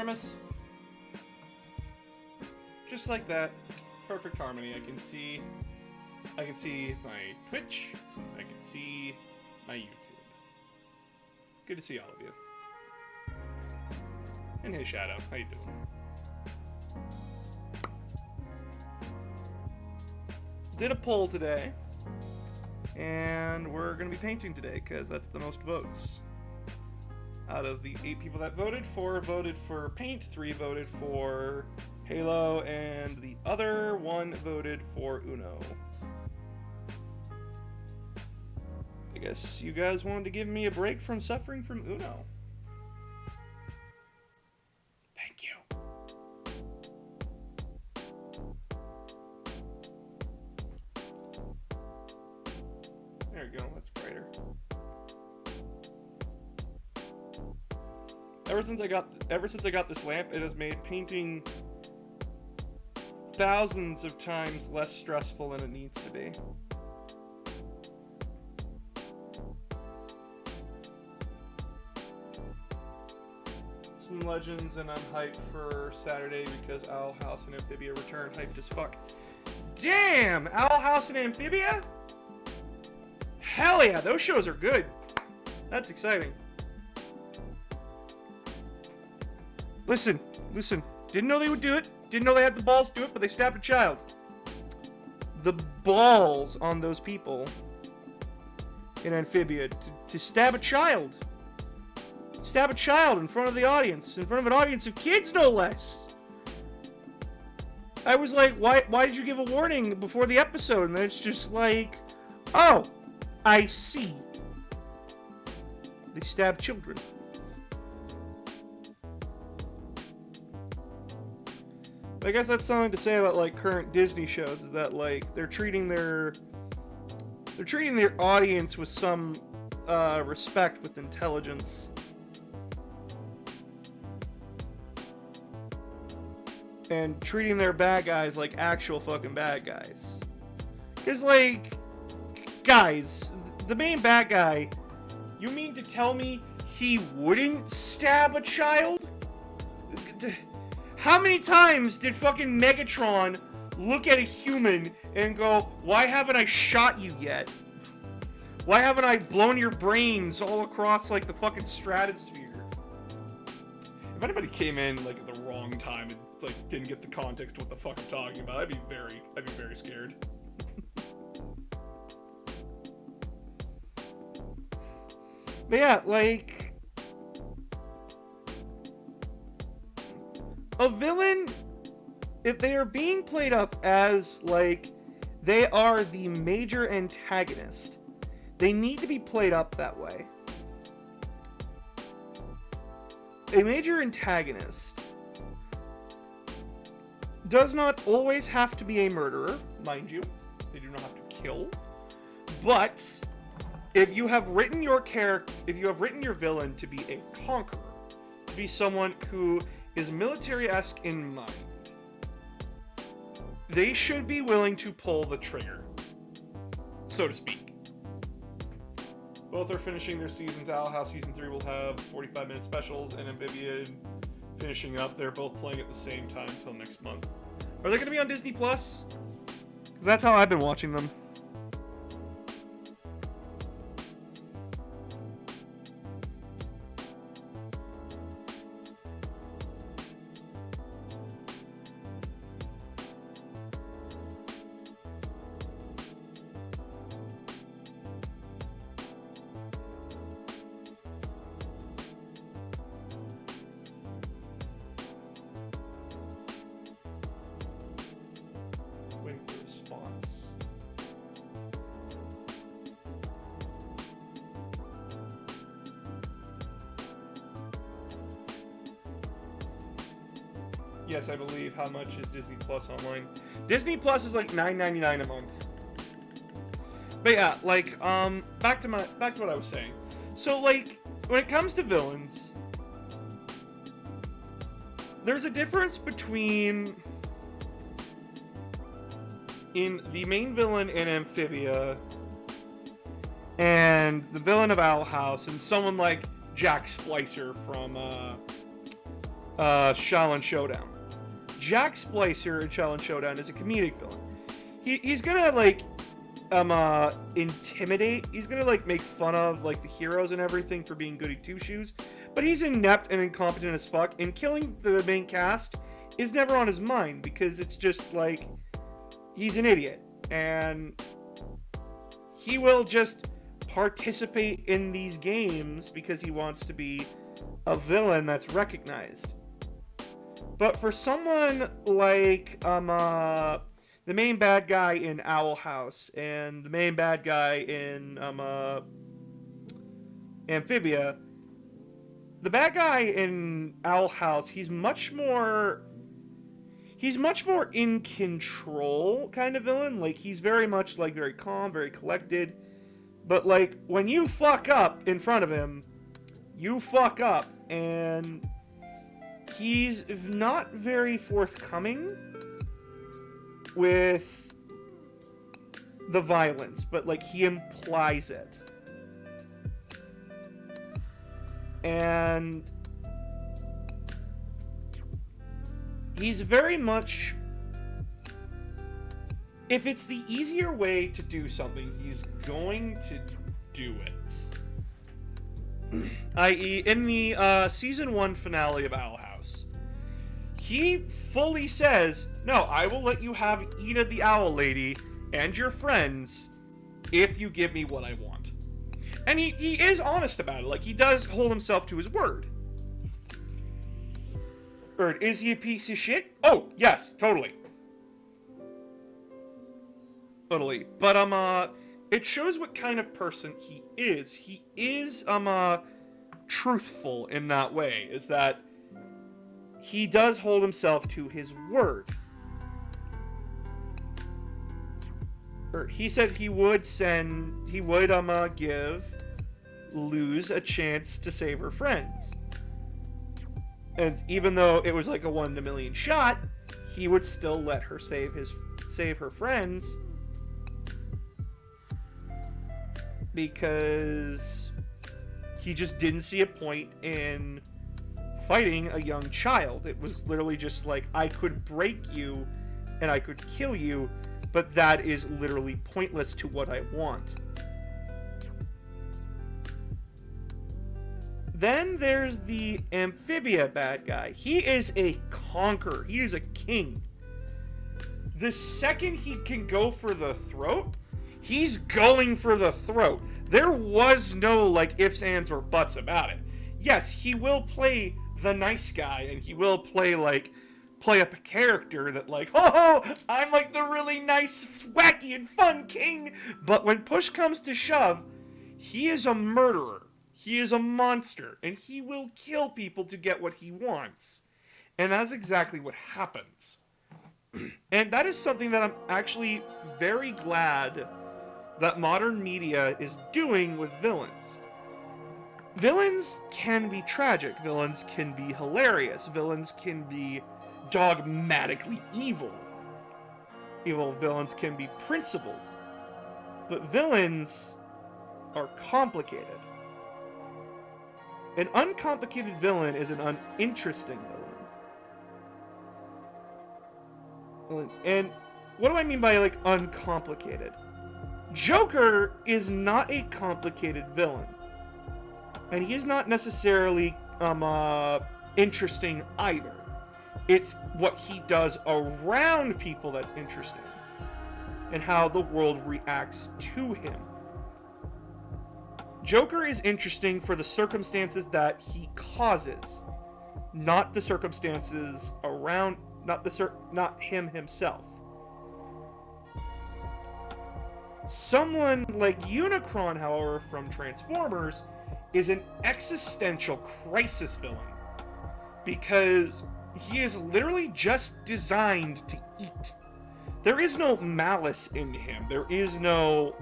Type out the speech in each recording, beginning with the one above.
Aramis. Just like that. Perfect harmony. I can see my Twitch. I can see my YouTube. Good to see all of you. And hey, Shadow, how you doing? Did a poll today, and we're gonna be painting today because that's the most votes. Out of the 8 people that voted, 4 voted for paint, 3 voted for Halo, and the other 1 voted for Uno. I guess you guys wanted to give me a break from suffering from Uno. Thank you. There we go, that's brighter. Ever since I got this lamp, it has made painting thousands of times less stressful than it needs to be. Some legends, and I'm hyped for Saturday because Owl House and Amphibia return. Hyped as fuck. Damn! Owl House and Amphibia? Hell yeah, those shows are good. That's exciting. Listen. Didn't know they would do it. Didn't know they had the balls to do it, but they stabbed a child. The balls on those people in Amphibia to stab a child. Stab a child in front of the audience. In front of an audience of kids, no less. I was like, why did you give a warning before the episode? And then it's just like, oh, I see. They stab children. I guess that's something to say about like current Disney shows, is that like they're treating their audience with some respect, with intelligence. And treating their bad guys like actual fucking bad guys. Cause like, guys, the main bad guy, you mean to tell me he wouldn't stab a child? How many times did fucking Megatron look at a human and go, why haven't I shot you yet? Why haven't I blown your brains all across like the fucking stratosphere? If anybody came in like at the wrong time and like didn't get the context of what the fuck I'm talking about, I'd be very scared. But yeah, like, a villain, if they are being played up as, like, they are the major antagonist, they need to be played up that way. A major antagonist does not always have to be a murderer, mind you. They do not have to kill. But if you have written your villain to be a conqueror, to be someone who is military-esque in mind, they should be willing to pull the trigger, so to speak. Both are finishing their seasons. Owl House Season 3 will have 45-minute specials, and Amphibia finishing up. They're both playing at the same time until next month. Are they going to be on Disney+? Because that's how I've been watching them. Yes, I believe. How much is Disney Plus online? Disney Plus is like $9.99 a month. But yeah, like, back to what I was saying. So like, when it comes to villains, there's a difference between in the main villain in Amphibia and the villain of Owl House and someone like Jack Splicer from Shaolin Showdown. Jack Splicer in Shaolin Showdown is a comedic villain. He's gonna, like, intimidate. He's gonna, like, make fun of, like, the heroes and everything for being goody two-shoes. But he's inept and incompetent as fuck, and killing the main cast is never on his mind, because it's just, like, he's an idiot. And he will just participate in these games because he wants to be a villain that's recognized. But for someone like, the main bad guy in Owl House, and the main bad guy in, Amphibia, the bad guy in Owl House, he's much more in control kind of villain. Like, he's very much, like, very calm, very collected. But, like, when you fuck up in front of him, you fuck up. And he's not very forthcoming with the violence, but, like, he implies it. And he's very much, if it's the easier way to do something, he's going to do it. I.e., in the season 1 finale of Owl House, he fully says, no, I will let you have Ida the Owl Lady and your friends if you give me what I want. And he is honest about it. Like, he does hold himself to his word. Or is he a piece of shit? Oh, yes, totally. Totally. But, it shows what kind of person he is. He is, truthful in that way. Is that he does hold himself to his word. Or he said he would give Luz a chance to save her friends. And even though it was like a 1 in a million shot, he would still let her save her friends, because he just didn't see a point in fighting a young child. It was literally just like, I could break you and I could kill you, but that is literally pointless to what I want. Then there's the Amphibia bad guy. He is a conqueror. He is a king. The second he can go for the throat, he's going for the throat. There was no, like, ifs, ands, or buts about it. Yes, he will play the nice guy, and he will play up a character that, like, oh, I'm like the really nice, wacky, and fun king. But when push comes to shove, he is a murderer. He is a monster, and he will kill people to get what he wants. And that's exactly what happens. And that is something that I'm actually very glad that modern media is doing with villains. Villains can be tragic. Villains can be hilarious. Villains can be dogmatically evil. Evil villains can be principled. But villains are complicated. An uncomplicated villain is an uninteresting villain. And what do I mean by, like, uncomplicated? Joker is not a complicated villain. And he is not necessarily, interesting either. It's what he does around people that's interesting. And how the world reacts to him. Joker is interesting for the circumstances that he causes, not the circumstances around, not him himself. Someone like Unicron, however, from Transformers, is an existential crisis villain, because he is literally just designed to eat. There is no malice in him. There is no,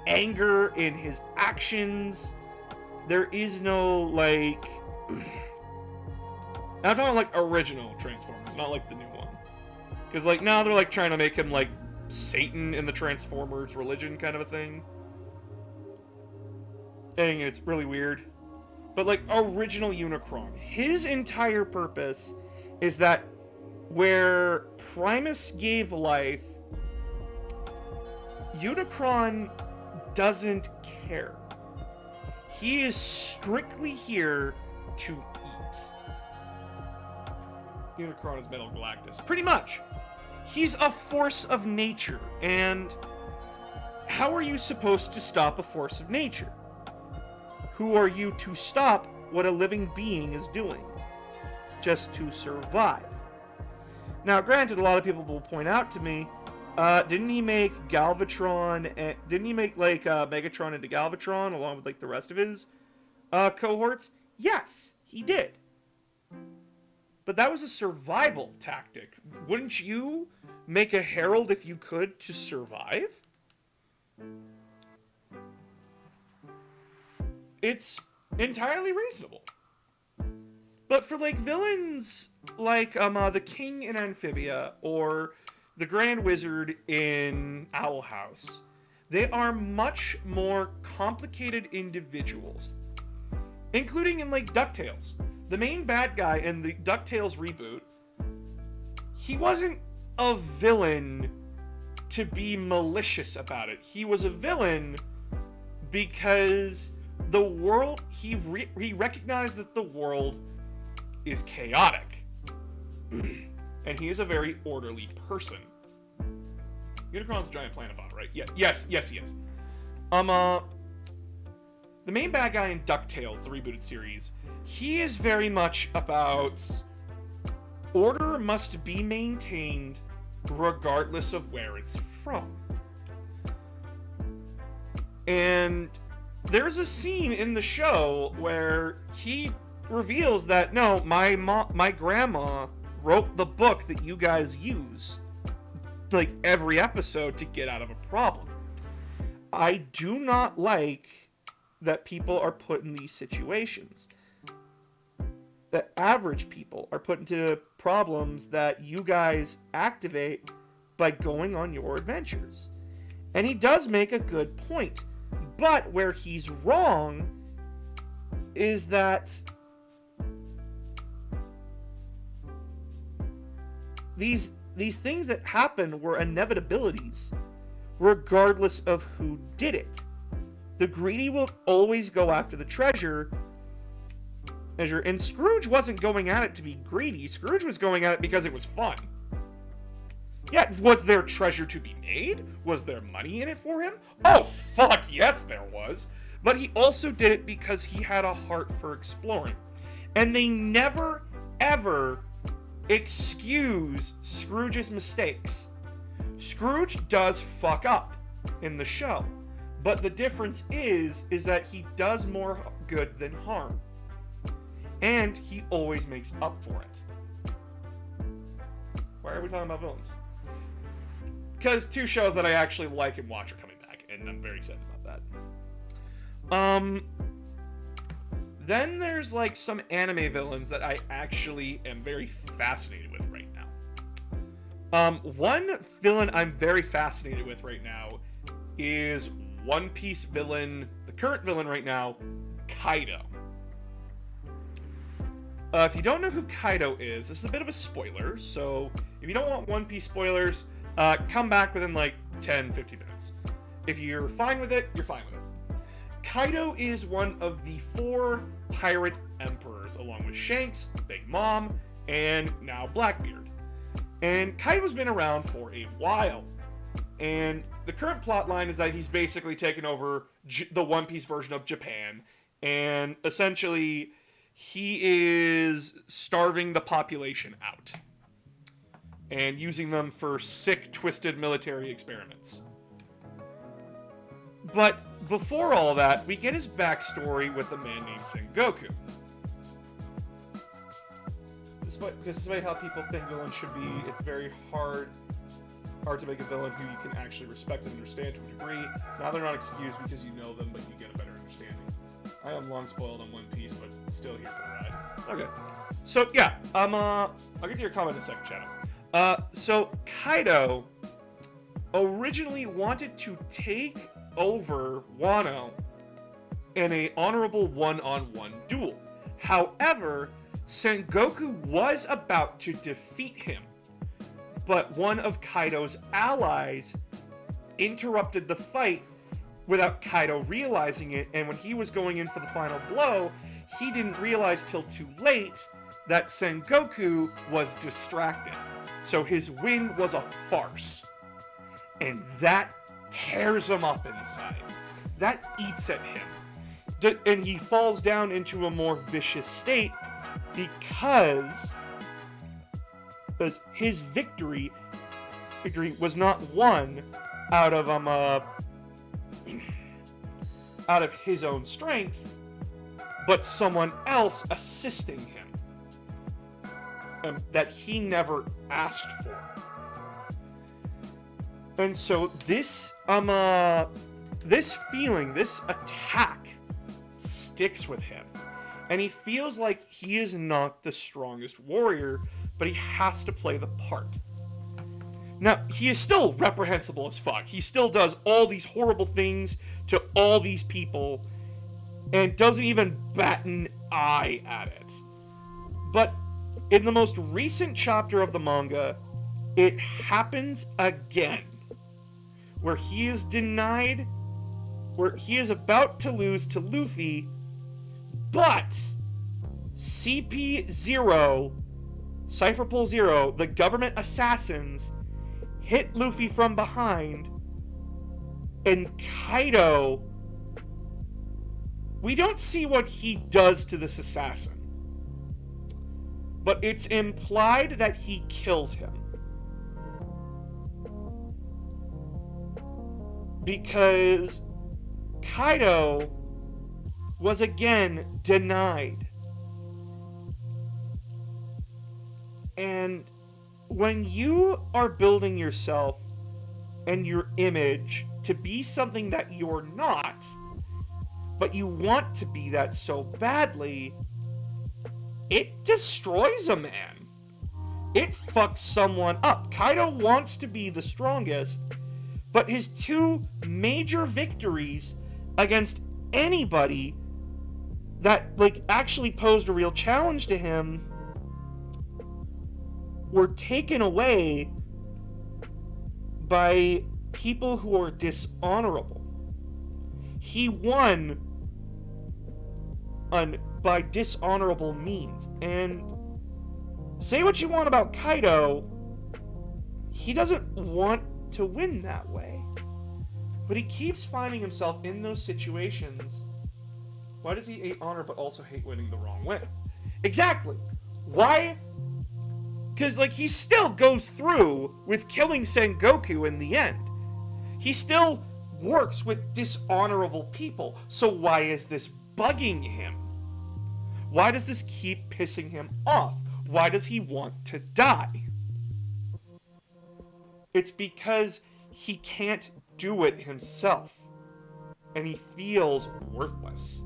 anger in his actions. There is no, like, I'm talking like original Transformers, not like the new one. Because, like, now they're, like, trying to make him, like, Satan in the Transformers religion kind of a thing. And it's really weird. but like original Unicron. His entire purpose is that where Primus gave life, Unicron doesn't care. He is strictly here to eat. Unicron is Metal Galactus. Pretty much. He's a force of nature, and how are you supposed to stop a force of nature? Who are you to stop what a living being is doing? Just to survive. Now, granted, a lot of people will point out to me, didn't he make Galvatron, and didn't he make, like, Megatron into Galvatron, along with, like, the rest of his, cohorts? Yes, he did. But that was a survival tactic. Wouldn't you make a Herald if you could to survive? It's entirely reasonable. But for, like, villains like, the King in Amphibia, or the Grand Wizard in Owl House, they are much more complicated individuals. Including in, like, DuckTales. The main bad guy in the DuckTales reboot, he wasn't a villain to be malicious about it. He was a villain because the world, he recognized that the world is chaotic. And he is a very orderly person. Unicron's a giant planetbot, right? Yeah, yes, he is. The main bad guy in DuckTales, the rebooted series, he is very much about order must be maintained regardless of where it's from. And there's a scene in the show where he reveals that, no, my grandma wrote the book that you guys use, like, every episode to get out of a problem. I do not like that people are put in these situations. That average people are put into problems that you guys activate by going on your adventures. And he does make a good point. But where he's wrong is that these things that happen were inevitabilities, regardless of who did it. The greedy will always go after the treasure. And Scrooge wasn't going at it to be greedy. Scrooge was going at it because it was fun. Yeah, was there treasure to be made? Was there money in it for him? Oh, fuck, yes there was. But he also did it because he had a heart for exploring. And they never, ever excuse Scrooge's mistakes. Scrooge does fuck up in the show. But the difference is that he does more good than harm. And he always makes up for it. Why are we talking about villains? Because two shows that I actually like and watch are coming back, and I'm very excited about that. Then there's, like, some anime villains that I actually am very fascinated with right now. One villain I'm very fascinated with right now is One Piece villain, the current villain right now, Kaido. If you don't know who Kaido is, this is a bit of a spoiler, so if you don't want One Piece spoilers, come back within like 10-15 minutes. If you're fine with it, you're fine with it. Kaido is one of the 4 pirate emperors, along with Shanks, Big Mom, and now Blackbeard. And Kaido's been around for a while. And the current plot line is that he's basically taken over the One Piece version of Japan, and essentially he is starving the population out and using them for sick, twisted military experiments. But before all that, we get his backstory with a man named Sengoku. Despite how people think villains should be, it's very hard to make a villain who you can actually respect and understand to a degree. Now they're not excused because you know them, but you get a better understanding. I am long spoiled on One Piece, but still here for the ride. Okay. So, yeah. I'll get to your comment in a second, Channel. So, Kaido originally wanted to take over Wano in a honorable one-on-one duel. However, Sengoku was about to defeat him, but one of Kaido's allies interrupted the fight without Kaido realizing it, and when he was going in for the final blow, he didn't realize till too late that Sengoku was distracted. So his win was a farce. And that tears him up inside. That eats at him. And he falls down into a more vicious state because his victory was not won out of his own strength, but someone else assisting him that he never asked for. And so this feeling, this attack, sticks with him, and he feels like he is not the strongest warrior, but he has to play the part. Now, he is still reprehensible as fuck. He still does all these horrible things to all these people and doesn't even bat an eye at it. But in the most recent chapter of the manga, it happens again, where he is denied, where he is about to lose to Luffy, but CP0, Cypher Pole Zero, the government assassins, hit Luffy from behind, and Kaido, we don't see what he does to this assassin, but it's implied that he kills him. Because Kaido was again denied. And when you are building yourself and your image to be something that you're not, but you want to be that so badly, it destroys a man. It fucks someone up. Kaido wants to be the strongest, but his two major victories against anybody that actually posed a real challenge to him were taken away by people who are dishonorable. He won by dishonorable means. And say what you want about Kaido, he doesn't want to win that way. But he keeps finding himself in those situations. Why does he hate honor but also hate winning the wrong way? Exactly. Why? Because, he still goes through with killing Sengoku in the end. He still works with dishonorable people. So why is this bugging him? Why does this keep pissing him off? Why does he want to die? It's because he can't do it himself. And he feels worthless.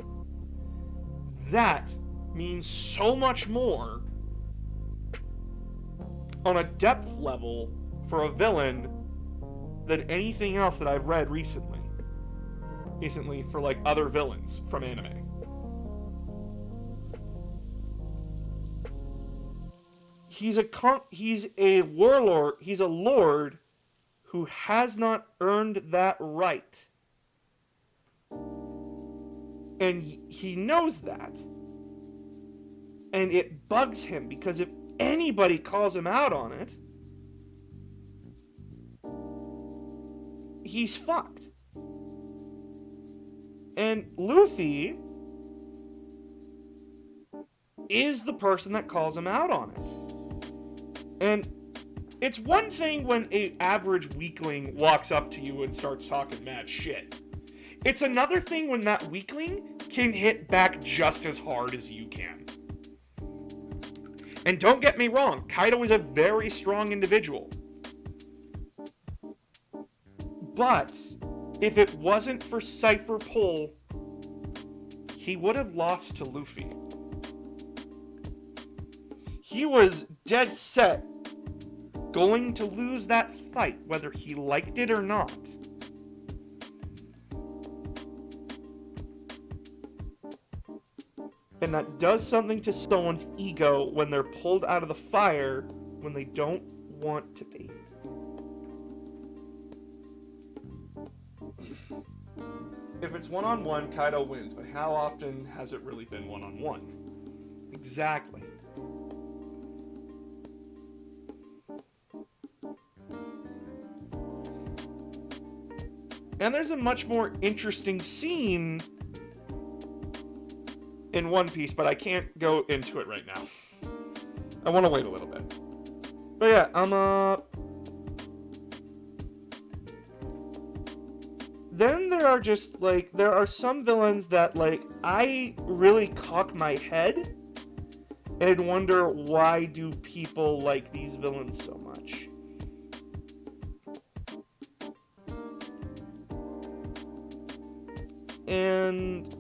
That means so much more on a depth level for a villain than anything else that I've read recently. For other villains from anime. He's a warlord, he's a lord who has not earned that right. And he knows that. And it bugs him, because if anybody calls him out on it, he's fucked. And Luffy is the person that calls him out on it. And it's one thing when an average weakling walks up to you and starts talking mad shit. It's another thing when that weakling can hit back just as hard as you can. And don't get me wrong, Kaido is a very strong individual. But if it wasn't for Cypher Pole, he would have lost to Luffy. He was dead set going to lose that fight, whether he liked it or not. and that does something to someone's ego when they're pulled out of the fire when they don't want to be. If it's one-on-one, Kaido wins, but how often has it really been one-on-one? Exactly. And there's a much more interesting scene in One Piece, but I can't go into it right now. I want to wait a little bit. But yeah, then there are just, like, there are some villains that, like, I really cock my head and wonder why do people like these villains so much. And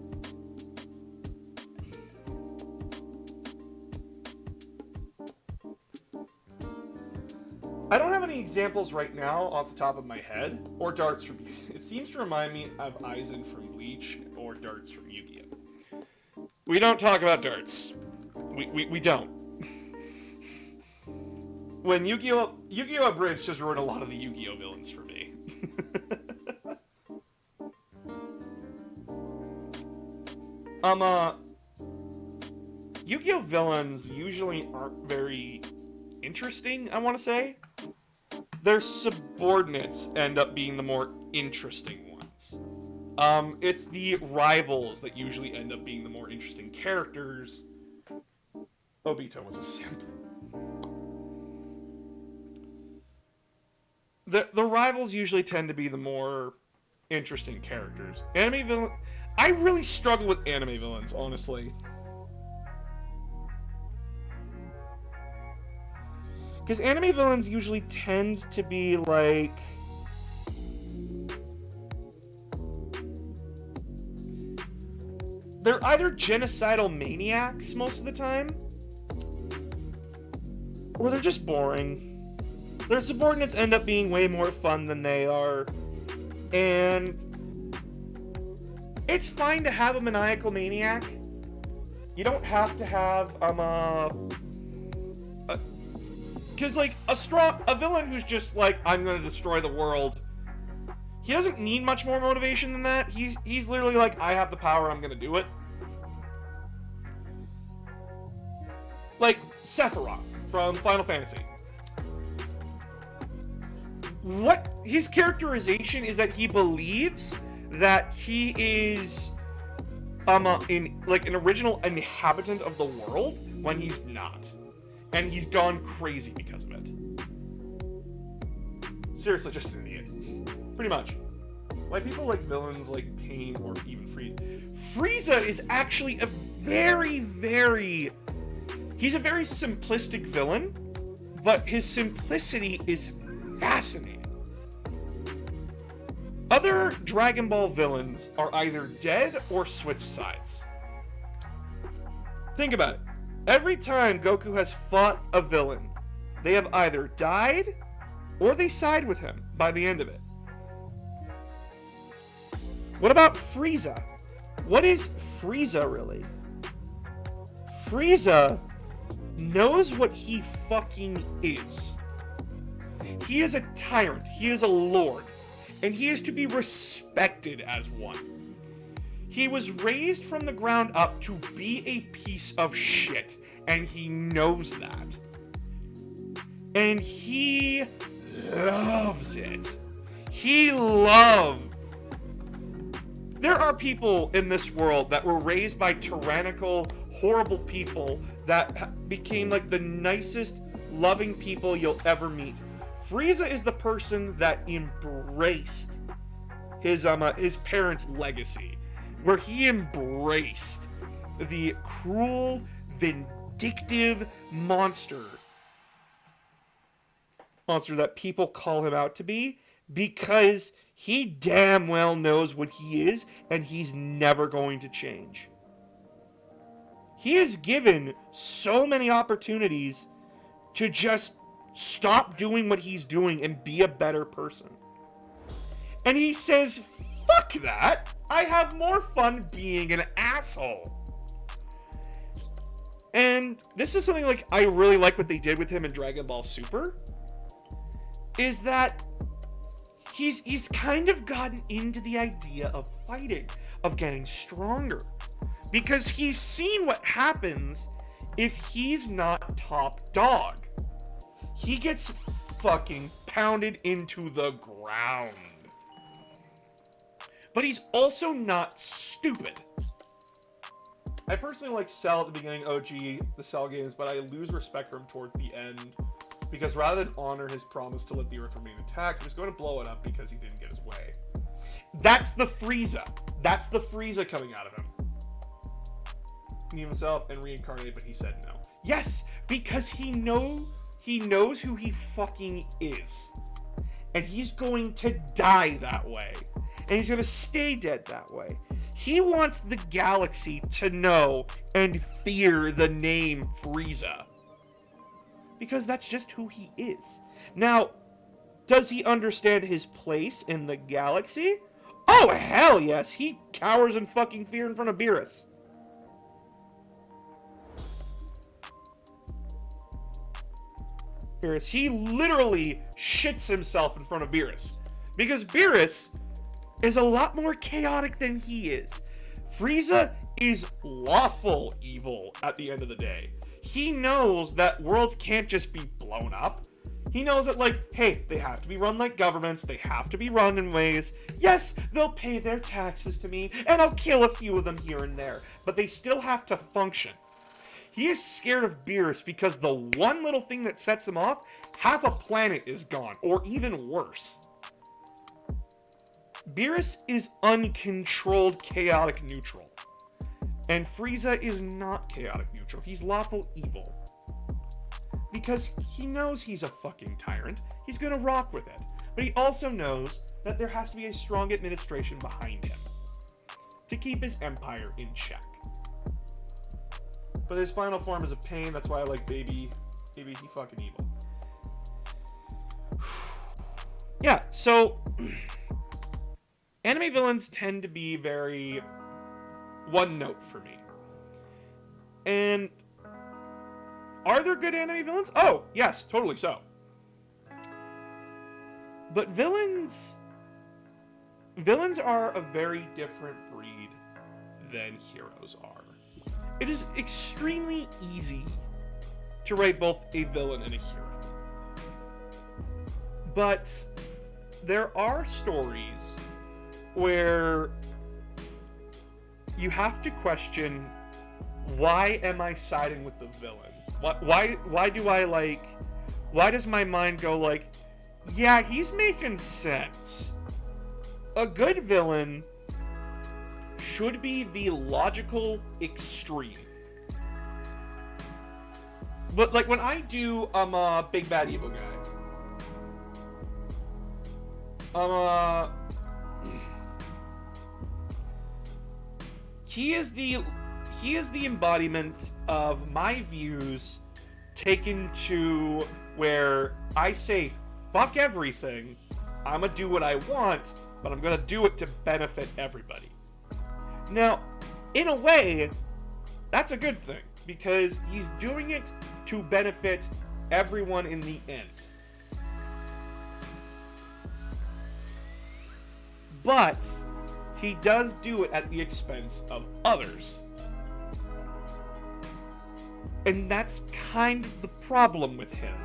I don't have any examples right now off the top of my head, or darts from Yu-Gi-Oh! It seems to remind me of Aizen from Bleach, or darts from Yu-Gi-Oh! We don't talk about darts. We don't. When Yu-Gi-Oh! Abridged just ruined a lot of the Yu-Gi-Oh! Villains for me. Yu-Gi-Oh! Villains usually aren't very interesting, I want to say. Their subordinates end up being the more interesting ones. It's the rivals that usually end up being the more interesting characters. Obito was a simp. The rivals usually tend to be the more interesting characters. Anime villain... I really struggle with anime villains, honestly. Because anime villains usually tend to be, like... they're either genocidal maniacs most of the time, or they're just boring. Their subordinates end up being way more fun than they are. And it's fine to have a maniacal maniac. You don't have to have, because, like, a villain who's just like, I'm gonna destroy the world, he doesn't need much more motivation than that. He's literally like, I have the power, I'm gonna do it. Like Sephiroth from Final Fantasy. What his characterization is that he believes that he is an original inhabitant of the world when he's not. And he's gone crazy because of it. Seriously, just an idiot. Pretty much. Why people like villains like Pain or even Frieza is actually a very, very... he's a very simplistic villain, but his simplicity is fascinating. Other Dragon Ball villains are either dead or switched sides. Think about it. Every time Goku has fought a villain, they have either died or they side with him by the end of it. What about Frieza? What is Frieza really? Frieza knows what he fucking is. He is a tyrant. He is a lord. And he is to be respected as one. He was raised from the ground up to be a piece of shit. And he knows that. And he loves it. He loves. There are people in this world that were raised by tyrannical, horrible people that became like the nicest, loving people you'll ever meet. Frieza is the person that embraced his parents' legacy, where he embraced the cruel, vindictive monster that people call him out to be, because he damn well knows what he is, and he's never going to change. He is given so many opportunities to just stop doing what he's doing and be a better person. And he says, fuck that! I have more fun being an asshole. And this is something like I really like what they did with him in Dragon Ball Super. Is that he's kind of gotten into the idea of fighting, of getting stronger. Because he's seen what happens if he's not top dog. He gets fucking pounded into the ground. But he's also not stupid. I personally like Cell at the beginning, OG, the Cell games, but I lose respect for him towards the end. Because rather than honor his promise to let the Earth remain intact, he was going to blow it up because he didn't get his way. That's the Frieza. That's the Frieza coming out of him. He himself and reincarnated, but he said no. Yes, because he knows who he fucking is. And he's going to die that way. And he's going to stay dead that way. He wants the galaxy to know and fear the name Frieza. Because that's just who he is. Now, does he understand his place in the galaxy? Oh, hell yes. He cowers in fucking fear in front of Beerus. He literally shits himself in front of Beerus. Because Beerus is a lot more chaotic than he is. Frieza is lawful evil at the end of the day. He knows that worlds can't just be blown up. He knows that, like, hey, they have to be run like governments. They have to be run in ways. Yes, they'll pay their taxes to me, and I'll kill a few of them here and there. But they still have to function. He is scared of Beerus because the one little thing that sets him off, half a planet is gone, or even worse. Beerus is uncontrolled chaotic neutral. And Frieza is not chaotic neutral. He's lawful evil. Because he knows he's a fucking tyrant. He's gonna rock with it. But he also knows that there has to be a strong administration behind him to keep his empire in check. But his final form is a pain. That's why I like Baby. Baby, he fucking evil. Yeah, so anime villains tend to be very one note for me. And are there good anime villains? Oh, yes, totally so. But villains are a very different breed than heroes are. It is extremely easy to write both a villain and a hero. But there are stories where you have to question, why am I siding with the villain? Why does my mind go like, yeah, he's making sense. A good villain should be the logical extreme. But like when I do Big Bad Evil Guy, he is the embodiment of my views taken to where I say fuck everything, I'm gonna do what I want, but I'm gonna do it to benefit everybody. Now, in a way, that's a good thing, because he's doing it to benefit everyone in the end. But he does do it at the expense of others. And that's kind of the problem with him,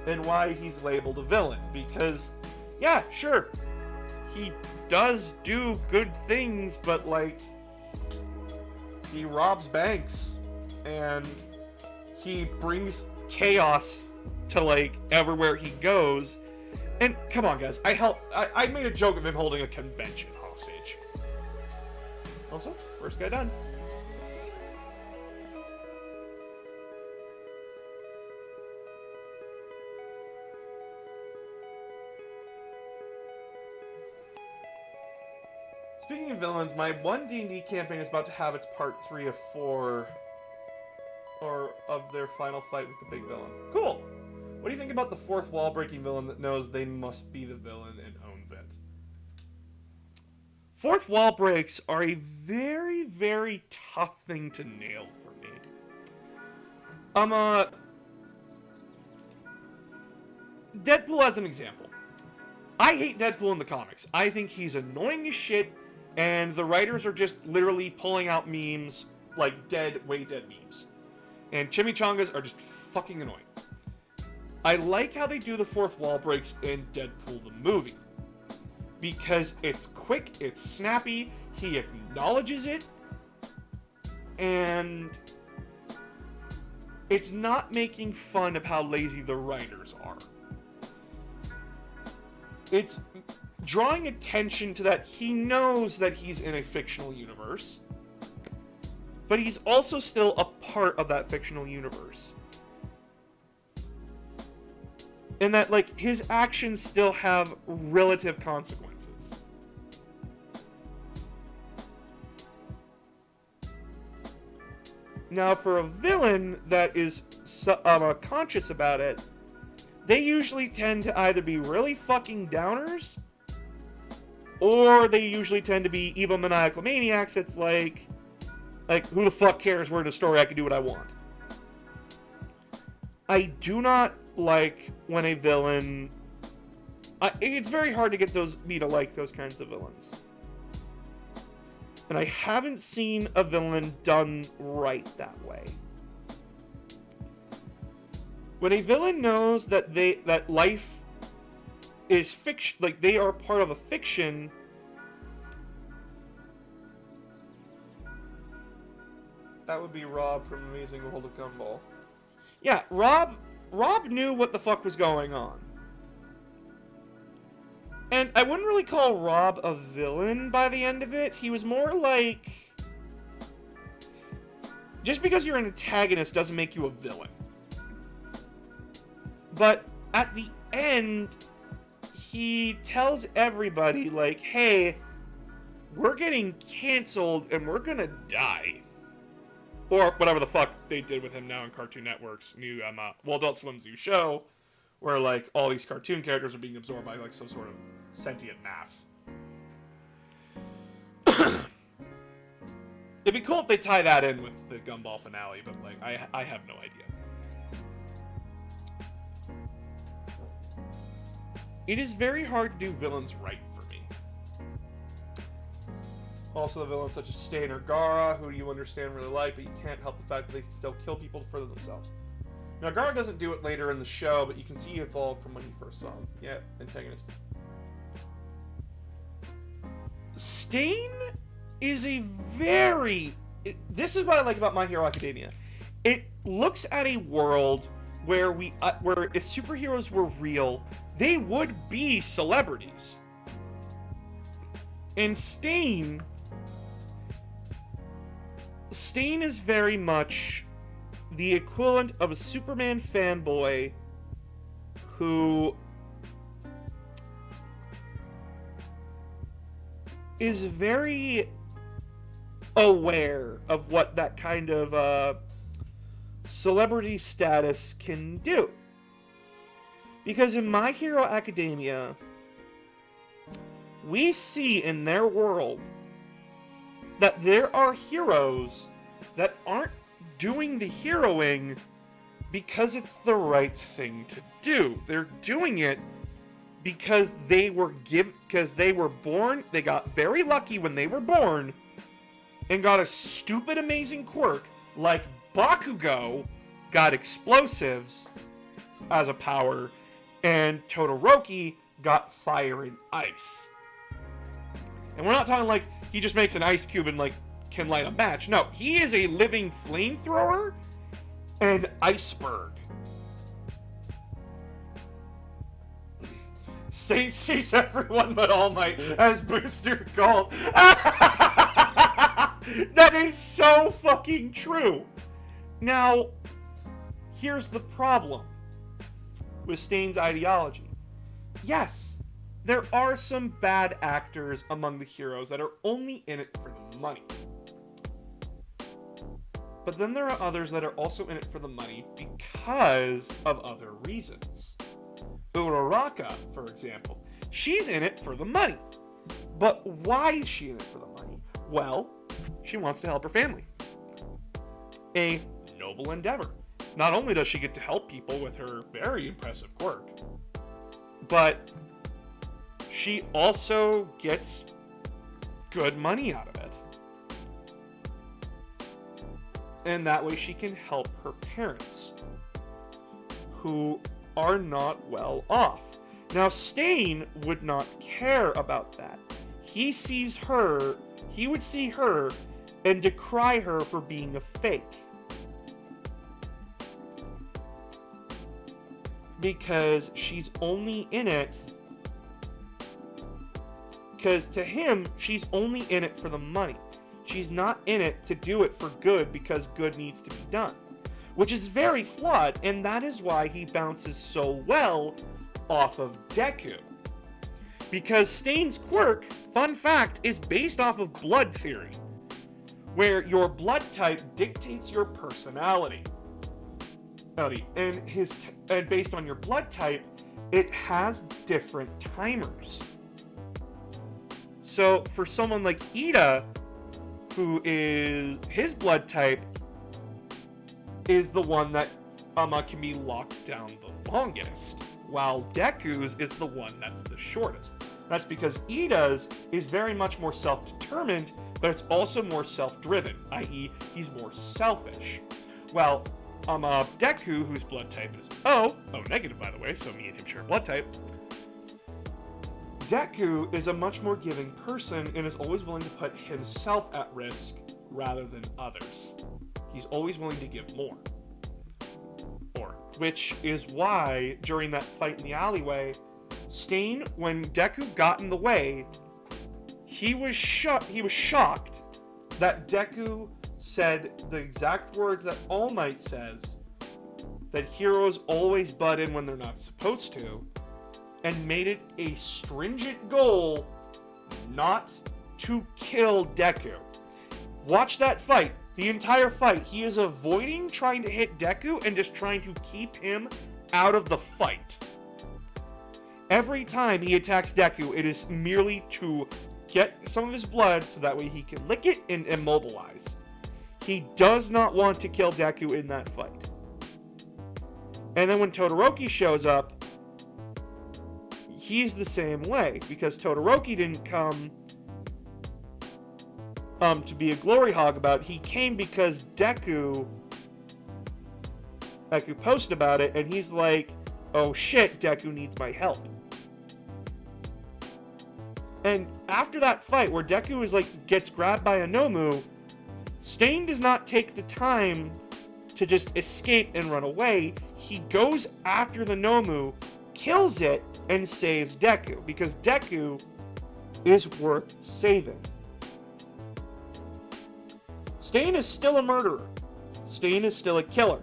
and why he's labeled a villain, because, yeah, sure, he does do good things, but, like, he robs banks, and he brings chaos to, like, everywhere he goes. And, come on, guys, I made a joke of him holding a convention hostage. Also, first guy done. Speaking of villains, my one D&D campaign is about to have its part 3 of 4, or of their final fight with the big villain. Cool! What do you think about the fourth wall-breaking villain that knows they must be the villain and owns it? Fourth wall breaks are a very, very tough thing to nail for me. Deadpool as an example. I hate Deadpool in the comics. I think he's annoying as shit, and the writers are just literally pulling out memes, like way dead memes. And chimichangas are just fucking annoying. I like how they do the fourth wall breaks in Deadpool the movie. Because it's quick, it's snappy, he acknowledges it, and it's not making fun of how lazy the writers are. It's drawing attention to that he knows that he's in a fictional universe, but he's also still a part of that fictional universe. And that, like, his actions still have relative consequences. Now, for a villain that is conscious about it, they usually tend to either be really fucking downers, or they usually tend to be evil maniacal maniacs. It's like, who the fuck cares? We're in a story, I can do what I want. I do not like when a villain... it's very hard to get me to like those kinds of villains. And I haven't seen a villain done right that way. When a villain knows that that life is fiction, like they are part of a fiction, that would be Rob from Amazing World of Gumball. Yeah, Rob knew what the fuck was going on. And I wouldn't really call Rob a villain by the end of it. He was more like... Just because you're an antagonist doesn't make you a villain. But at the end, he tells everybody, like, hey, we're getting canceled and we're gonna die. Or whatever the fuck they did with him now in Cartoon Network's new, Adult Swim's new show, where, like, all these cartoon characters are being absorbed by, like, some sort of sentient mass. It'd be cool if they tie that in with the Gumball finale, but, like, I have no idea. It is very hard to do villains right for me. Also, the villains such as Stain or Gara, who you understand really like, but you can't help the fact that they still kill people to further themselves. Now, Gara doesn't do it later in the show, but you can see he evolved from when you first saw him. Yeah, antagonist. Stain is a very... this is what I like about My Hero Academia. It looks at a world where where if superheroes were real, they would be celebrities. And Stain is very much the equivalent of a Superman fanboy who is very aware of what that kind of celebrity status can do. Because in My Hero Academia, we see in their world that there are heroes that aren't doing the heroing because it's the right thing to do. They're doing it because they were born, they got very lucky when they were born and got a stupid amazing quirk, like Bakugo got explosives as a power, and Todoroki got fire and ice. And we're not talking like he just makes an ice cube and like can light a match. No, he is a living flamethrower and iceberg. Saint sees everyone but All Might, as Booster called. That is so fucking true. Now, here's the problem with Stain's ideology. Yes, there are some bad actors among the heroes that are only in it for the money. But then there are others that are also in it for the money because of other reasons. Uraraka, for example. She's in it for the money. But why is she in it for the money? Well, she wants to help her family. A noble endeavor. Not only does she get to help people with her very impressive quirk, but she also gets good money out of it. And that way she can help her parents, who are not well off. Now, Stain would not care about that. He would see her and decry her for being a fake. Because she's only in it, because to him, she's only in it for the money. She's not in it to do it for good because good needs to be done. Which is very flawed, and that is why he bounces so well off of Deku. Because Stain's quirk, fun fact, is based off of blood theory, where your blood type dictates your personality. And based on your blood type, it has different timers. So for someone like Ida, who is his blood type is the one that can be locked down the longest, while Deku's is the one that's the shortest. That's because Ida's is very much more self-determined, but it's also more self-driven, i.e. he's more selfish. Well, Deku, whose blood type is O negative by the way, so me and him share blood type. Deku is a much more giving person and is always willing to put himself at risk rather than others. He's always willing to give more. Which is why, during that fight in the alleyway, Stain, when Deku got in the way, he was shocked that Deku said the exact words that All Might says, that heroes always butt in when they're not supposed to, and made it a stringent goal not to kill Deku. Watch that fight. The entire fight, he is avoiding trying to hit Deku and just trying to keep him out of the fight. Every time he attacks Deku, it is merely to get some of his blood so that way he can lick it and immobilize. He does not want to kill Deku in that fight. And then when Todoroki shows up, he's the same way, because Todoroki didn't come to be a glory hog about it. He came because Deku posted about it, and he's like, oh shit, Deku needs my help. And after that fight where Deku is gets grabbed by a Nomu, Stain does not take the time to just escape and run away. He goes after the Nomu, kills it, and saves Deku, because Deku is worth saving. Stain is still a murderer. Stain is still a killer.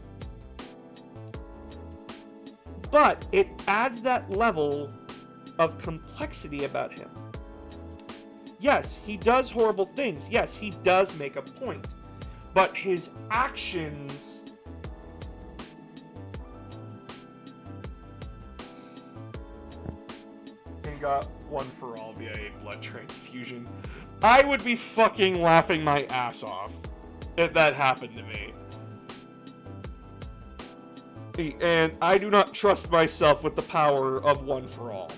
But it adds that level of complexity about him. Yes, he does horrible things. Yes, he does make a point. But his actions... and got one for all via a blood transfusion. I would be fucking laughing my ass off if that happened to me. And I do not trust myself with the power of one for all.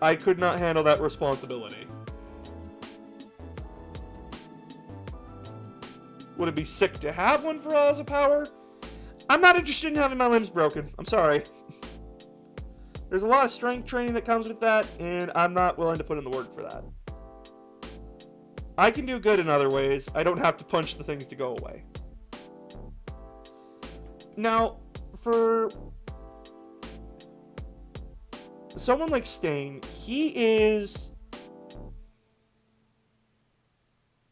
I could not handle that responsibility. Would it be sick to have one for all as a power? I'm not interested in having my limbs broken. I'm sorry. There's a lot of strength training that comes with that, and I'm not willing to put in the work for that. I can do good in other ways. I don't have to punch the things to go away. Now, for someone like Stain,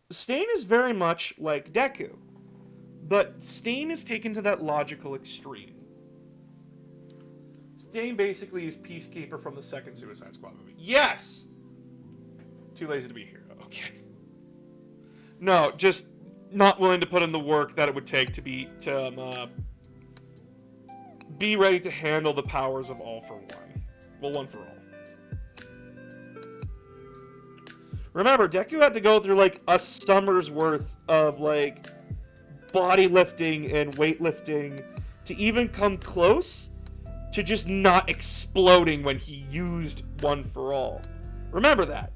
Stain is very much like Deku, but Stain is taken to that logical extreme. Stain basically is Peacekeeper from the second Suicide Squad movie. Yes! Too lazy to be here. Okay. No, just not willing to put in the work that it would take to be ready to handle the powers of all for one. Well, one for all. Remember, Deku had to go through, like, a summer's worth of, like, body lifting and weightlifting to even come close to just not exploding when he used One For All. Remember that.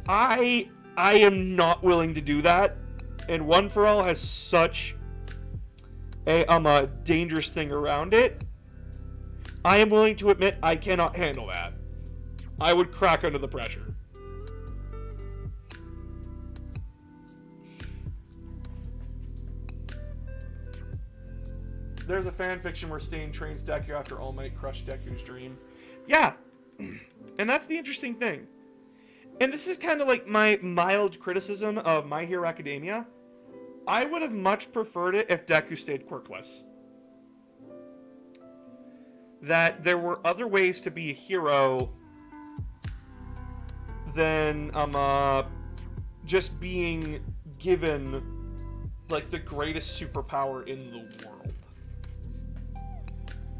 I am not willing to do that, and One For All has such a dangerous thing around it. I am willing to admit I cannot handle that. I would crack under the pressure. There's a fanfiction where Stain trains Deku after All Might crushed Deku's dream. Yeah, and that's the interesting thing. And this is kind of like my mild criticism of My Hero Academia. I would have much preferred it if Deku stayed quirkless. That there were other ways to be a hero than just being given like the greatest superpower in the world.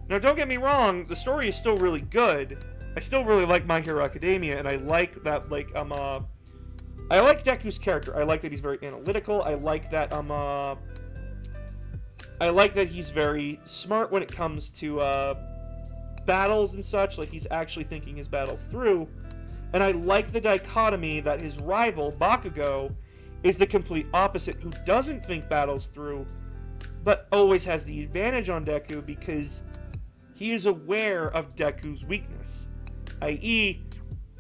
Now, don't get me wrong, the story is still really good. I still really like My Hero Academia, and I like that, like, I like Deku's character. I like that he's very analytical. I like that, he's very smart when it comes to, battles and such. Like, he's actually thinking his battles through. And I like the dichotomy that his rival, Bakugo, is the complete opposite, who doesn't think battles through, but always has the advantage on Deku because he is aware of Deku's weakness, i.e.,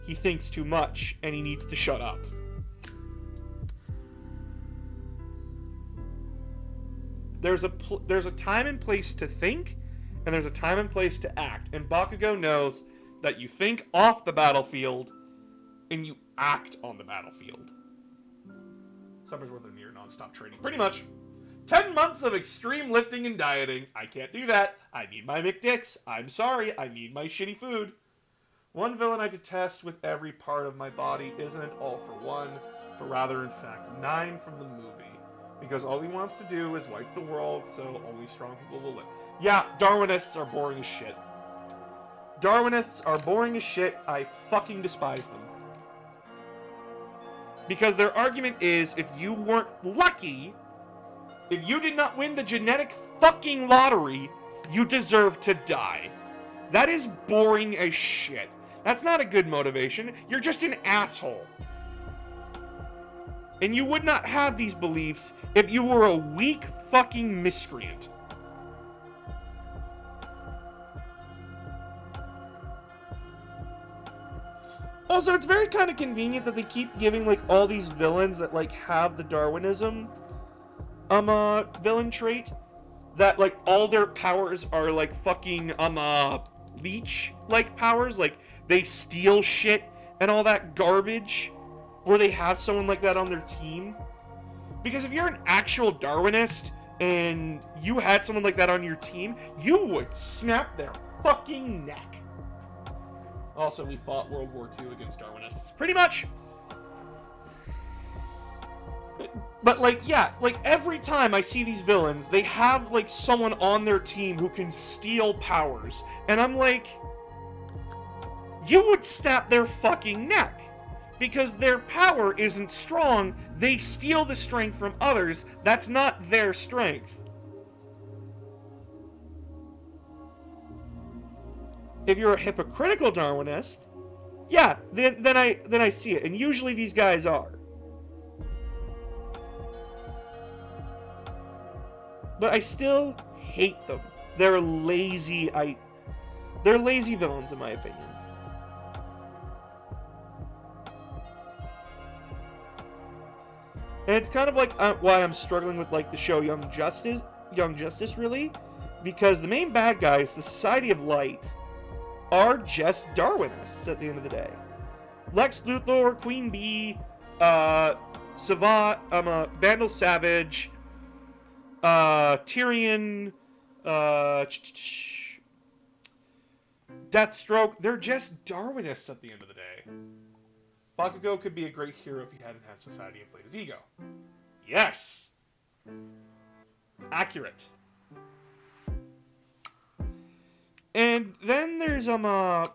he thinks too much and he needs to shut up. There's a time and place to think, and there's a time and place to act, and Bakugo knows that you think off the battlefield and you act on the battlefield. Summer's worth of near non-stop training. Pretty much. 10 months of extreme lifting and dieting. I can't do that. I need my McDicks. I'm sorry. I need my shitty food. One villain I detest with every part of my body isn't All For One, but rather, in fact, 9 from the movie. Because all he wants to do is wipe the world, so only strong people will live. Yeah, Darwinists are boring as shit. Darwinists are boring as shit. I fucking despise them. Because their argument is, if you weren't lucky, if you did not win the genetic fucking lottery, you deserve to die. That is boring as shit. That's not a good motivation. You're just an asshole. And you would not have these beliefs if you were a weak fucking miscreant. Also, it's very kind of convenient that they keep giving, like, all these villains that, like, have the Darwinism villain trait, that, like, all their powers are, like, fucking, leech-like powers, like, they steal shit and all that garbage, where they have someone like that on their team. Because if you're an actual Darwinist, and you had someone like that on your team, you would snap their fucking neck. Also, we fought World War II against Darwinists. Pretty much! But, like, yeah, like, every time I see these villains, they have, like, someone on their team who can steal powers. And I'm like, you would snap their fucking neck. Because their power isn't strong, they steal the strength from others. That's not their strength. If you're a hypocritical Darwinist, yeah, then I see it. And usually these guys are. But I still hate them. They're lazy villains, in my opinion. And it's kind of like why I'm struggling with, like, the show Young Justice, really, because the main bad guys, the Society of Light, are just Darwinists at the end of the day. Lex Luthor, Queen Bee, Savat, Vandal Savage, Tyrion, Deathstroke, they're just Darwinists at the end of the day. Bakugo could be a great hero if he hadn't had Society inflate his ego. Yes! Accurate. And then there's, Now,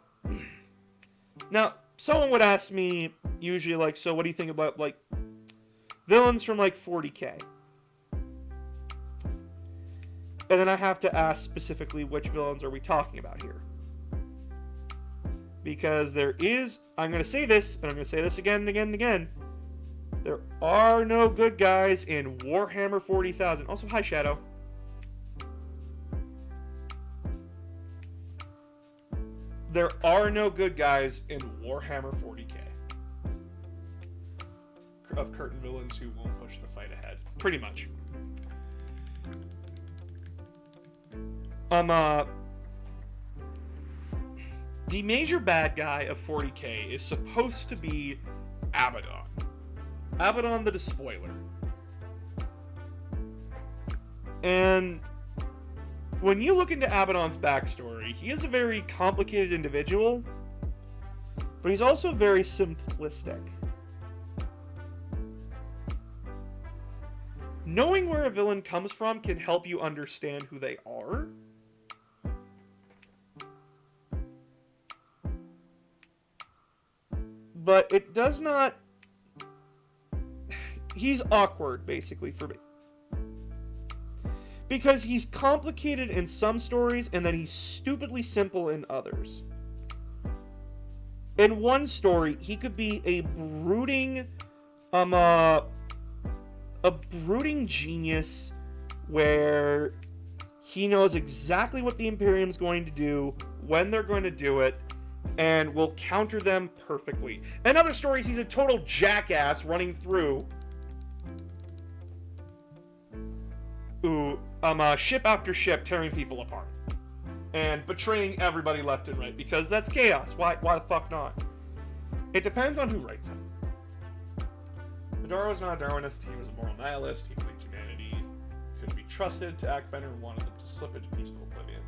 someone would ask me usually like, so what do you think about like villains from like 40K? And then I have to ask specifically which villains are we talking about here. Because there is, I'm going to say this, and I'm going to say this again and again and again. There are no good guys in Warhammer 40,000. Also, hi Shadow. There are no good guys in Warhammer 40K. Of curtain villains who won't push the fight ahead. Pretty much. The major bad guy of 40K is supposed to be Abaddon. Abaddon the Despoiler. And when you look into Abaddon's backstory, he is a very complicated individual, but he's also very simplistic. Knowing where a villain comes from can help you understand who they are. But it does not... He's awkward, basically, for me. Because he's complicated in some stories, and then he's stupidly simple in others. In one story, he could be a brooding... a brooding genius where he knows exactly what the Imperium's going to do, when they're going to do it, and will counter them perfectly. In other stories, he's a total jackass running through ship after ship, tearing people apart. And betraying everybody left and right, because that's chaos. Why the fuck not? It depends on who writes him. Madara was not a Darwinist, he was a moral nihilist, he believed humanity couldn't be trusted to act better and wanted them to slip into peaceful oblivion.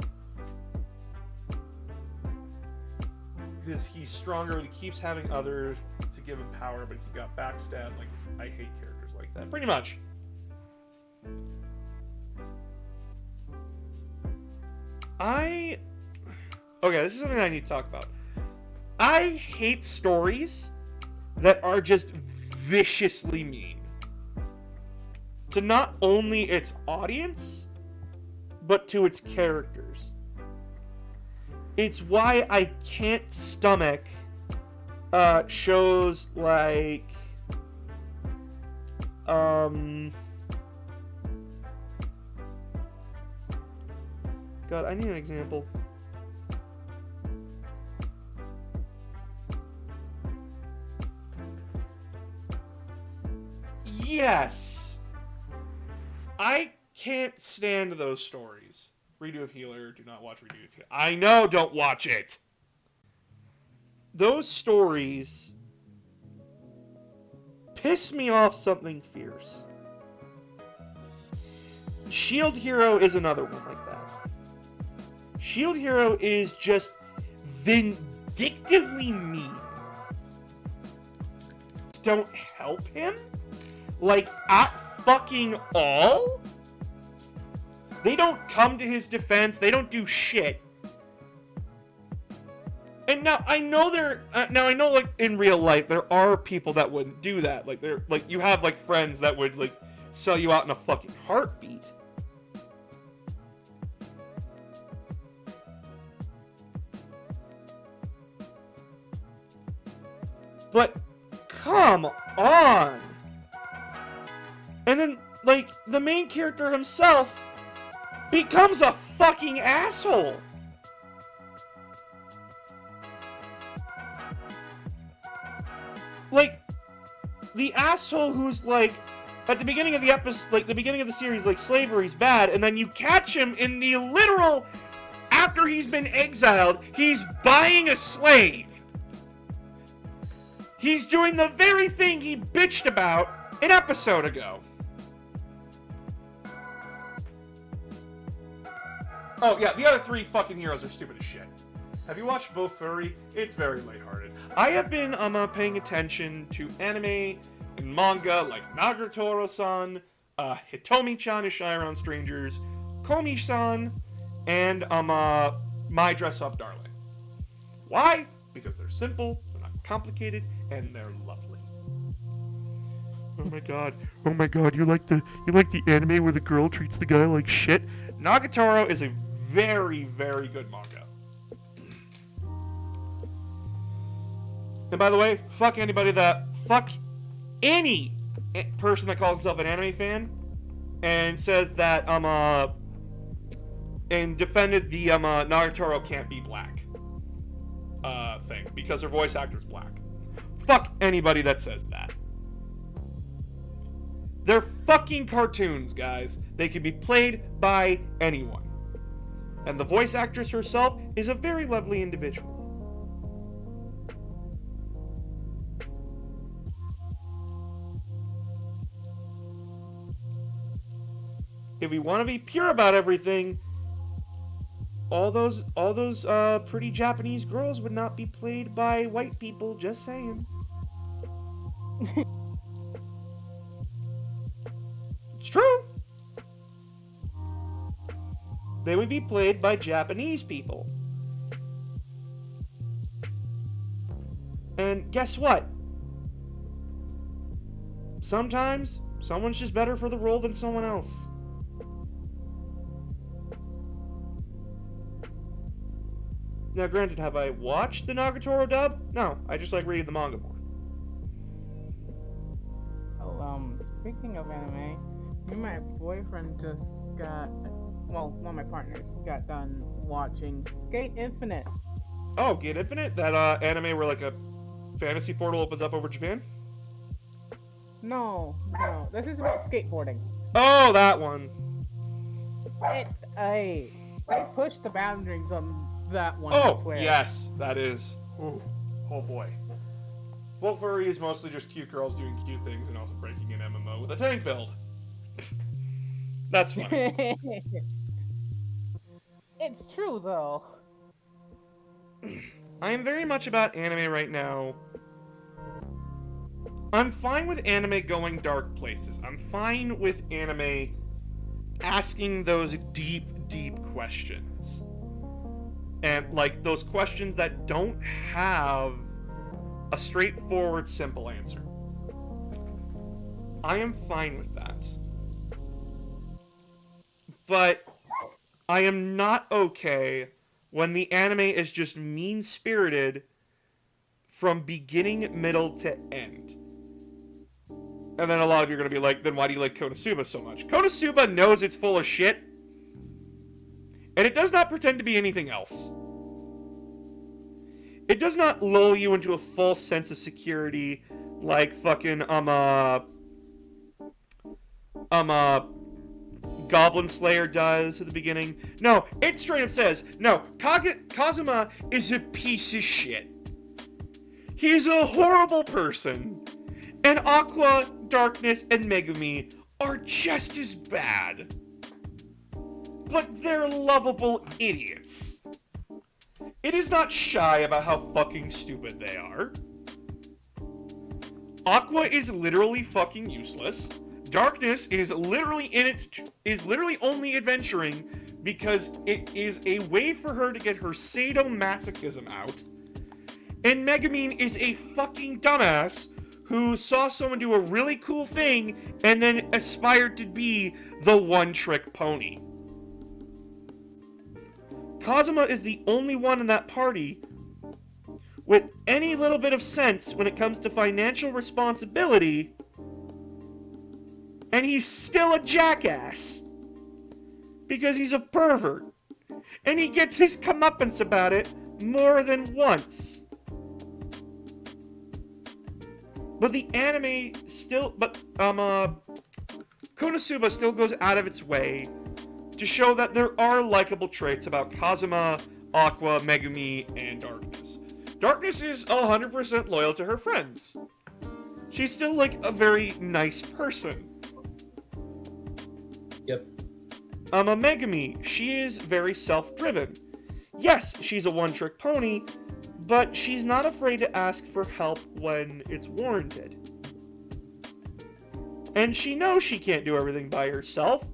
Because he's stronger, he keeps having others to give him power, but he got backstabbed. Like, I hate characters like that. Pretty much. Okay, this is something I need to talk about. I hate stories that are just viciously mean to not only its audience, but to its characters. It's why I can't stomach shows like God, I need an example. Yes! I can't stand those stories. Redo of Healer, do not watch Redo of Healer. I know, don't watch it! Those stories piss me off something fierce. Shield Hero is another one like that. Shield Hero is just vindictively mean. Don't help him? Like, at fucking all? They don't come to his defense. They don't do shit. And now I know like in real life there are people that wouldn't do that. Like you have like friends that would like sell you out in a fucking heartbeat. But come on. And then like the main character himself becomes a fucking asshole. Like, the asshole who's like, at the beginning of the episode, like the beginning of the series, like slavery's bad, and then you catch him in the literal, after he's been exiled, he's buying a slave. He's doing the very thing he bitched about an episode ago. Oh, yeah, the other three fucking heroes are stupid as shit. Have you watched Bofuri? It's very lighthearted. I have been paying attention to anime and manga like Nagatoro-san, Hitomi-chan is Shy Around Strangers, Komi-san, and My Dress Up Darling. Why? Because they're simple, they're not complicated, and they're lovely. Oh my god. Oh my god, you like the anime where the girl treats the guy like shit? Nagatoro is a very, very good manga. And by the way, fuck any person that calls himself an anime fan and says that and defended the Nagatoro can't be black thing because her voice actor's black. Fuck anybody that says that. They're fucking cartoons, guys. They can be played by anyone. And the voice actress herself is a very lovely individual. If we want to be pure about everything, all those pretty Japanese girls would not be played by white people, just saying. It's true. They would be played by Japanese people. And guess what? Sometimes someone's just better for the role than someone else. Now, granted, have I watched the Nagatoro dub? No, I just like reading the manga more. Oh, speaking of anime, me and my boyfriend just got, well, one of my partners got done watching Skate Infinite. Oh, Skate Infinite? That anime where like a fantasy portal opens up over Japan? No, this is about skateboarding. Oh, that one. They pushed the boundaries on that one. Oh, yes, that is. Ooh. Oh boy. Well, furry is mostly just cute girls doing cute things and also breaking an MMO with a tank build. That's funny. It's true, though. I am very much about anime right now. I'm fine with anime going dark places. I'm fine with anime asking those deep, deep questions. And, like, those questions that don't have a straightforward, simple answer. I am fine with that. But I am not okay when the anime is just mean-spirited from beginning, middle to end. And then a lot of you are going to be like, then why do you like Konosuba so much? Konosuba knows it's full of shit. And it does not pretend to be anything else. It does not lull you into a false sense of security like fucking, Goblin Slayer does at the beginning. No, it straight up says, no, Kazuma is a piece of shit. He's a horrible person. And Aqua, Darkness, and Megumi are just as bad. But they're lovable idiots. It is not shy about how fucking stupid they are. Aqua is literally fucking useless. Darkness is literally only adventuring because it is a way for her to get her sadomasochism out. And Megumin is a fucking dumbass who saw someone do a really cool thing and then aspired to be the one-trick pony. Kazuma is the only one in that party with any little bit of sense when it comes to financial responsibility, and he's still a jackass because he's a pervert, and he gets his comeuppance about it more than once. But the anime still, Konosuba still goes out of its way to show that there are likable traits about Kazuma, Aqua, Megumi, and Darkness. Darkness is 100% loyal to her friends. She's still, like, a very nice person. Yep. Megumi, she is very self-driven. Yes, she's a one-trick pony, but she's not afraid to ask for help when it's warranted. And she knows she can't do everything by herself.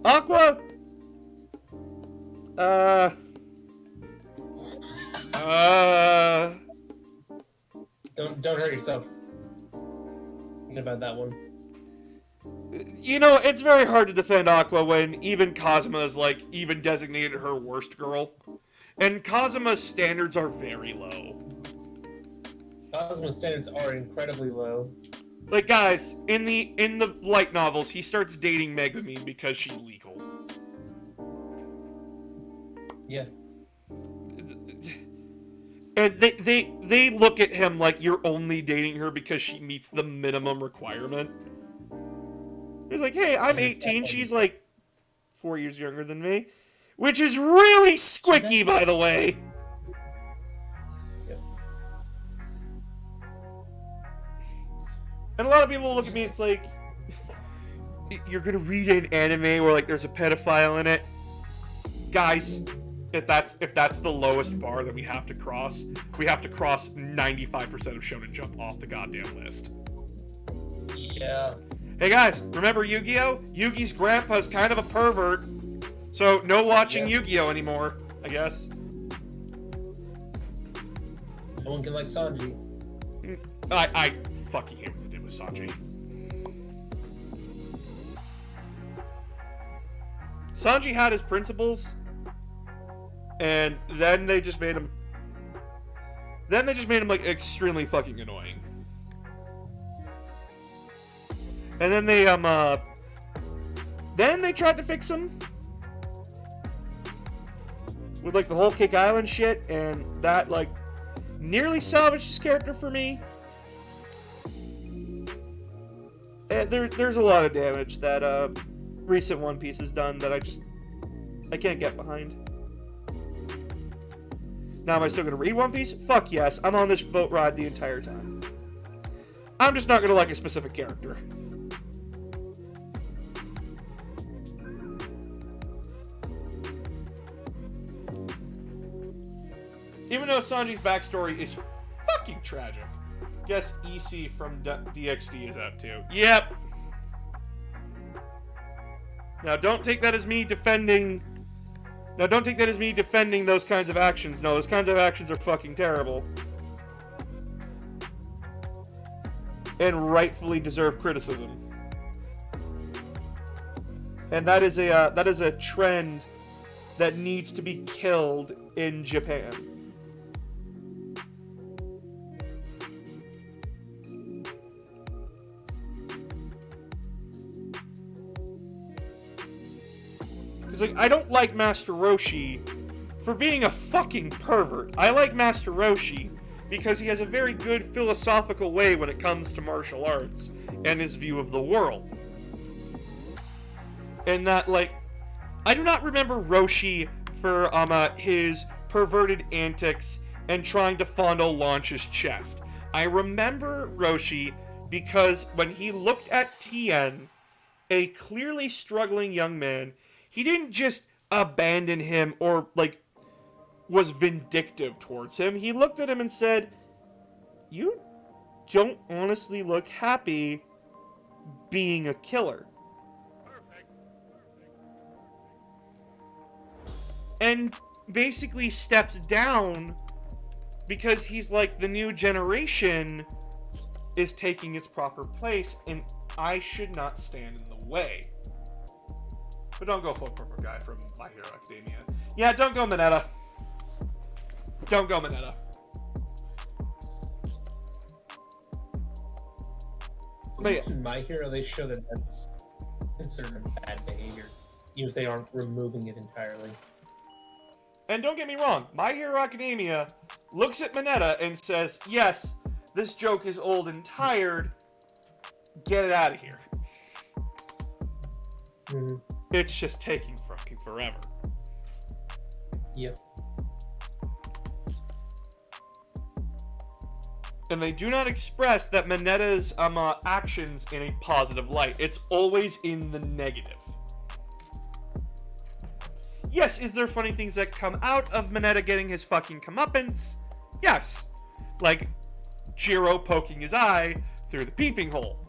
Aqua? very self about that one. You know, it's very hard to defend Aqua when even Kazuma's, like, even designated her worst girl. And Kazuma's standards are very low. Kazuma's standards are incredibly low. Like, guys, in the light novels, he starts dating Megumi because she's legal. Yeah. And they look at him like you're only dating her because she meets the minimum requirement. He's like, hey, I'm 18, she's like 4 years younger than me. Which is really squicky, by the way. Yep. And a lot of people look at me, it's like, you're gonna read an anime where like there's a pedophile in it? Guys, if that's the lowest bar that we have to cross 95% of Shonen Jump off the goddamn list. Yeah. Hey guys, remember Yu-Gi-Oh? Yugi's grandpa's kind of a pervert. So no watching Yu-Gi-Oh anymore, I guess. No one can like Sanji. I fucking hate what they did with Sanji. Sanji had his principles, and then they just made him like extremely fucking annoying. And then they tried to fix him with like the whole Kick Island shit, and that like nearly salvaged his character for me. And there's a lot of damage that recent One Piece has done that I can't get behind. Now, am I still gonna read One Piece? Fuck yes, I'm on this boat ride the entire time. I'm just not gonna like a specific character. Even though Sanji's backstory is fucking tragic. Guess EC from DxD is out too. Yep. Now don't take that as me defending those kinds of actions. No, those kinds of actions are fucking terrible. And rightfully deserve criticism. And that is a trend that needs to be killed in Japan. Because, like, I don't like Master Roshi for being a fucking pervert. I like Master Roshi because he has a very good philosophical way when it comes to martial arts and his view of the world. And that, like, I do not remember Roshi for his perverted antics and trying to fondle Launch's chest. I remember Roshi because when he looked at Tien, a clearly struggling young man, he didn't just abandon him or, like, was vindictive towards him. He looked at him and said, "You don't honestly look happy being a killer." And basically steps down because he's like, the new generation is taking its proper place and I should not stand in the way. But don't go full purple guy from My Hero Academia. Yeah, don't go Mineta. Don't go Mineta. At least in My Hero, they show that that's considered bad behavior, even if they aren't removing it entirely. And don't get me wrong, My Hero Academia looks at Mineta and says, yes, this joke is old and tired, get it out of here. Mm-hmm. It's just taking fucking forever. Yep. And they do not express that Mineta's actions in a positive light. It's always in the negative. Yes, is there funny things that come out of Mineta getting his fucking comeuppance? Yes. Like Jiro poking his eye through the peeping hole.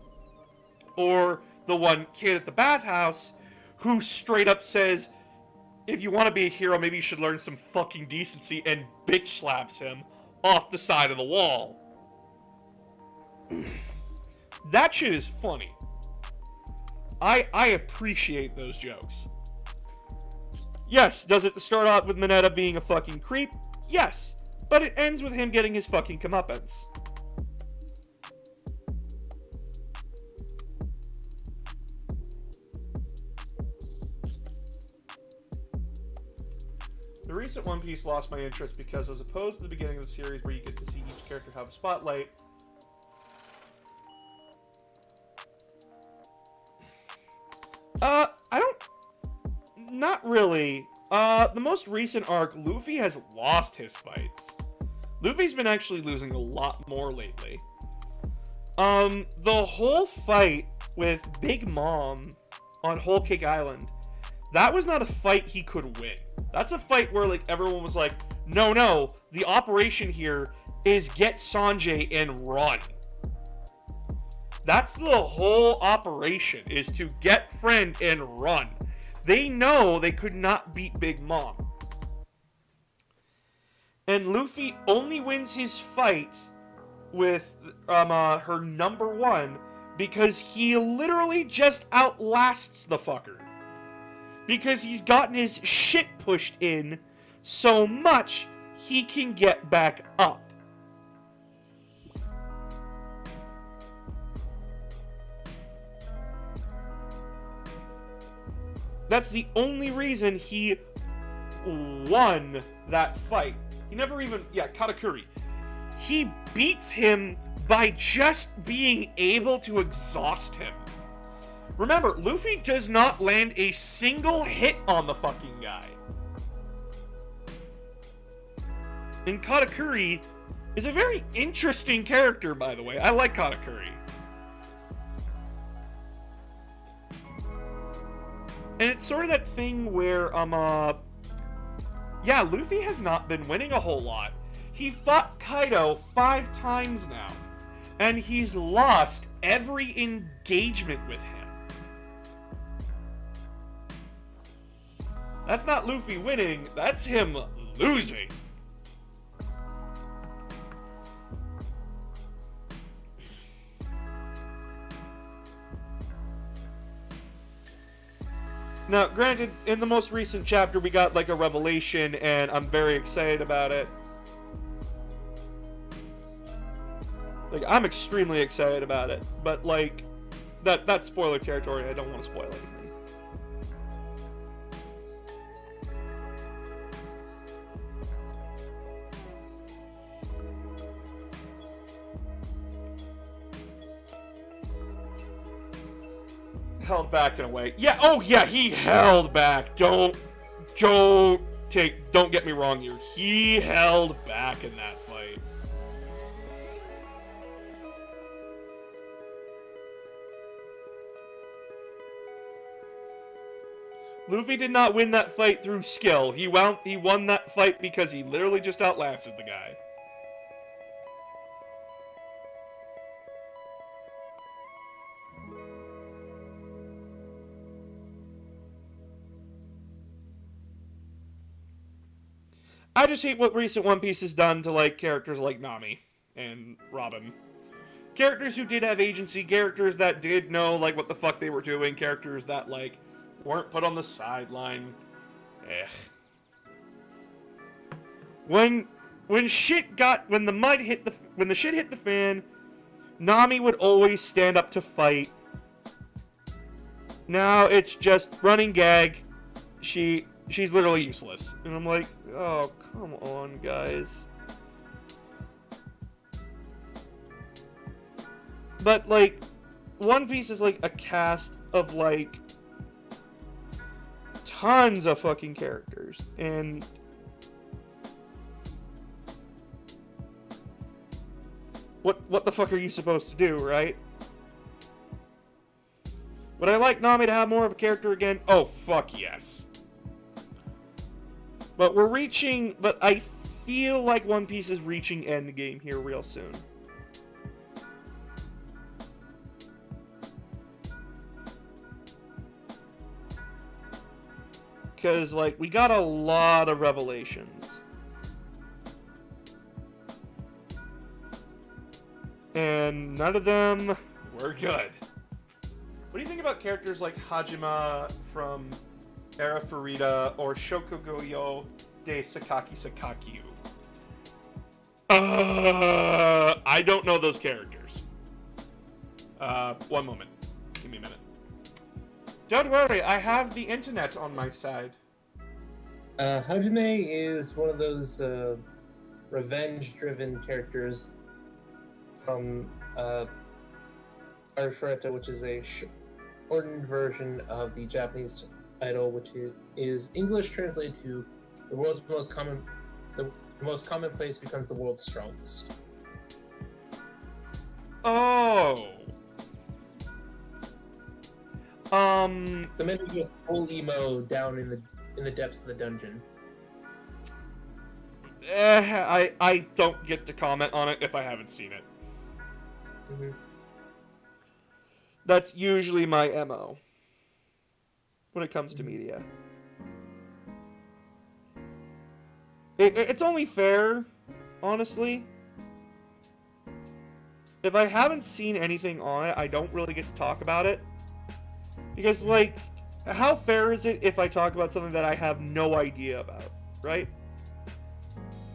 Or the one kid at the bathhouse who straight up says, if you want to be a hero, maybe you should learn some fucking decency, and bitch slaps him off the side of the wall. That shit is funny. I appreciate those jokes. Yes, does it start out with Mineta being a fucking creep? Yes, but it ends with him getting his fucking comeuppance. The recent One Piece lost my interest because, as opposed to the beginning of the series where you get to see each character have a spotlight, I don't... Not really. The most recent arc, Luffy has lost his fights. Luffy's been actually losing a lot more lately. The whole fight with Big Mom on Whole Cake Island, that was not a fight he could win. That's a fight where, like, everyone was like, no, the operation here is get Sanjay and run. That's the whole operation, is to get Friend and run. They know they could not beat Big Mom. And Luffy only wins his fight with her number one because he literally just outlasts the fucker. Because he's gotten his shit pushed in so much he can get back up. That's the only reason he won that fight. He never even... Yeah, Katakuri. He beats him by just being able to exhaust him. Remember, Luffy does not land a single hit on the fucking guy. And Katakuri is a very interesting character, by the way. I like Katakuri. And it's sort of that thing where, yeah, Luffy has not been winning a whole lot. He fought Kaido 5 times now. And he's lost every engagement with him. That's not Luffy winning, that's him losing. Now, granted, in the most recent chapter, we got, like, a revelation, and I'm very excited about it. Like, I'm extremely excited about it, but, like, that's spoiler territory. I don't want to spoil anything. Held back in a way. Yeah, oh yeah, he held back. Don't get me wrong here. He held back in that fight. Luffy did not win that fight through skill. He won that fight because he literally just outlasted the guy. I just hate what recent One Piece has done to, like, characters like Nami and Robin. Characters who did have agency, characters that did know, like, what the fuck they were doing, characters that, like, weren't put on the sideline. When the shit hit the fan, Nami would always stand up to fight. Now it's just running gag. She's literally useless. And I'm like, oh, come on, guys. But, like, One Piece is, like, a cast of, like, tons of fucking characters. And what the fuck are you supposed to do, right? Would I like Nami to have more of a character again? Oh, fuck yes. But I feel like One Piece is reaching endgame here real soon. Because, like, we got a lot of revelations. and none of them were good. What do you think about characters like Hajime from Era Farida or Shokugoyo de Sakaki Sakakyu? I don't know those characters. One moment. Give me a minute. Don't worry, I have the internet on my side. Hajime is one of those revenge-driven characters from Arifureta, which is a shortened version of the Japanese title, which is English translated to "The world's most common, the most common place becomes the world's strongest." Oh. The man who goes full emo down in the depths of the dungeon. I don't get to comment on it if I haven't seen it. Mm-hmm. That's usually my MO when it comes to media. It's only fair, honestly. If I haven't seen anything on it, I don't really get to talk about it. Because, like, how fair is it if I talk about something that I have no idea about, right?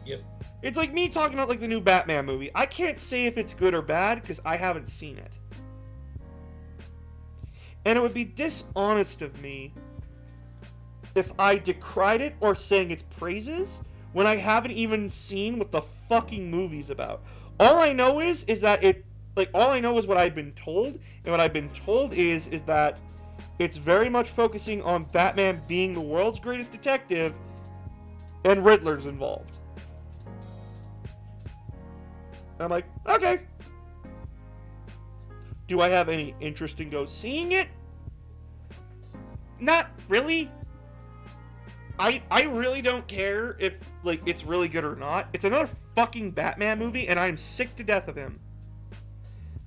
Yep. It's like me talking about, like, the new Batman movie. I can't say if it's good or bad because I haven't seen it. And it would be dishonest of me if I decried it or sang its praises when I haven't even seen what the fucking movie's about. All I know is that all I know is what I've been told, and what I've been told is that it's very much focusing on Batman being the world's greatest detective, and Riddler's involved. And I'm like, okay. Do I have any interest in go seeing it? Not really. I really don't care if, like, it's really good or not. It's another fucking Batman movie, and I am sick to death of him.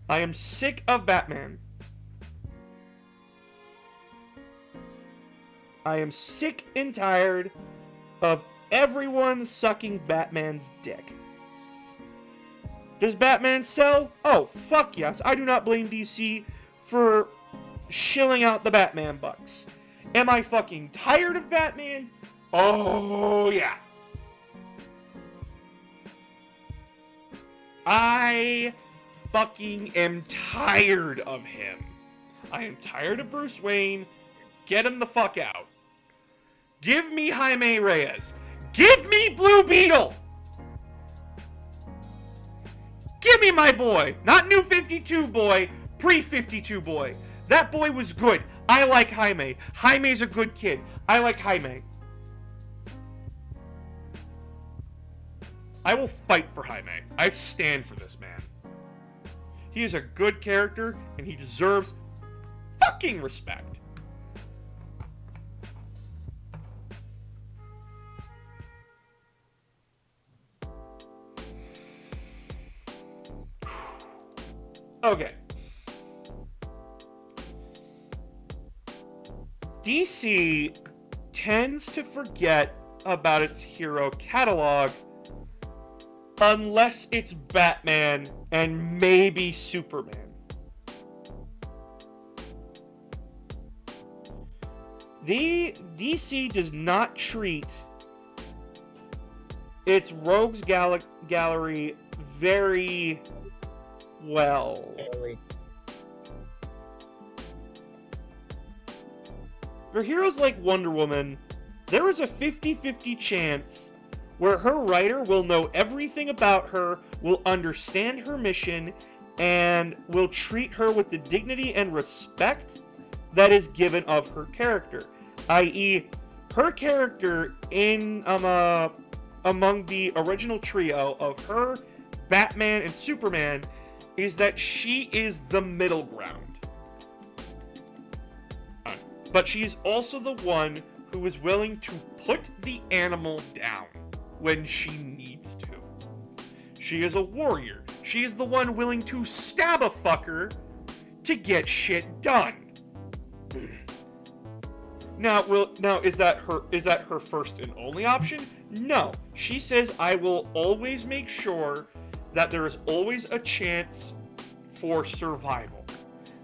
I am sick of Batman. I am sick and tired of everyone sucking Batman's dick. Does Batman sell? Oh, fuck yes. I do not blame DC for shilling out the Batman bucks. Am I fucking tired of Batman? Oh, yeah. I fucking am tired of him. I am tired of Bruce Wayne. Get him the fuck out. Give me Jaime Reyes. Give me Blue Beetle. Give me my boy. Not New 52 boy, pre-52 boy. That boy was good. I like Jaime. Jaime's a good kid. I like Jaime. I will fight for Jaime. I stand for this man. He is a good character, and he deserves fucking respect. Okay. DC tends to forget about its hero catalog unless it's Batman and maybe Superman. The DC does not treat its Rogues Gallery very well. Really. For heroes like Wonder Woman, there is a 50-50 chance where her writer will know everything about her, will understand her mission, and will treat her with the dignity and respect that is given of her character. I.e., her character in among the original trio of her, Batman, and Superman is that she is the middle ground. But she's also the one who is willing to put the animal down when she needs to. She is a warrior. She is the one willing to stab a fucker to get shit done. Now is that her first and only option? No. She says, I will always make sure that there is always a chance for survival.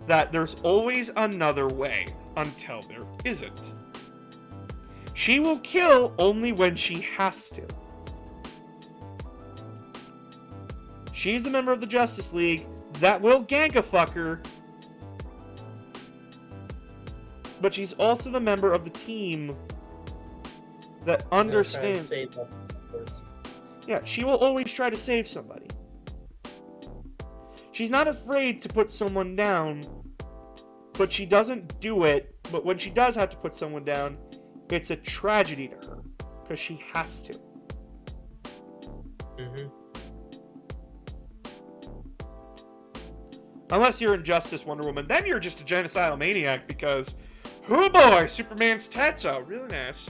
That there's always another way until there isn't. She will kill only when she has to. She's a member of the Justice League that will gank a fucker, but she's also the member of the team that understands. Yeah, she will always try to save somebody. She's not afraid to put someone down, but she doesn't do it. But when she does have to put someone down, it's a tragedy to her, because she has to. Mm-hmm. Unless you're Injustice Wonder Woman, then you're just a genocidal maniac, because, oh boy, Superman's tats out, really nice.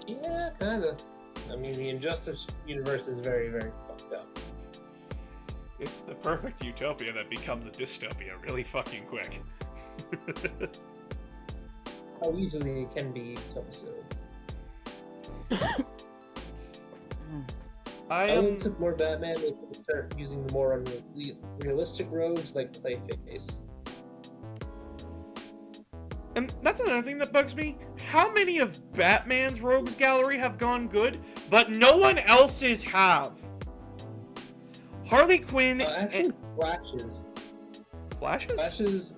Yeah, kinda. I mean, the Injustice universe is very, very fucked up. It's the perfect utopia that becomes a dystopia really fucking quick. How easily it can be become so. I would took more Batman if they start using the more realistic rogues like Clayface. And that's another thing that bugs me. How many of Batman's rogues gallery have gone good, but no one else's have? Harley Quinn... Actually, Flashes. Flashes?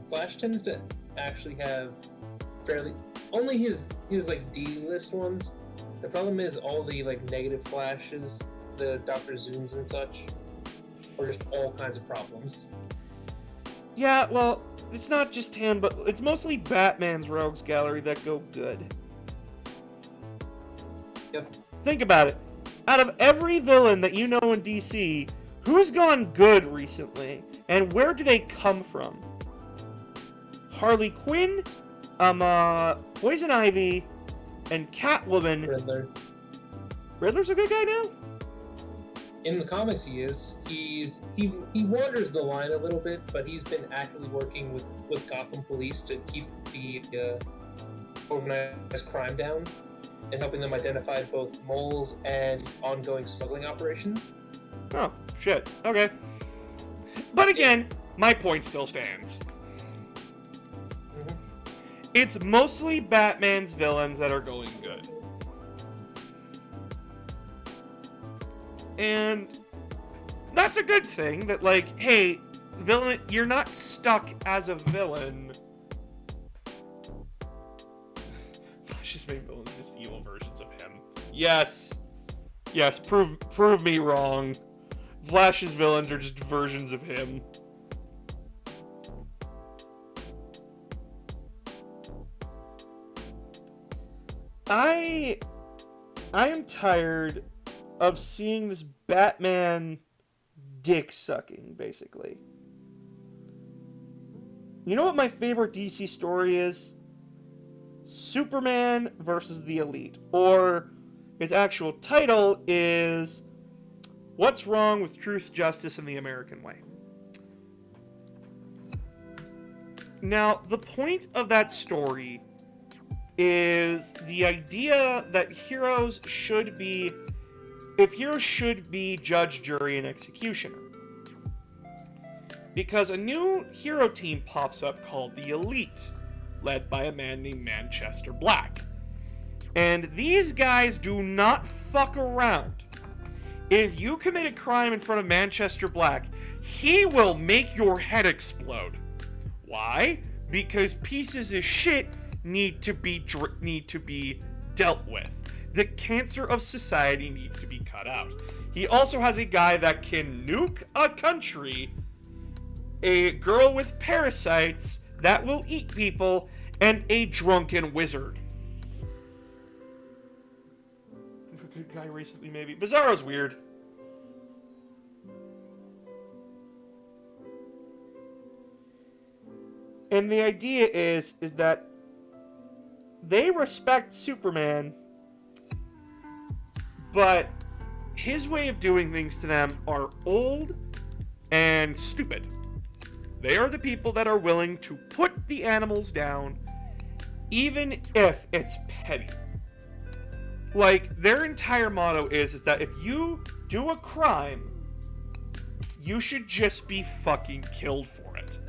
Flash tends to actually have fairly... Only his like, D-list ones. The problem is all the, like, negative Flashes, the Dr. Zooms and such, or just all kinds of problems. Yeah, well, it's not just him, but it's mostly Batman's rogues gallery that go good. Yep. Think about it. Out of every villain that you know in DC, who's gone good recently? And where do they come from? Harley Quinn, Poison Ivy, and Catwoman. Riddler. Riddler's a good guy now? In the comics, he is. He wanders the line a little bit, but he's been actively working with Gotham Police to keep the organized crime down and helping them identify both moles and ongoing smuggling operations. Oh, shit. Okay. But again, my point still stands. Mm-hmm. It's mostly Batman's villains that are going good. And that's a good thing, that like, hey, villain, you're not stuck as a villain. Just make villains just evil versions of him. Yes. Yes, prove me wrong. Flash's villains are just versions of him. I am tired of seeing this Batman dick sucking, basically. You know what my favorite DC story is? Superman versus the Elite. Or its actual title is What's Wrong with Truth, Justice, and the American Way? Now, the point of that story is the idea that heroes should be... If heroes should be judge, jury, and executioner. Because a new hero team pops up called the Elite, led by a man named Manchester Black. And these guys do not fuck around. If you commit a crime in front of Manchester Black, he will make your head explode. Why? Because pieces of shit need to be dealt with. The cancer of society needs to be cut out. He also has a guy that can nuke a country, a girl with parasites that will eat people, and a drunken wizard. A good guy recently, maybe. Bizarro's weird. And the idea is that they respect Superman, but his way of doing things to them are old and stupid. They are the people that are willing to put the animals down, even if it's petty. Like, their entire motto is that if you do a crime, you should just be fucking killed for it.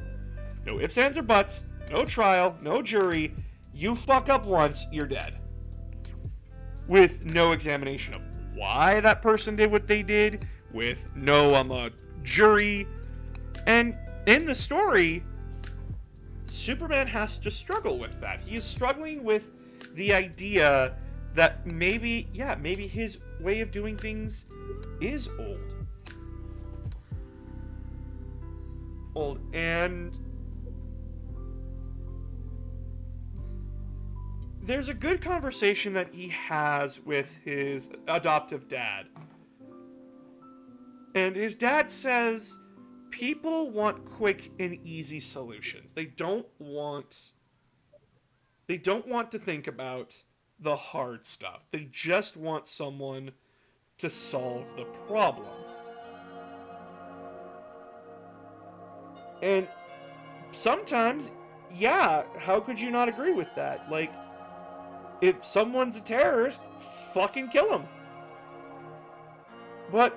No ifs, ands, or buts, no trial, no jury. You fuck up once, you're dead. With no examination of why that person did what they did, with no jury. And in the story, Superman has to struggle with that. He is struggling with the idea that maybe his way of doing things is old. And there's a good conversation that he has with his adoptive dad. And his dad says people want quick and easy solutions. They don't want to think about the hard stuff. They just want someone to solve the problem. And sometimes, yeah, how could you not agree with that? Like, if someone's a terrorist, fucking kill him. But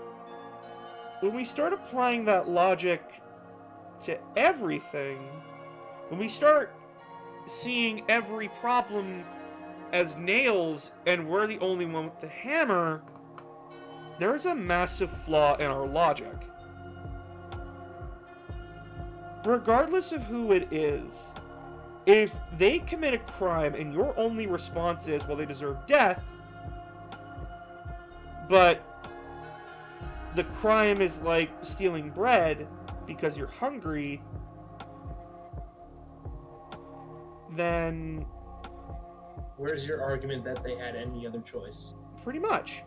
when we start applying that logic to everything, when we start seeing every problem as nails and we're the only one with the hammer, there's a massive flaw in our logic. Regardless of who it is, if they commit a crime and your only response is, well, they deserve death, but the crime is like stealing bread because you're hungry, then where's your argument that they had any other choice? Pretty much.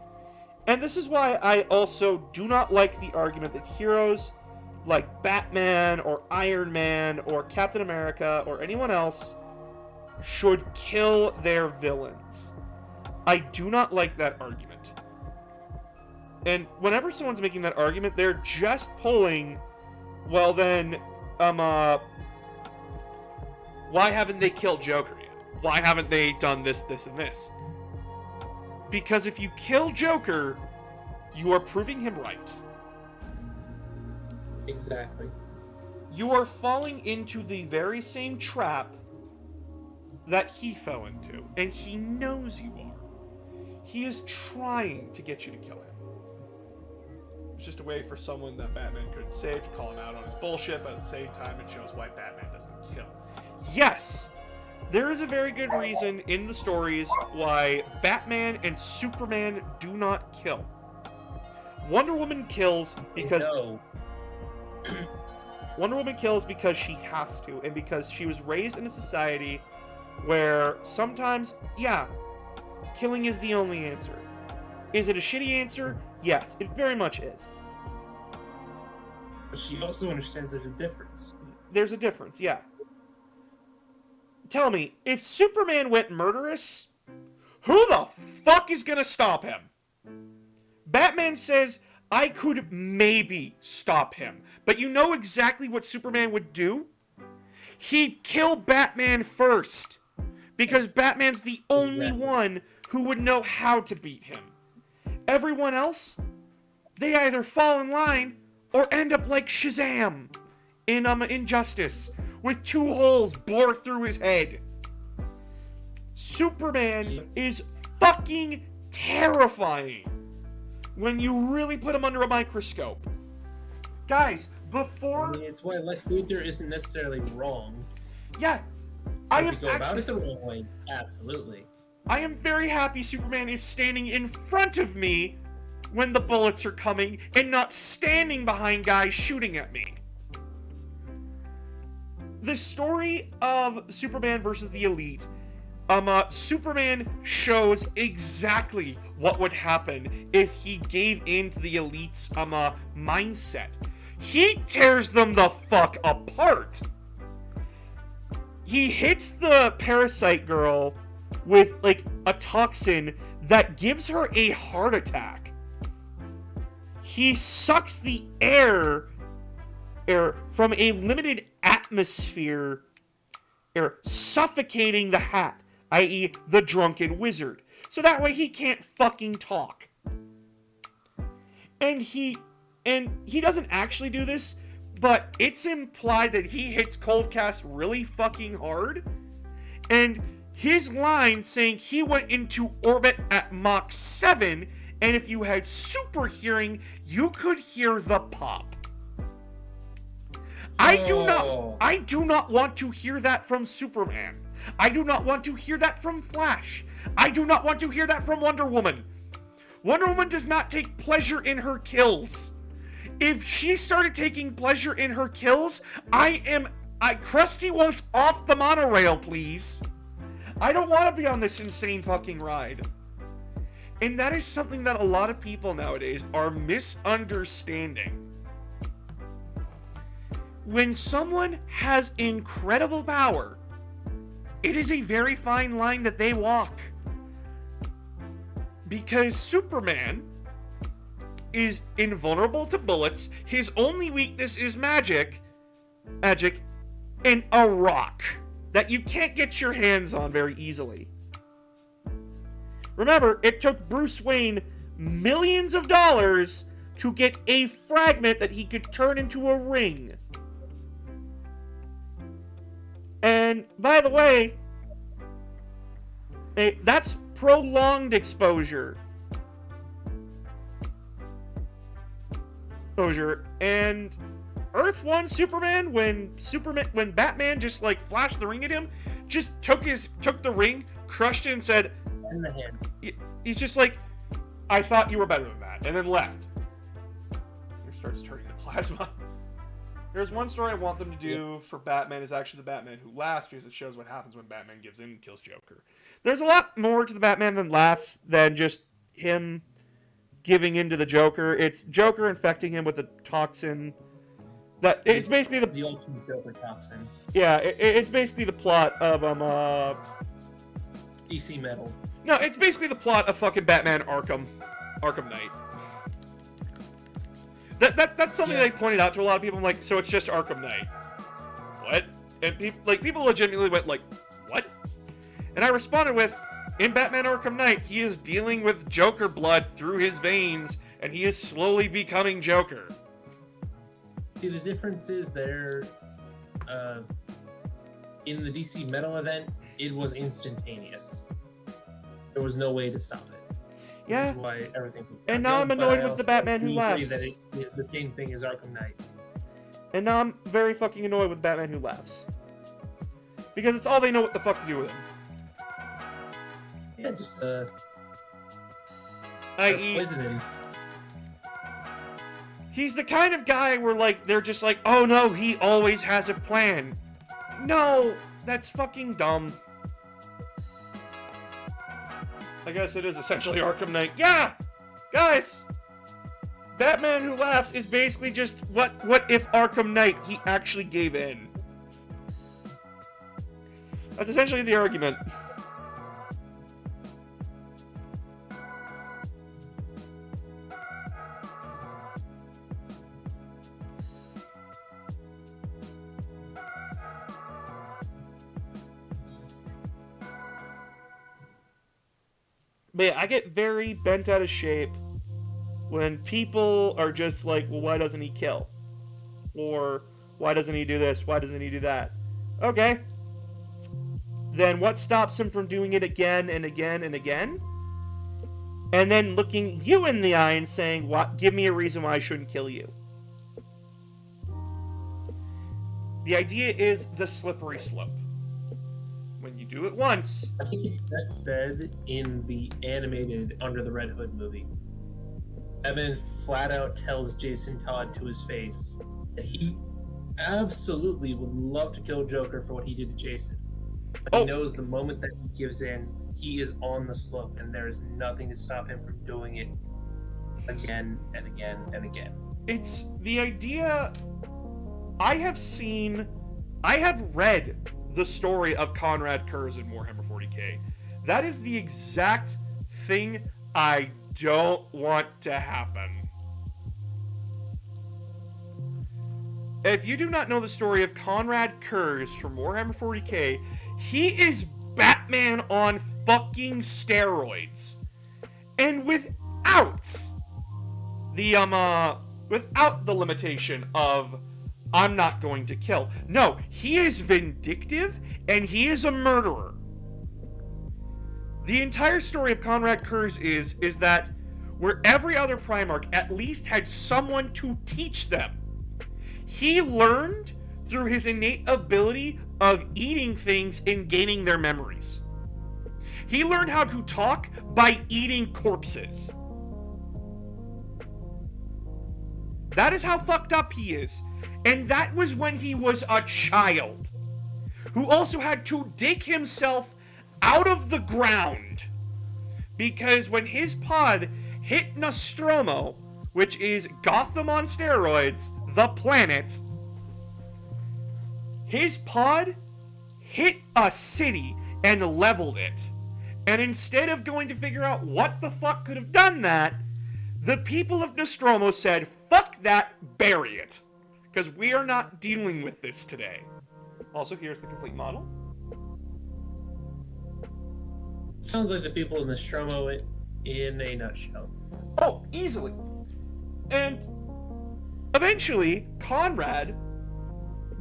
And this is why I also do not like the argument that heroes like Batman or Iron Man or Captain America or anyone else should kill their villains. I do not like that argument. And whenever someone's making that argument, they're just pulling, well then, why haven't they killed Joker yet? Why haven't they done this, this, and this? Because if you kill Joker, you are proving him right. Exactly. You are falling into the very same trap that he fell into, and he knows you are. He is trying to get you to kill him. It's just a way for someone that Batman could save to call him out on his bullshit, but at the same time it shows why Batman doesn't kill. Yes! There is a very good reason in the stories why Batman and Superman do not kill. Wonder Woman kills because... Wonder Woman kills because she has to, and because she was raised in a society where sometimes, yeah, killing is the only answer. Is it a shitty answer? Yes, it very much is. But she also understands there's a difference. There's a difference, yeah. Tell me, if Superman went murderous, who the fuck is gonna stop him? Batman says, I could maybe stop him. But you know exactly what Superman would do? He'd kill Batman first. Because Batman's the only one who would know how to beat him. Everyone else, they either fall in line or end up like Shazam in Injustice, with 2 holes bore through his head. Superman is fucking terrifying when you really put him under a microscope. Guys, before... I mean, it's why Lex Luthor isn't necessarily wrong. Yeah, If you go about it the wrong way, absolutely. I am very happy Superman is standing in front of me when the bullets are coming and not standing behind guys shooting at me. The story of Superman versus the Elite, Superman shows exactly what would happen if he gave in to the Elite's mindset. He tears them the fuck apart. He hits the Parasite Girl with, like, a toxin that gives her a heart attack. He sucks the air from a limited atmosphere, suffocating the Hat, i.e. the drunken wizard. So that way he can't fucking talk. And he doesn't actually do this, but it's implied that he hits Coldcast really fucking hard. And his line saying he went into orbit at Mach 7, and if you had super hearing, you could hear the pop. I do not want to hear that from Superman. I do not want to hear that from Flash. I do not want to hear that from Wonder Woman. Wonder Woman does not take pleasure in her kills. If she started taking pleasure in her kills, Krusty wants off the monorail, please. I don't want to be on this insane fucking ride. And that is something that a lot of people nowadays are misunderstanding. When someone has incredible power, it is a very fine line that they walk. Because Superman is invulnerable to bullets, his only weakness is magic, and a rock that you can't get your hands on very easily. Remember, it took Bruce Wayne millions of dollars to get a fragment that he could turn into a ring. And, by the way, that's prolonged exposure. And Earth 1 Superman, when Batman just like flashed the ring at him, just took the ring, crushed it, and said, in the hand. He's just like, I thought you were better than that, and then left. He starts turning to plasma. There's one story I want them to do for Batman is actually the Batman Who Laughs, because it shows what happens when Batman gives in and kills Joker. There's a lot more to the Batman That Laughs than just him giving into the Joker. It's Joker infecting him with a toxin. It's basically the ultimate Joker toxin. Yeah, it's basically the plot of DC Metal. No, it's basically the plot of fucking Batman Arkham Knight. That's something I pointed out to a lot of people. I'm like, so it's just Arkham Knight? What? And people legitimately went like, what? And I responded with, in Batman Arkham Knight, he is dealing with Joker blood through his veins, and he is slowly becoming Joker. See, the difference is there, in the DC Metal event, it was instantaneous. There was no way to stop it. Yeah. That's why everything. And now I'm annoyed with the Batman Who Laughs. That it is the same thing as Arkham Knight. And now I'm very fucking annoyed with Batman Who Laughs. Because it's all they know what the fuck to do with him. Yeah, just i.e. poison him. He's the kind of guy where, like, they're just like, oh no, he always has a plan. No, that's fucking dumb. I guess it is essentially Arkham Knight. Yeah! Guys! Batman Who Laughs is basically just, what if Arkham Knight, he actually gave in? That's essentially the argument. But yeah, I get very bent out of shape when people are just like, well, why doesn't he kill? Or, why doesn't he do this? Why doesn't he do that? Okay. Then what stops him from doing it again and again and again? And then looking you in the eye and saying, "What? Give me a reason why I shouldn't kill you." The idea is the slippery slope. When you do it once... I think it's best said in the animated Under the Red Hood movie. Batman flat out tells Jason Todd to his face that he absolutely would love to kill Joker for what he did to Jason. But he knows the moment that he gives in, he is on the slope, and there is nothing to stop him from doing it again and again and again. It's the idea... I have read the story of Conrad Kurz in Warhammer 40k. That is the exact thing I don't want to happen. If you do not know the story of Conrad Kurz from Warhammer 40k, he is Batman on fucking steroids. And without without the limitation of I'm not going to kill. No, he is vindictive and he is a murderer. The entire story of Conrad Kurz is that where every other Primarch at least had someone to teach them, he learned through his innate ability of eating things and gaining their memories. He learned how to talk by eating corpses. That is how fucked up he is. And that was when he was a child, who also had to dig himself out of the ground. Because when his pod hit Nostromo, which is Gotham on steroids, the planet, his pod hit a city and leveled it. And instead of going to figure out what the fuck could have done that, the people of Nostromo said, fuck that, bury it. Because we are not dealing with this today. Also, here's the complete model. Sounds like the people in Nostromo in a nutshell. Oh, easily. And eventually, Conrad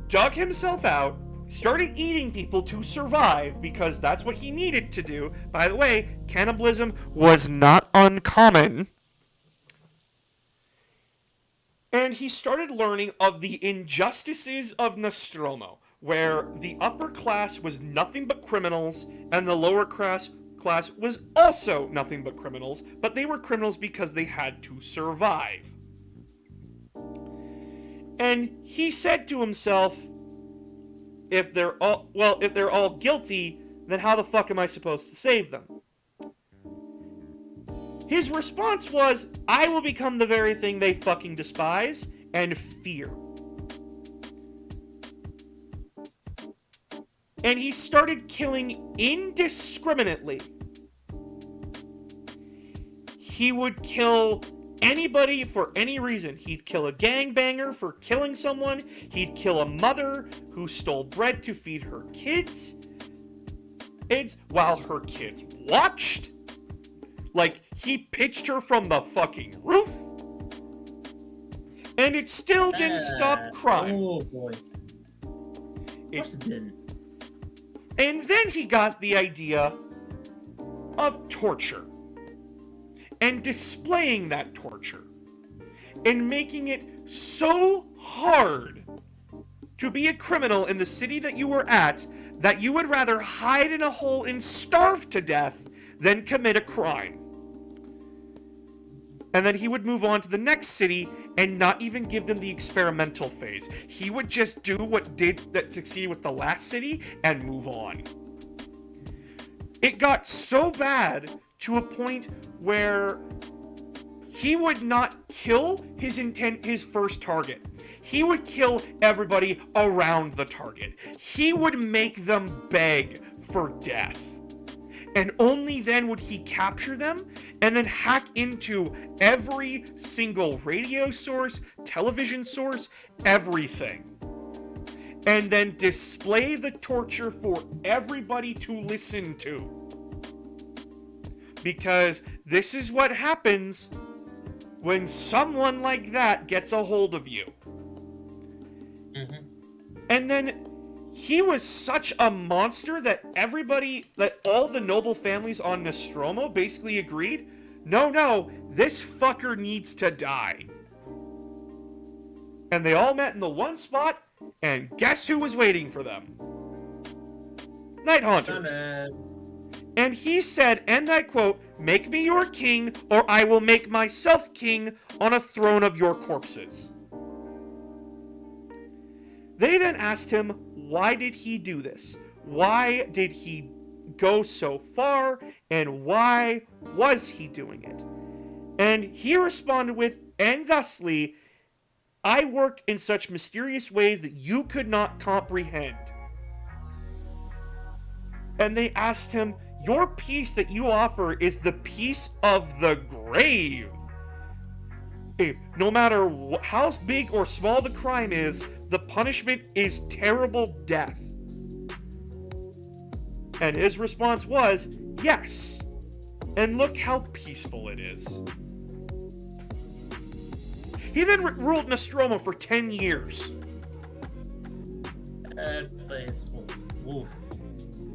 dug himself out, started eating people to survive, because that's what he needed to do. By the way, cannibalism was not uncommon. And he started learning of the injustices of Nostromo, where the upper class was nothing but criminals, and the lower class was also nothing but criminals, but they were criminals because they had to survive. And he said to himself, if they're all guilty, then how the fuck am I supposed to save them? His response was, I will become the very thing they fucking despise and fear. And he started killing indiscriminately. He would kill anybody for any reason. He'd kill a gangbanger for killing someone. He'd kill a mother who stole bread to feed her kids. While her kids watched. Like, he pitched her from the fucking roof. And it still didn't stop crime. Oh boy. Of course it didn't. And then he got the idea of torture. And displaying that torture. And making it so hard to be a criminal in the city that you were at that you would rather hide in a hole and starve to death than commit a crime. And then he would move on to the next city and not even give them the experimental phase. He would just do what succeeded with the last city and move on. It got so bad to a point where he would not kill his first target. He would kill everybody around the target. He would make them beg for death. And only then would he capture them and then hack into every single radio source, television source, everything. And then display the torture for everybody to listen to. Because this is what happens when someone like that gets a hold of you. Mm-hmm. And then he was such a monster that all the noble families on Nostromo basically agreed, no, this fucker needs to die. And they all met in the one spot, and guess who was waiting for them? Nighthaunters. And he said, and I quote, "Make me your king, or I will make myself king on a throne of your corpses." They then asked him, why did he do this? Why did he go so far? And why was he doing it? And he responded with, and thusly, I work in such mysterious ways that you could not comprehend. And they asked him, your peace that you offer is the peace of the grave. No matter how big or small the crime is, the punishment is terrible death. And his response was, yes. And look how peaceful it is. He then ruled Nostromo for 10 years. That place. Oof.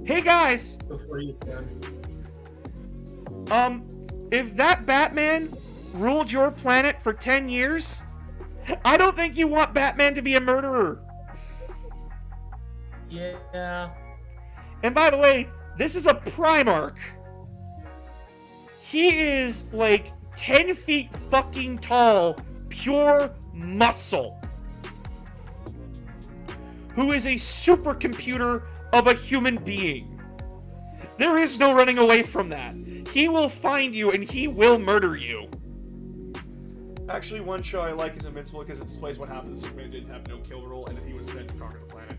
Hey guys, Before he's done. if that Batman ruled your planet for 10 years, I don't think you want Batman to be a murderer. Yeah. And by the way, this is a Primarch. He is like 10 feet fucking tall, pure muscle. Who is a supercomputer of a human being. There is no running away from that. He will find you and he will murder you. Actually, one show I like is Invincible because it displays what happens if Superman didn't have no kill rule and if he was sent to conquer the planet.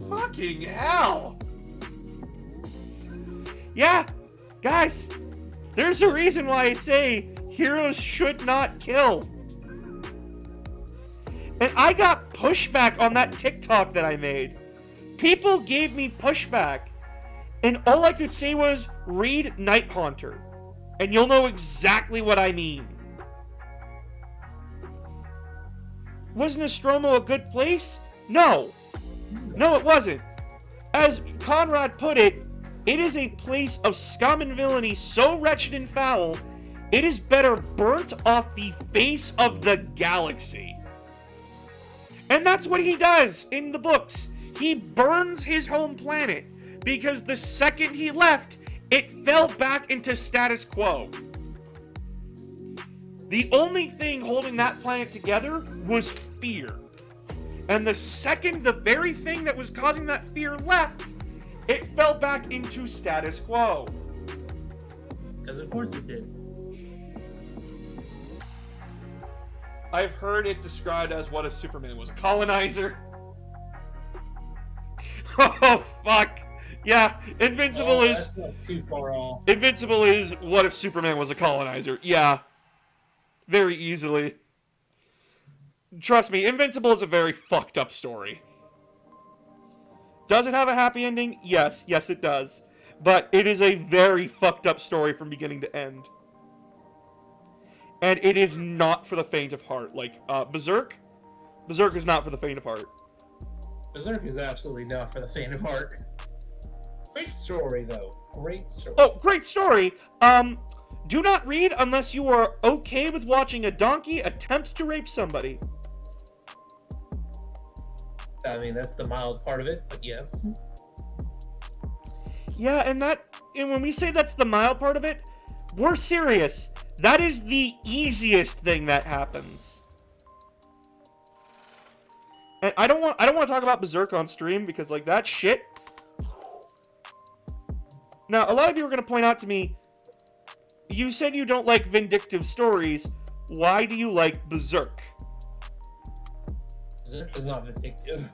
Fucking hell! Yeah, guys, there's a reason why I say heroes should not kill. And I got pushback on that TikTok that I made. People gave me pushback. And all I could say was, read Nighthunter. And you'll know exactly what I mean. Was Nostromo a good place? No. No, it wasn't. As Conrad put it, it is a place of scum and villainy so wretched and foul, it is better burnt off the face of the galaxy. And that's what he does in the books. He burns his home planet because the second he left, it fell back into status quo. The only thing holding that planet together was fear. And the second the very thing that was causing that fear left, it fell back into status quo. Because of course it did. I've heard it described as what if Superman was a colonizer? Oh, fuck. Yeah, Invincible is... That's not too far off. Invincible is what if Superman was a colonizer? Yeah. Very easily. Trust me, Invincible is a very fucked up story. Does it have a happy ending? Yes. Yes, it does. But it is a very fucked up story from beginning to end. And it is not for the faint of heart. Like, Berserk? Berserk is not for the faint of heart. Berserk is absolutely not for the faint of heart. Great story, though. Great story. Oh, great story. Do not read unless you are okay with watching a donkey attempt to rape somebody. I mean, that's the mild part of it, but yeah. Yeah, and when we say that's the mild part of it, we're serious. That is the easiest thing that happens. And I don't want to talk about Berserk on stream because like that shit. Now, a lot of you are going to point out to me, you said you don't like vindictive stories. Why do you like Berserk? Berserk is not vindictive.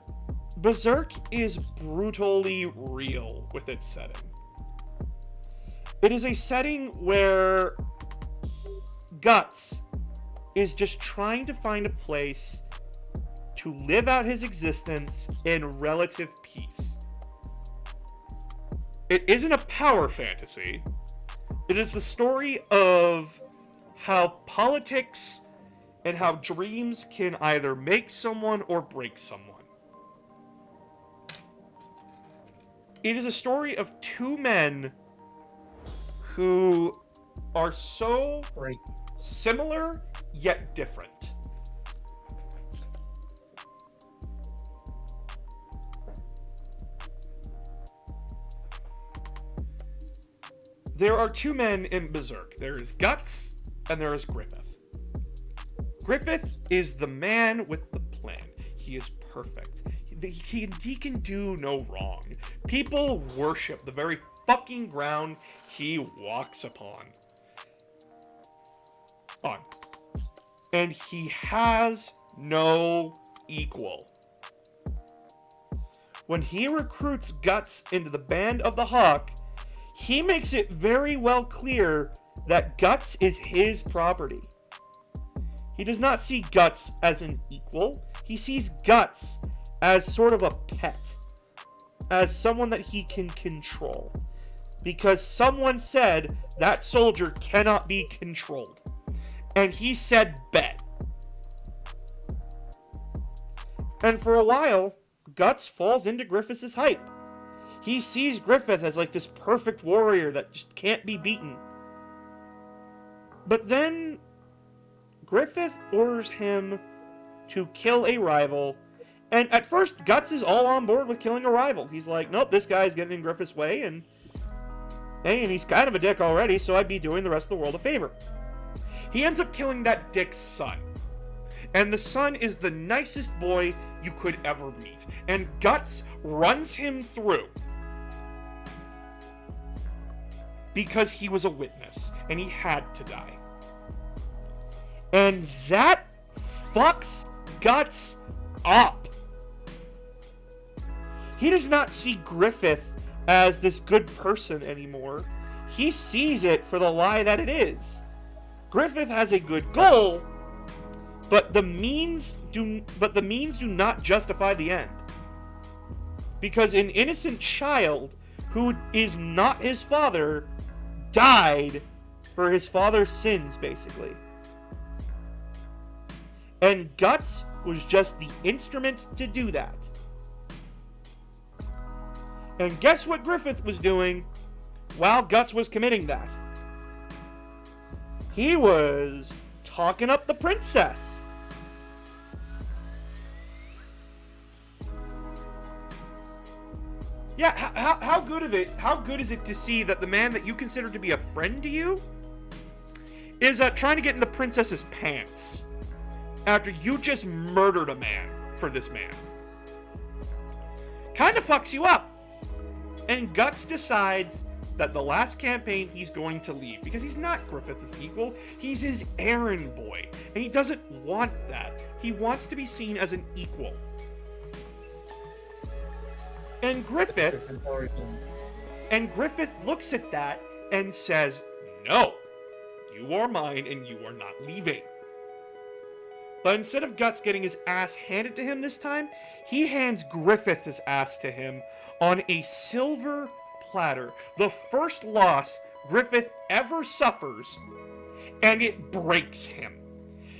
Berserk is brutally real with its setting. It is a setting where Guts is just trying to find a place to live out his existence in relative peace. It isn't a power fantasy. It is the story of how politics and how dreams can either make someone or break someone. It is a story of two men who are so similar yet different. There are two men in Berserk. There is Guts and there is Griffith. Griffith is the man with the plan. He is perfect. He can do no wrong. People worship the very fucking ground he walks upon. And he has no equal. When he recruits Guts into the Band of the Hawk, he makes it very well clear that Guts is his property. He does not see Guts as an equal. He sees Guts as sort of a pet. As someone that he can control. Because someone said that soldier cannot be controlled. And he said bet. And for a while, Guts falls into Griffith's hype. He sees Griffith as like this perfect warrior that just can't be beaten. But then Griffith orders him to kill a rival. And at first, Guts is all on board with killing a rival. He's like, nope, this guy's getting in Griffith's way, and hey, and he's kind of a dick already, so I'd be doing the rest of the world a favor. He ends up killing that dick's son. And the son is the nicest boy you could ever meet. And Guts runs him through. Because he was a witness, and he had to die. And that fucks Guts up. He does not see Griffith as this good person anymore. He sees it for the lie that it is. Griffith has a good goal, but the means do not justify the end. Because an innocent child who is not his father died for his father's sins, basically. And Guts was just the instrument to do that. And guess what Griffith was doing while Guts was committing that? He was talking up the princess. Yeah, how good is it to see that the man that you consider to be a friend to you is trying to get in the princess's pants after you just murdered a man for this man? Kind of fucks you up. And Guts decides that the last campaign he's going to leave, because he's not Griffith's equal, he's his errand boy, and he doesn't want that. He wants to be seen as an equal. And Griffith looks at that and says, no, you are mine and you are not leaving. But instead of Guts getting his ass handed to him this time, he hands Griffith his ass to him on a silver platter. The first loss Griffith ever suffers, and it breaks him.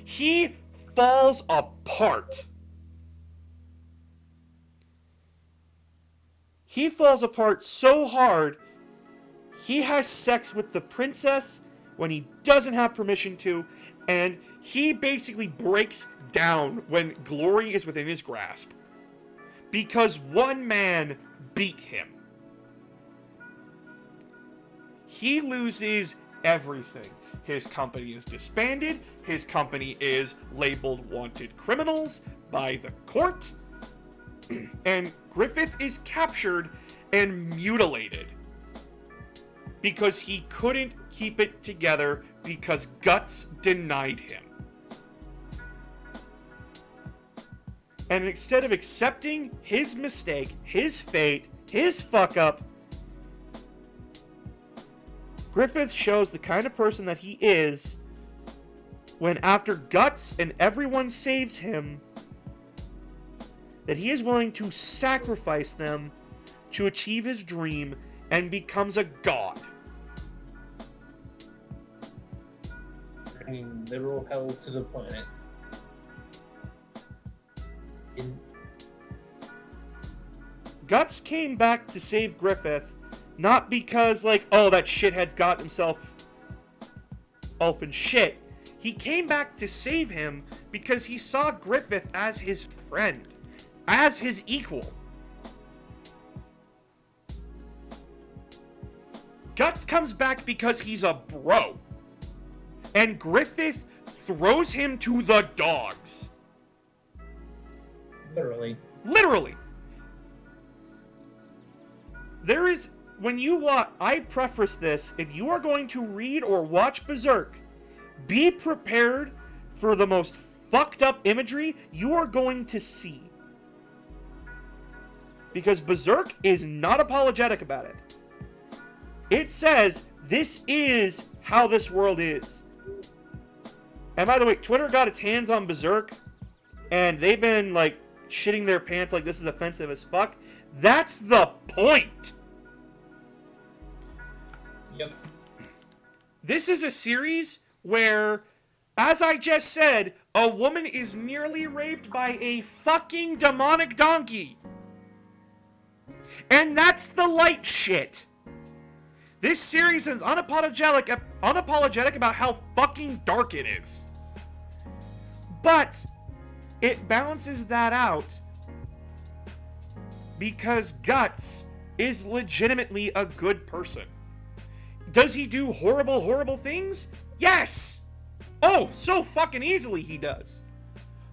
He falls apart. He falls apart so hard, he has sex with the princess when he doesn't have permission to, and he basically breaks down when glory is within his grasp. Because one man beat him. He loses everything. His company is disbanded. His company is labeled wanted criminals by the court. And Griffith is captured and mutilated. Because he couldn't keep it together because Guts denied him. And instead of accepting his mistake, his fate, his fuck up, Griffith shows the kind of person that he is when after Guts and everyone saves him, that he is willing to sacrifice them to achieve his dream and becomes a god. Bringing literal hell to the planet. Guts came back to save Griffith, not because, like, oh, that shithead's got himself off in shit. He came back to save him because he saw Griffith as his friend, as his equal. Guts comes back because he's a bro. And Griffith throws him to the dogs. Literally. Literally. There is, when you watch, I preface this, if you are going to read or watch Berserk, be prepared for the most fucked up imagery you are going to see. Because Berserk is not apologetic about it. It says, this is how this world is. And by the way, Twitter got its hands on Berserk, and they've been, like, shitting their pants like this is offensive as fuck. That's the point! Yep. This is a series where, as I just said, a woman is nearly raped by a fucking demonic donkey. And that's the light shit. This series is unapologetic about how fucking dark it is. But it balances that out because Guts is legitimately a good person. Does he do horrible, horrible things? Yes! Oh, so fucking easily he does.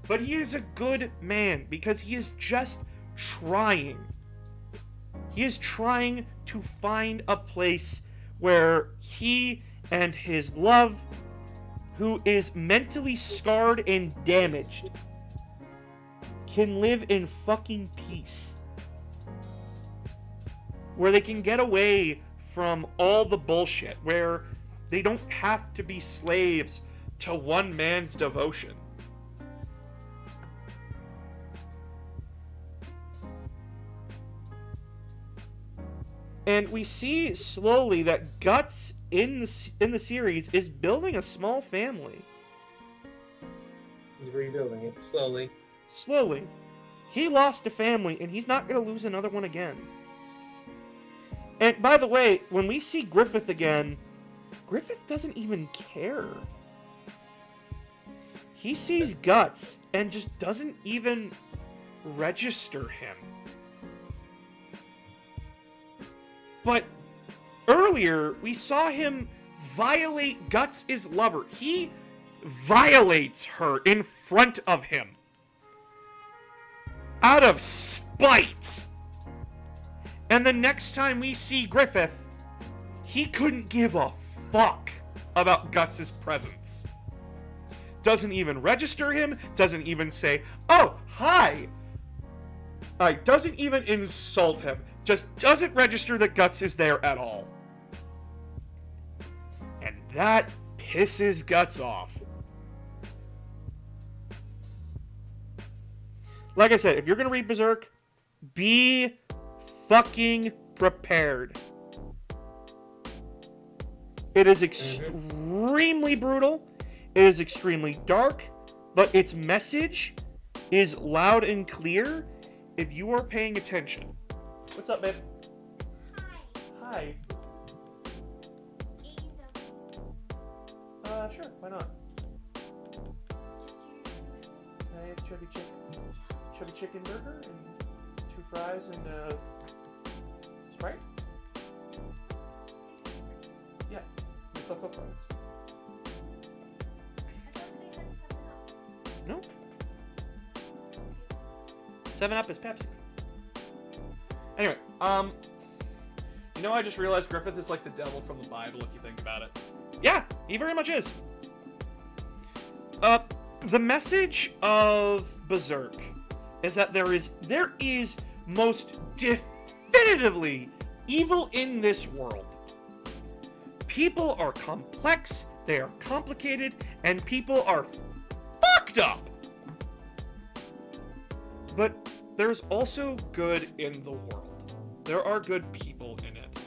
But he is a good man because he is just trying. He is trying to find a place where he and his love, who is mentally scarred and damaged, can live in fucking peace. Where they can get away from all the bullshit. Where they don't have to be slaves to one man's devotion. And we see slowly that Guts in the series is building a small family. He's rebuilding it slowly. Slowly. He lost a family, and he's not going to lose another one again. And by the way, when we see Griffith again, Griffith doesn't even care. He sees Guts and just doesn't even register him. But earlier, we saw him violate Guts' lover. He violates her in front of him. Out of spite. And the next time we see Griffith, he couldn't give a fuck about Guts' presence. Doesn't even register him, doesn't even say, oh, hi. Doesn't even insult him. Just doesn't register that Guts is there at all. And that pisses Guts off. Like I said, if you're gonna read Berserk, be fucking prepared. It is extremely brutal. It is extremely dark, but its message is loud and clear if you are paying attention. What's up, babe? Hi. Sure, why not? Can I have chubby chicken burger and 2 fries and Sprite? Yeah, the stuffed fries. No. 7-Up is Pepsi. Anyway, you know, I just realized Griffith is like the devil from the Bible, if you think about it. Yeah, he very much is. The message of Berserk is that there is most definitively evil in this world. People are complex, they are complicated, and people are fucked up. But there's also good in the world. There are good people in it.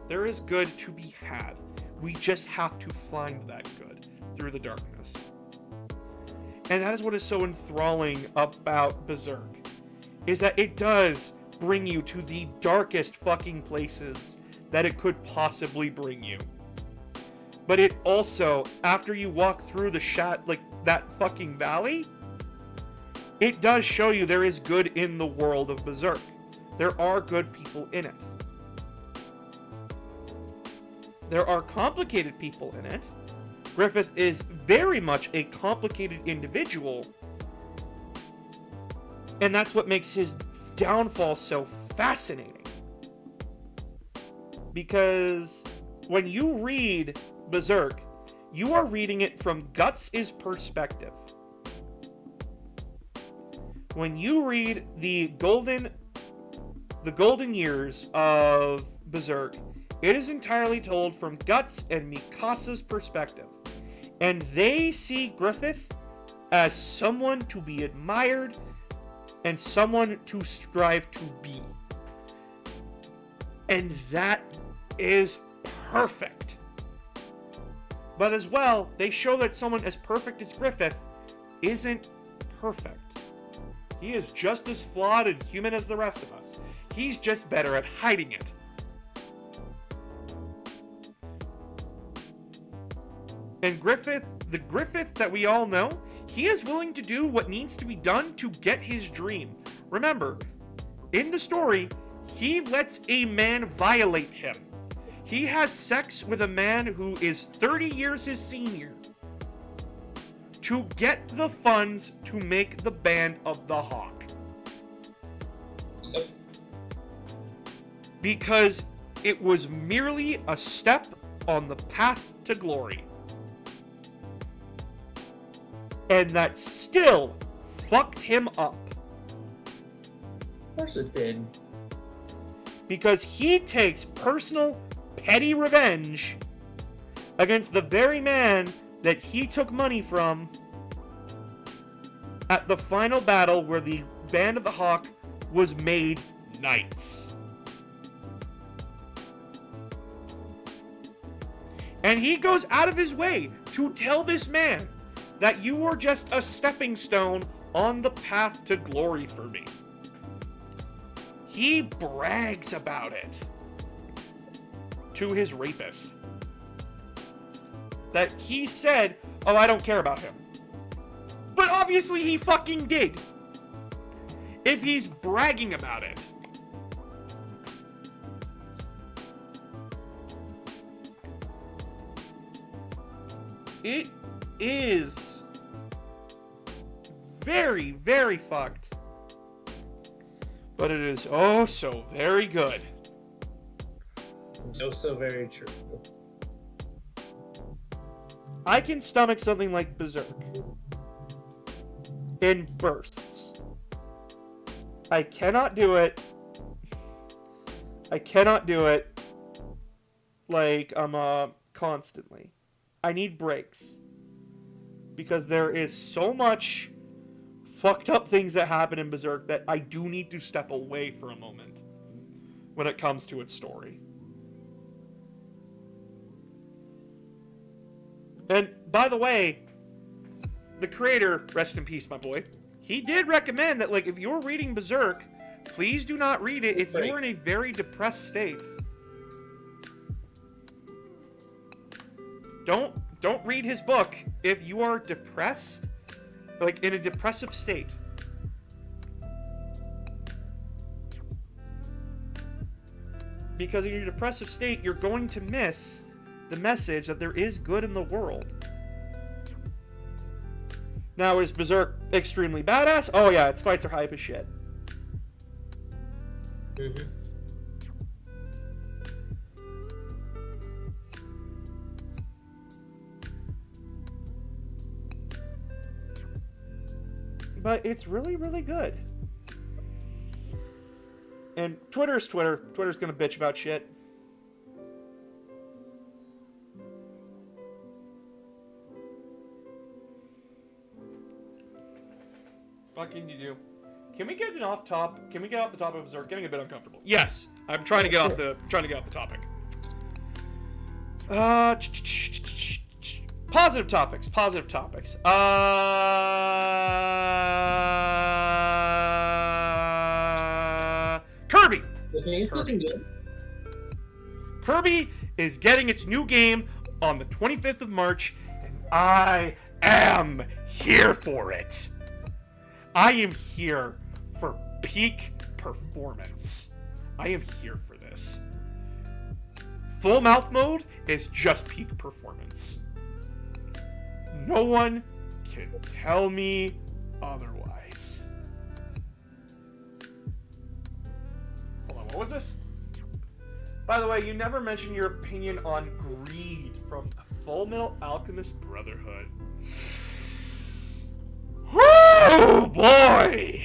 There is good to be had. We just have to find that good through the darkness. And that is what is so enthralling about Berserk, is that it does bring you to the darkest fucking places that it could possibly bring you. But it also, after you walk through that fucking valley, it does show you there is good in the world of Berserk. There are good people in it. There are complicated people in it. Griffith is very much a complicated individual. And that's what makes his downfall so fascinating. Because when you read Berserk, you are reading it from Guts' perspective. When you read the golden years of Berserk, it is entirely told from Guts and Mikasa's perspective. And they see Griffith as someone to be admired and someone to strive to be. And that is perfect. But as well, they show that someone as perfect as Griffith isn't perfect. He is just as flawed and human as the rest of us. He's just better at hiding it. And Griffith, the Griffith that we all know, he is willing to do what needs to be done to get his dream. Remember, in the story, he lets a man violate him. He has sex with a man who is 30 years his senior to get the funds to make the Band of the Hawk. Yep. Because it was merely a step on the path to glory. And that still fucked him up. Of course it did. Because he takes personal, petty revenge against the very man that he took money from at the final battle where the Band of the Hawk was made knights. And he goes out of his way to tell this man that you were just a stepping stone on the path to glory for me. He brags about it to his rapist. That he said, oh, I don't care about him. But obviously he fucking did. If he's bragging about it. It is very, very fucked. But it is oh so very good. Also very true. I can stomach something like Berserk in bursts. I cannot do it. I cannot do it like constantly. I need breaks. Because there is so much fucked up things that happen in Berserk that I do need to step away for a moment when it comes to its story. And by the way, the creator, rest in peace, my boy, he did recommend that, like, if you're reading Berserk, please do not read it if you're in a very depressed state. Don't read his book if you are depressed, like in a depressive state. Because in your depressive state, you're going to miss the message that there is good in the world. Now, is Berserk extremely badass? Oh yeah, its fights are hype as shit. Mm-hmm. But it's really, really good. And Twitter's Twitter. Twitter's gonna bitch about shit. Fucking you do. Can we get it off top? Can we get off the topic of Berserk? Getting a bit uncomfortable. Yes, I'm trying to get off the topic. Positive topics. Kirby. The game's looking good. Kirby is getting its new game on the 25th of March, and I am here for it. I am here for peak performance. I am here for this. Full mouth mode is just peak performance. No one can tell me otherwise. Hold on, what was this? By the way, you never mentioned your opinion on Greed from Full Metal Alchemist Brotherhood. Oh boy!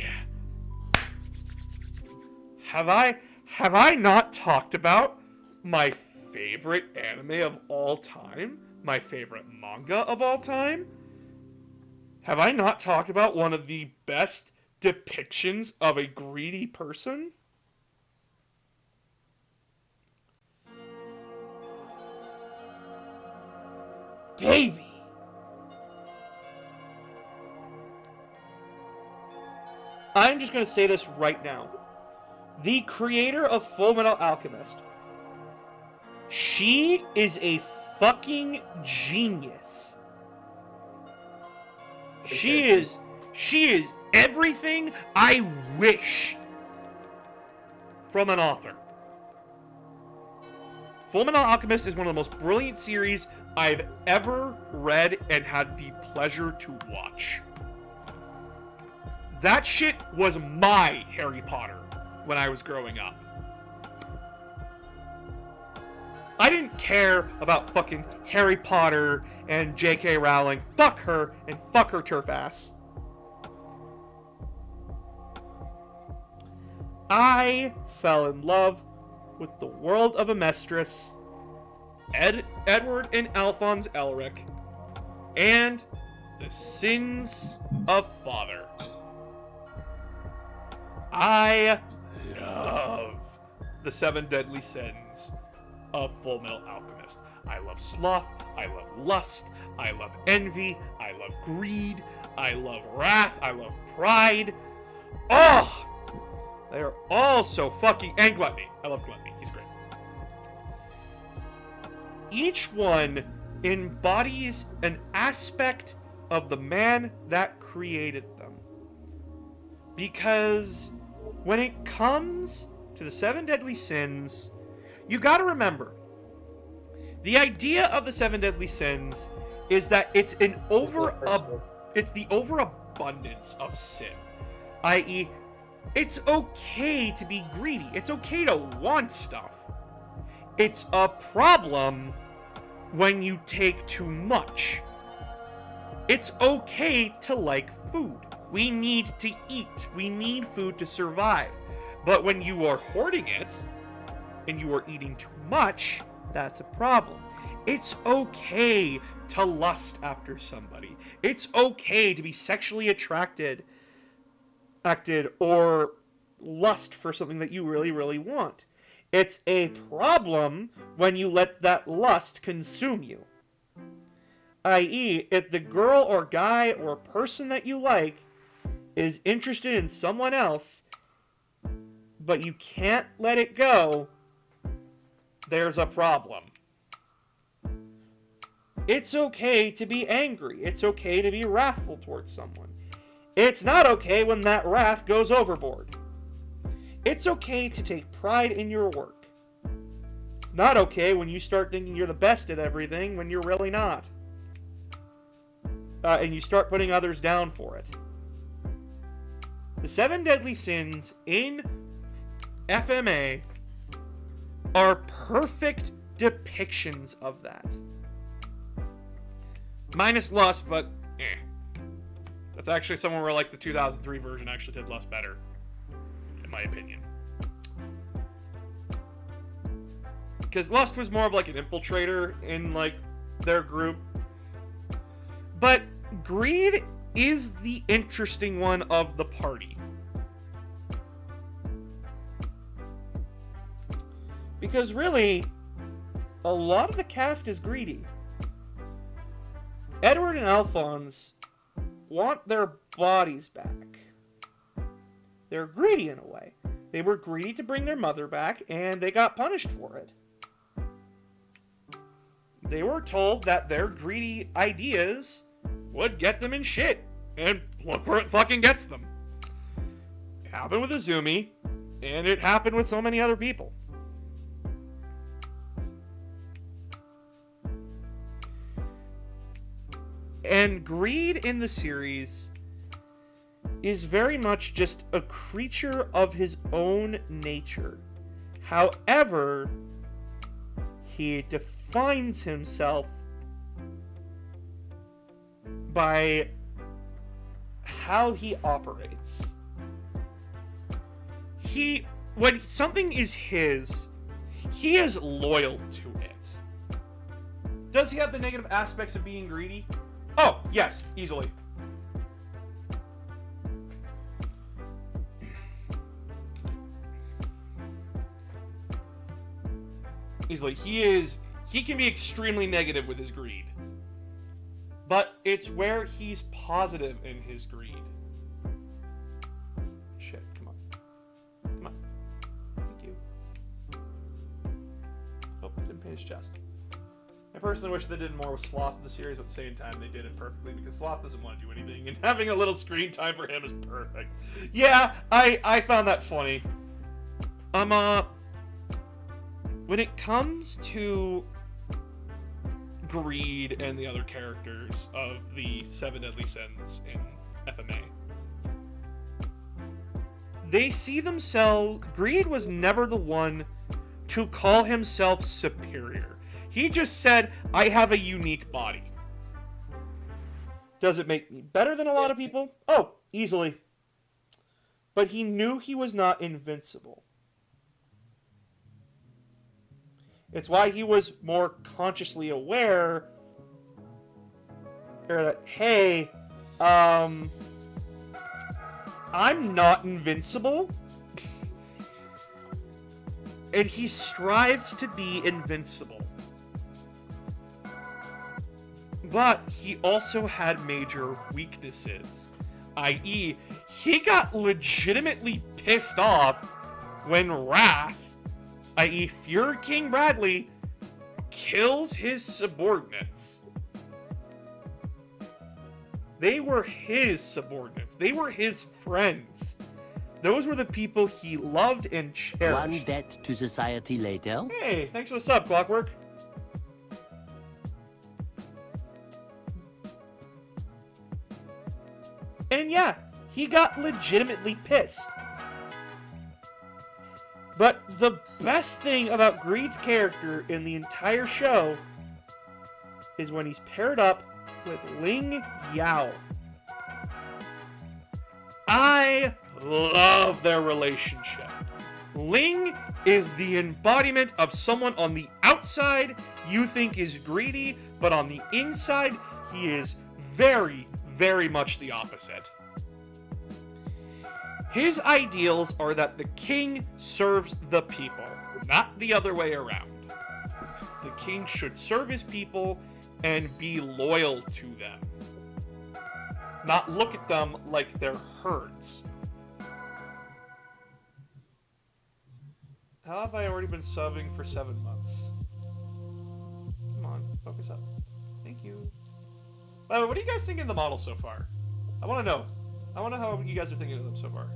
Have I not talked about my favorite anime of all time? My favorite manga of all time? Have I not talked about one of the best depictions of a greedy person? Baby! I'm just going to say this right now. The creator of Full Metal Alchemist, she is a fucking genius. She is everything I wish from an author. Full Metal Alchemist is one of the most brilliant series I've ever read and had the pleasure to watch. That shit was my Harry Potter when I was growing up. I didn't care about fucking Harry Potter and J.K. Rowling. Fuck her and fuck her turf ass. I fell in love with the world of Amestris, Edward and Alphonse Elric, and the sins of father. I love the 7 deadly sins of Full Metal Alchemist. I love sloth, I love lust, I love envy, I love greed, I love wrath, I love pride. Oh! They are all so fucking... And gluttony. I love gluttony. He's great. Each one embodies an aspect of the man that created them. Because when it comes to the 7 deadly sins, you gotta remember, the idea of the 7 deadly sins is that it's the overabundance of sin. I.e., it's okay to be greedy. It's okay to want stuff. It's a problem when you take too much. It's okay to like food. We need to eat. We need food to survive. But when you are hoarding it, and you are eating too much, that's a problem. It's okay to lust after somebody. It's okay to be sexually attracted or lust for something that you really, really want. It's a problem when you let that lust consume you. I.e., if the girl or guy or person that you like is interested in someone else, but you can't let it go, there's a problem. It's okay to be angry. It's okay to be wrathful towards someone. It's not okay when that wrath goes overboard. It's okay to take pride in your work. It's not okay when you start thinking you're the best at everything when you're really not. And you start putting others down for it. The 7 deadly sins in FMA are perfect depictions of that. Minus lust, but that's actually somewhere where like the 2003 version actually did lust better, in my opinion. Because lust was more of like an infiltrator in like their group. But greed is the interesting one of the party. Because really, a lot of the cast is greedy. Edward and Alphonse want their bodies back. They're greedy in a way. They were greedy to bring their mother back, and they got punished for it. They were told that their greedy ideas would get them in shit. And look where it fucking gets them. It happened with Izumi, and it happened with so many other people. And greed in the series is very much just a creature of his own nature. However, he defines himself by how he operates. When something is his, he is loyal to it. Does he have the negative aspects of being greedy? Oh, yes, easily. Easily. He can be extremely negative with his greed. But it's where he's positive in his greed. shit. Come on. Come on. Thank you. Oh, I didn't pay his chest. I personally wish they did more with Sloth in the series, but at the same time, they did it perfectly because Sloth doesn't want to do anything, and having a little screen time for him is perfect. Yeah, I found that funny. When it comes to Greed and the other characters of the Seven Deadly Sins in FMA, they see themselves... Greed was never the one to call himself superior. He just said, I have a unique body. Does it make me better than a lot of people? Oh, easily. But he knew he was not invincible. It's why he was more consciously aware that, hey, I'm not invincible. And he strives to be invincible. But he also had major weaknesses. I.e., he got legitimately pissed off when Wrath, i.e. Fury King Bradley, kills his subordinates. They were his subordinates. They were his friends. Those were the people he loved and cherished. One debt to society later. Hey, thanks for the sub, Clockwork. And yeah, he got legitimately pissed. But the best thing about Greed's character in the entire show is when he's paired up with Ling Yao. I love their relationship. Ling is the embodiment of someone on the outside you think is greedy, but on the inside, he is very, very much the opposite. His ideals are that the king serves the people, not the other way around. The king should serve his people and be loyal to them, not look at them like they're herds. How have I already been subbing for 7 months? Come on, focus up. Thank you. By the way, what do you guys think of the model so far? I want to know. I want to know how you guys are thinking of them so far.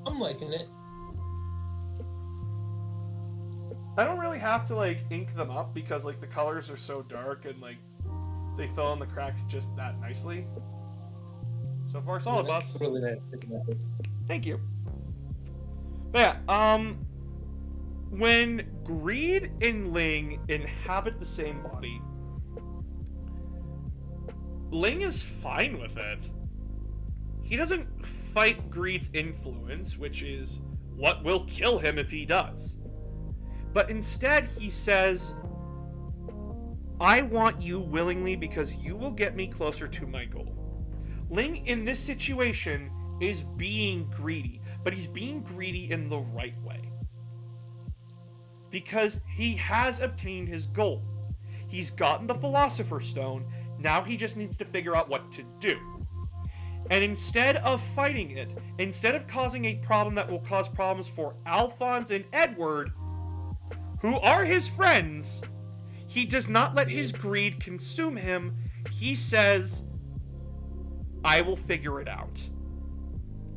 I'm liking it. I don't really have to, like, ink them up because, like, the colors are so dark and, like, they fill in the cracks just that nicely. So far, solid, boss. That's really nice thinking about this. Thank you. But yeah, when Greed and Ling inhabit the same body, Ling is fine with it. He doesn't fight Greed's influence, which is what will kill him if he does. But instead, he says, I want you willingly because you will get me closer to my goal. Ling, in this situation, is being greedy, but he's being greedy in the right way. Because he has obtained his goal. He's gotten the Philosopher's Stone, now he just needs to figure out what to do. And instead of fighting it, instead of causing a problem that will cause problems for Alphonse and Edward, who are his friends, he does not let his greed consume him. He says, I will figure it out.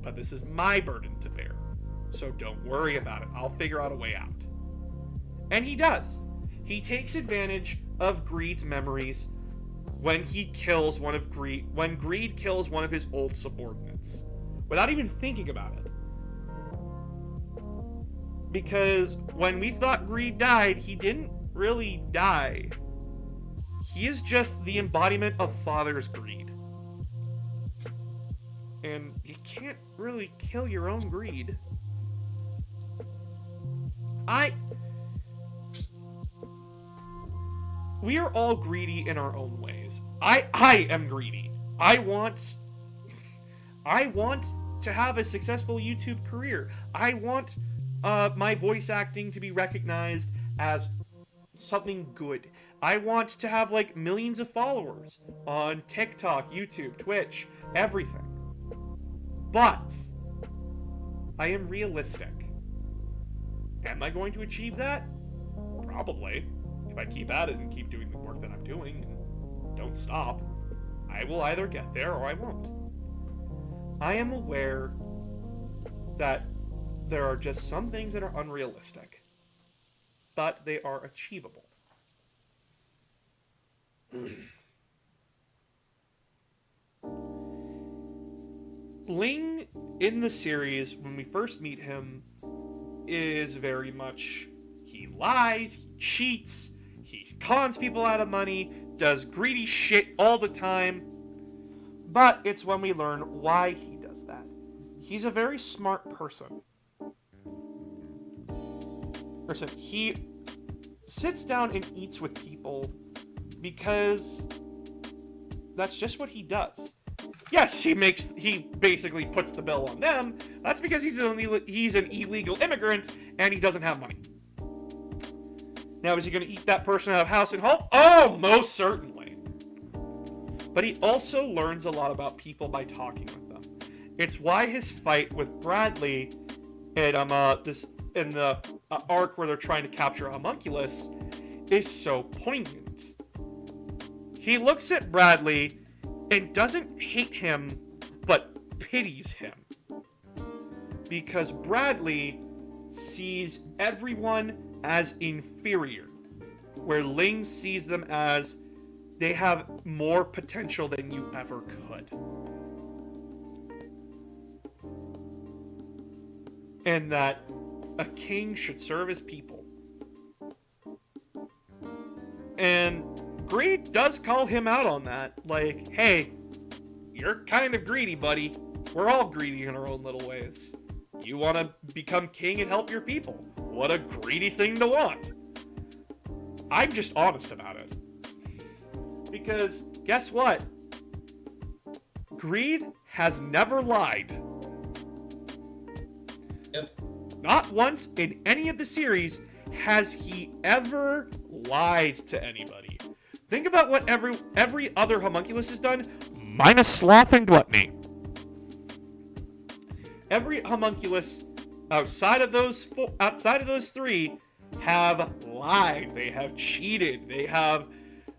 But this is my burden to bear. So don't worry about it. I'll figure out a way out. And he does. He takes advantage of Greed's memories when he kills when Greed kills one of his old subordinates. Without even thinking about it. Because when we thought Greed died, he didn't really die. He is just the embodiment of Father's greed. And you can't really kill your own greed. We are all greedy in our own ways. I am greedy. I want to have a successful YouTube career. I want my voice acting to be recognized as something good. I want to have like millions of followers on TikTok, YouTube, Twitch, everything. But I am realistic. Am I going to achieve that? Probably. If I keep at it and keep doing the work that I'm doing and don't stop, I will either get there or I won't. I am aware that there are just some things that are unrealistic, but they are achievable. Ling, in the series, when we first meet him, is very much, he lies, he cheats, he cons people out of money, does greedy shit all the time, but it's when we learn why he does that. He's a very smart person. He sits down and eats with people because that's just what he does. Yes, he basically puts the bill on them. That's because he's an illegal immigrant and he doesn't have money. Now, is he going to eat that person out of house and home? Oh, most certainly. But he also learns a lot about people by talking with them. It's why his fight with Bradley in the arc where they're trying to capture a homunculus is so poignant. He looks at Bradley and doesn't hate him, but pities him. Because Bradley sees everyone as inferior, where Ling sees them as they have more potential than you ever could. And that a king should serve his people. And Greed does call him out on that. Like, hey, you're kind of greedy, buddy. We're all greedy in our own little ways. You want to become king and help your people. What a greedy thing to want. I'm just honest about it. Because, guess what? Greed has never lied. Yep. Not once in any of the series has he ever lied to anybody. Think about what every other homunculus has done, minus sloth and gluttony. Every homunculus outside of those three have lied. They have cheated. They have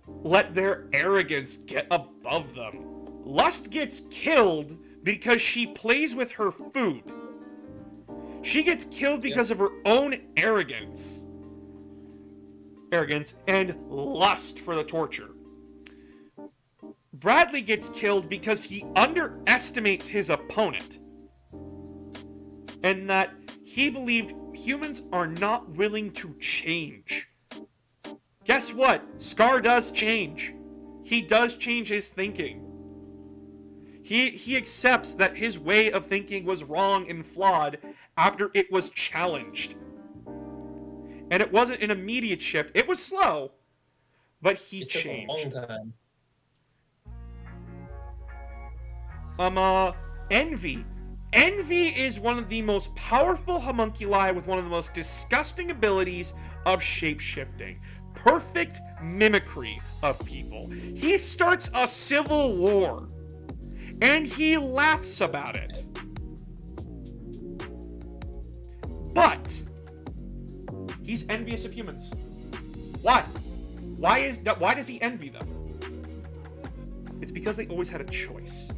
let their arrogance get above them. Lust gets killed because she plays with her food. She gets killed because of her own arrogance and lust for the torture. Bradley gets killed because he underestimates his opponent. And that he believed humans are not willing to change. Guess what? Scar does change. He does change his thinking. He accepts that his way of thinking was wrong and flawed after it was challenged. And it wasn't an immediate shift. It was slow, but he changed. It took a long time. Envy. Envy is one of the most powerful homunculi with one of the most disgusting abilities of shape-shifting. Perfect mimicry of people. He starts a civil war, and he laughs about it. But he's envious of humans. Why? Why does he envy them? It's because they always had a choice.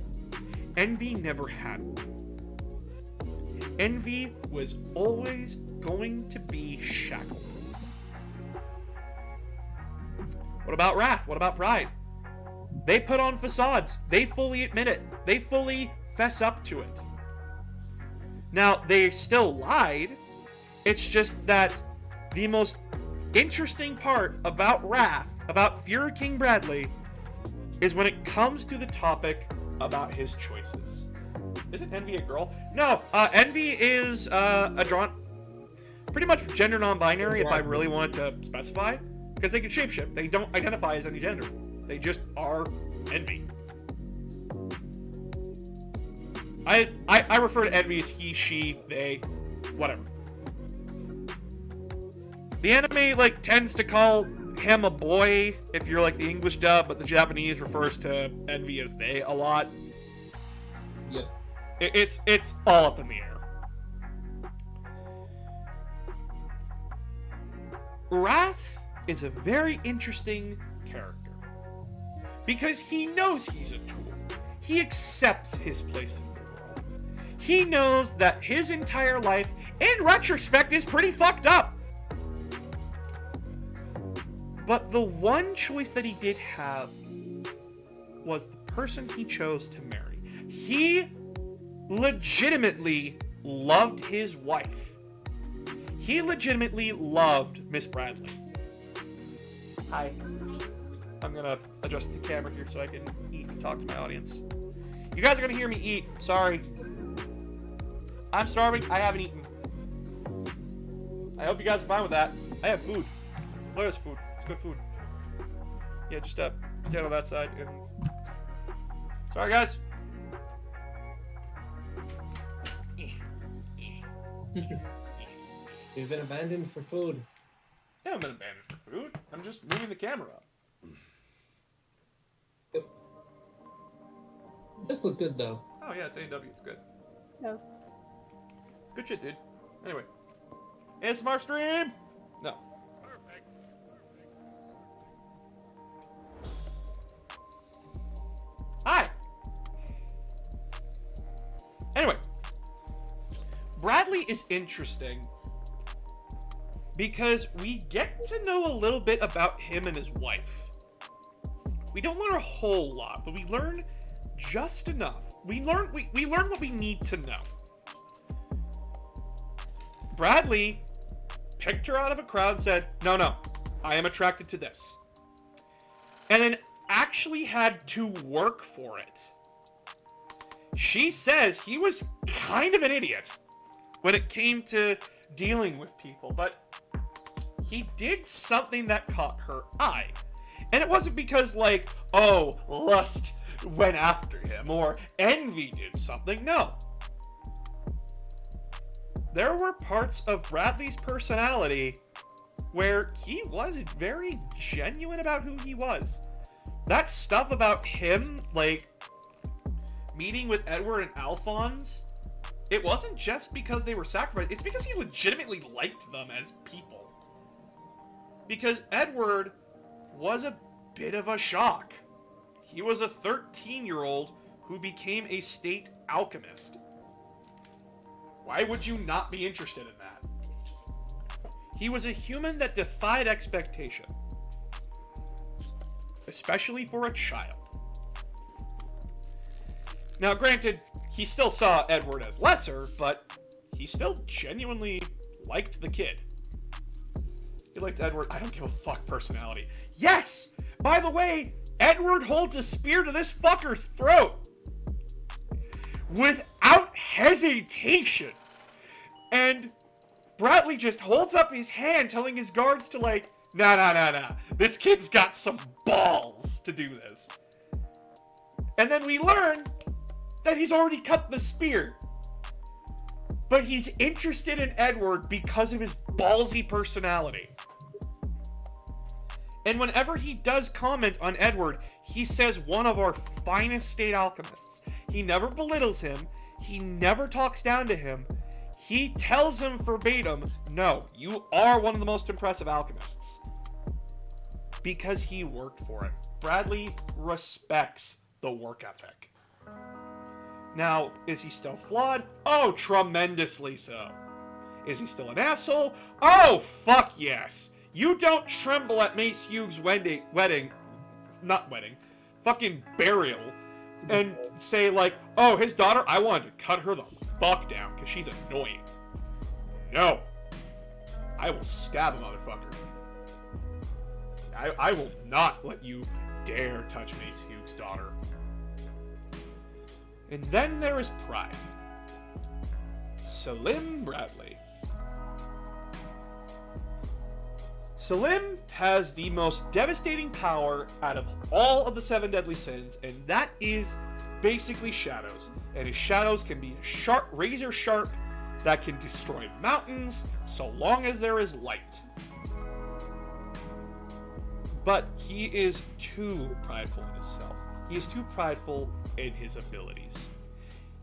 Envy never had one. Envy was always going to be shackled. What about wrath? What about pride? They put on facades. They fully admit it. They fully fess up to it. Now, they still lied. It's just that the most interesting part about wrath, about Fuhrer King Bradley, is when it comes to the topic about his choices. Isn't Envy a girl? No, Envy is a drawn... Pretty much gender non-binary, if I really wanted to specify. Because they can shapeshift. They don't identify as any gender. They just are Envy. I refer to Envy as he, she, they, whatever. The anime, tends to call him a boy if you're, the English dub, but the Japanese refers to Envy as they a lot. Yep. It's all up in the air. Wrath is a very interesting character because he knows he's a tool. He accepts his place in the world. He knows that his entire life, in retrospect, is pretty fucked up. But the one choice that he did have was the person he chose to marry. He legitimately loved his wife. He legitimately loved Miss Bradley. Hi. I'm gonna adjust the camera here so I can eat and talk to my audience. You guys are gonna hear me eat. Sorry. I'm starving. I haven't eaten. I hope you guys are fine with that. I have food. Look at this food. It's good food. Yeah, just stand on that side and... Sorry, guys. We've been abandoned for food. I haven't been abandoned for food. I'm just moving the camera up. This look good though. Oh yeah, it's A&W. It's good. No. It's good shit, dude. Anyway. ASMR stream! No. Perfect. Hi! Anyway. Bradley is interesting because we get to know a little bit about him and his wife. We don't learn a whole lot, but we learn just enough. We learn what we need to know. Bradley picked her out of a crowd and said, no, I am attracted to this. And then actually had to work for it. She says he was kind of an idiot when it came to dealing with people, but he did something that caught her eye. And it wasn't because, like, oh, lust went after him, or envy did something. No. There were parts of Bradley's personality where he was very genuine about who he was. That stuff about him, like, meeting with Edward and Alphonse, it wasn't just because they were sacrificed, it's because he legitimately liked them as people. Because Edward was a bit of a shock. He was a 13-year-old who became a state alchemist. Why would you not be interested in that? He was a human that defied expectation. Especially for a child. Now, granted, he still saw Edward as lesser, but he still genuinely liked the kid. He liked Edward, I don't give a fuck personality. Yes! By the way, Edward holds a spear to this fucker's throat. Without hesitation. And Bradley just holds up his hand telling his guards to, like, nah. This kid's got some balls to do this. And then we learn that he's already cut the spear. But he's interested in Edward because of his ballsy personality. And whenever he does comment on Edward, he says one of our finest state alchemists. He never belittles him. He never talks down to him. He tells him verbatim, no, you are one of the most impressive alchemists. Because he worked for it. Bradley respects the work ethic. Now, is he still flawed? Oh, tremendously so. Is he still an asshole? Oh, fuck yes. You don't tremble at Mace Hughes' fucking burial, and say like, oh, his daughter, I wanted to cut her the fuck down because she's annoying. No. I will stab a motherfucker. I will not let you dare touch Mace Hughes' daughter. And then there is pride. Selim Bradley. Selim has the most devastating power out of all of the 7 deadly sins, and that is basically shadows. And his shadows can be sharp, razor sharp, that can destroy mountains, so long as there is light. But he is too prideful in himself. He is too prideful in his abilities.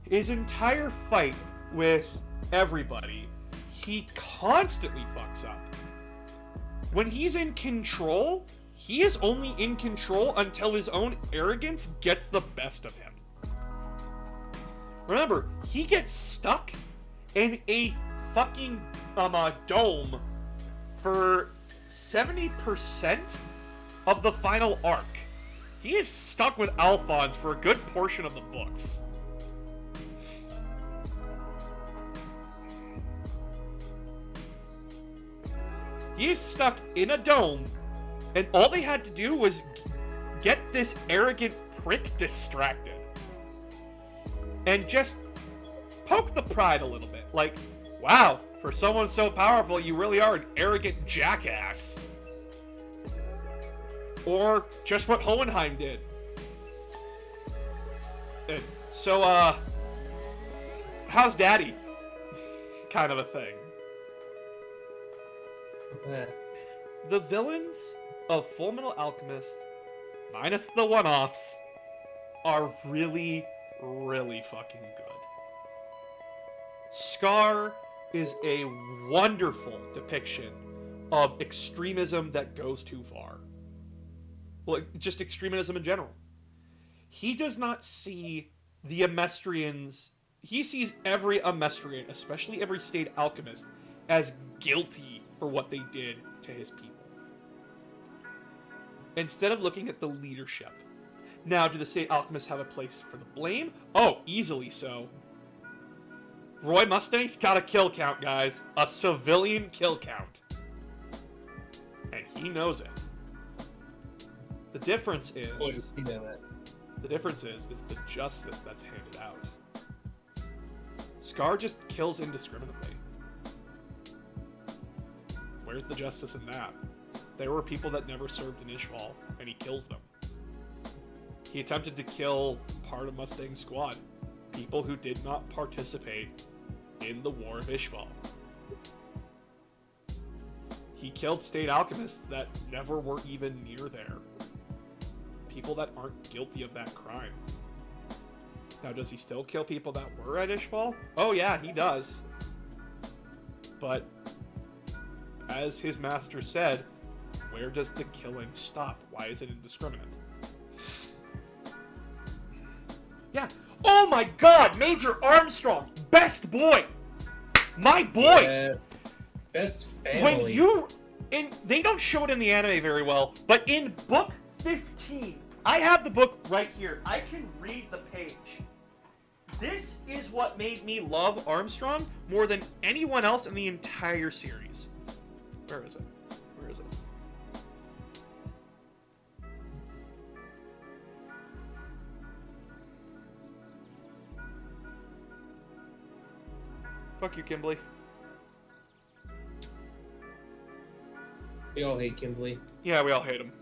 His entire fight with everybody, he constantly fucks up. When he's in control, he is only in control until his own arrogance gets the best of him. Remember, he gets stuck in a fucking dome for 70% of the final arc. He is stuck with Alphonse for a good portion of the books. He is stuck in a dome, and all they had to do was get this arrogant prick distracted. And just poke the pride a little bit. Like, wow, for someone so powerful, you really are an arrogant jackass. Or just what Hohenheim did. And so, how's daddy? Kind of a thing. The villains of Fullmetal Alchemist, minus the one-offs, are really, really fucking good. Scar is a wonderful depiction of extremism that goes too far. Well, just extremism in general. He does not see the Amestrians... He sees every Amestrian, especially every State Alchemist, as guilty for what they did to his people. Instead of looking at the leadership. Now, do the State Alchemists have a place for the blame? Oh, easily so. Roy Mustang's got a kill count, guys. A civilian kill count. And he knows it. The difference is... The difference is the justice that's handed out. Scar just kills indiscriminately. Where's the justice in that? There were people that never served in Ishval, and he kills them. He attempted to kill part of Mustang's squad. People who did not participate in the War of Ishval. He killed State Alchemists that never were even near there. People that aren't guilty of that crime. Now, does he still kill people that were at Ishval? Oh yeah, he does. But, as his master said, where does the killing stop? Why is it indiscriminate? Yeah. Oh my god, Major Armstrong! Best boy! My boy! Yes. Best family. They don't show it in the anime very well, but in book 15, I have the book right here. I can read the page. This is what made me love Armstrong more than anyone else in the entire series. Where is it? Where is it? Fuck you, Kimberly. We all hate Kimberly. Yeah, we all hate him.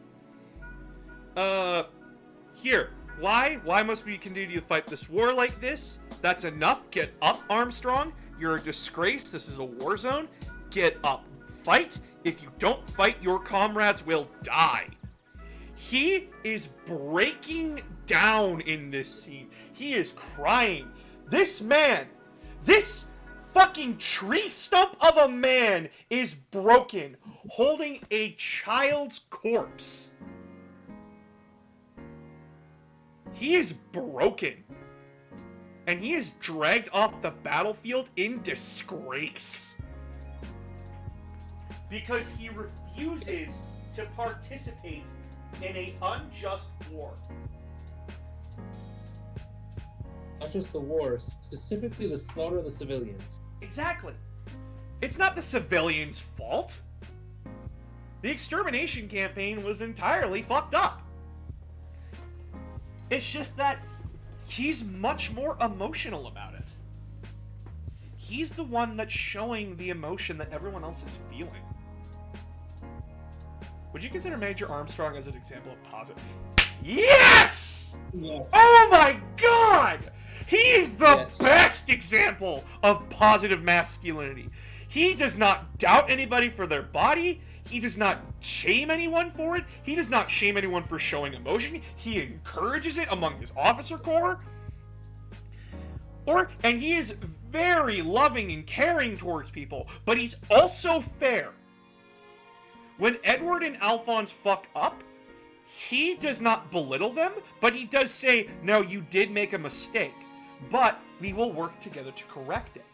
Here. Why must we continue to fight this war like this? That's enough. Get up, Armstrong. You're a disgrace. This is a war zone. Get up. Fight. If you don't fight, your comrades will die. He is breaking down in this scene. He is crying. This man, this fucking tree stump of a man is broken, holding a child's corpse. He is broken. And he is dragged off the battlefield in disgrace. Because he refuses to participate in an unjust war. Not just the war, specifically the slaughter of the civilians. Exactly. It's not the civilians' fault. The extermination campaign was entirely fucked up. It's just that he's much more emotional about it. He's the one that's showing the emotion that everyone else is feeling. Would you consider Major Armstrong as an example of positive? Yes! Yes. Oh my god! He's the best example of positive masculinity. He does not doubt anybody for their body. He does not shame anyone for it. He does not shame anyone for showing emotion. He encourages it among his officer corps. And he is very loving and caring towards people, but he's also fair. when Edward and Alphonse fuck up, he does not belittle them, but he does say, no, you did make a mistake, but we will work together to correct it.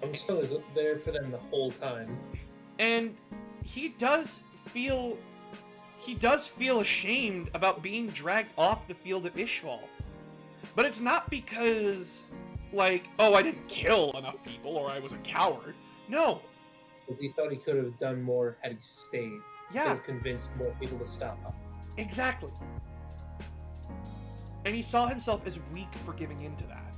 Armstrong is there for them the whole time. And he does feel ashamed about being dragged off the field at Ishval. But it's not because, like, oh, I didn't kill enough people or I was a coward. No. But he thought he could have done more had he stayed. Yeah. Could have convinced more people to stop. Exactly. And he saw himself as weak for giving in to that.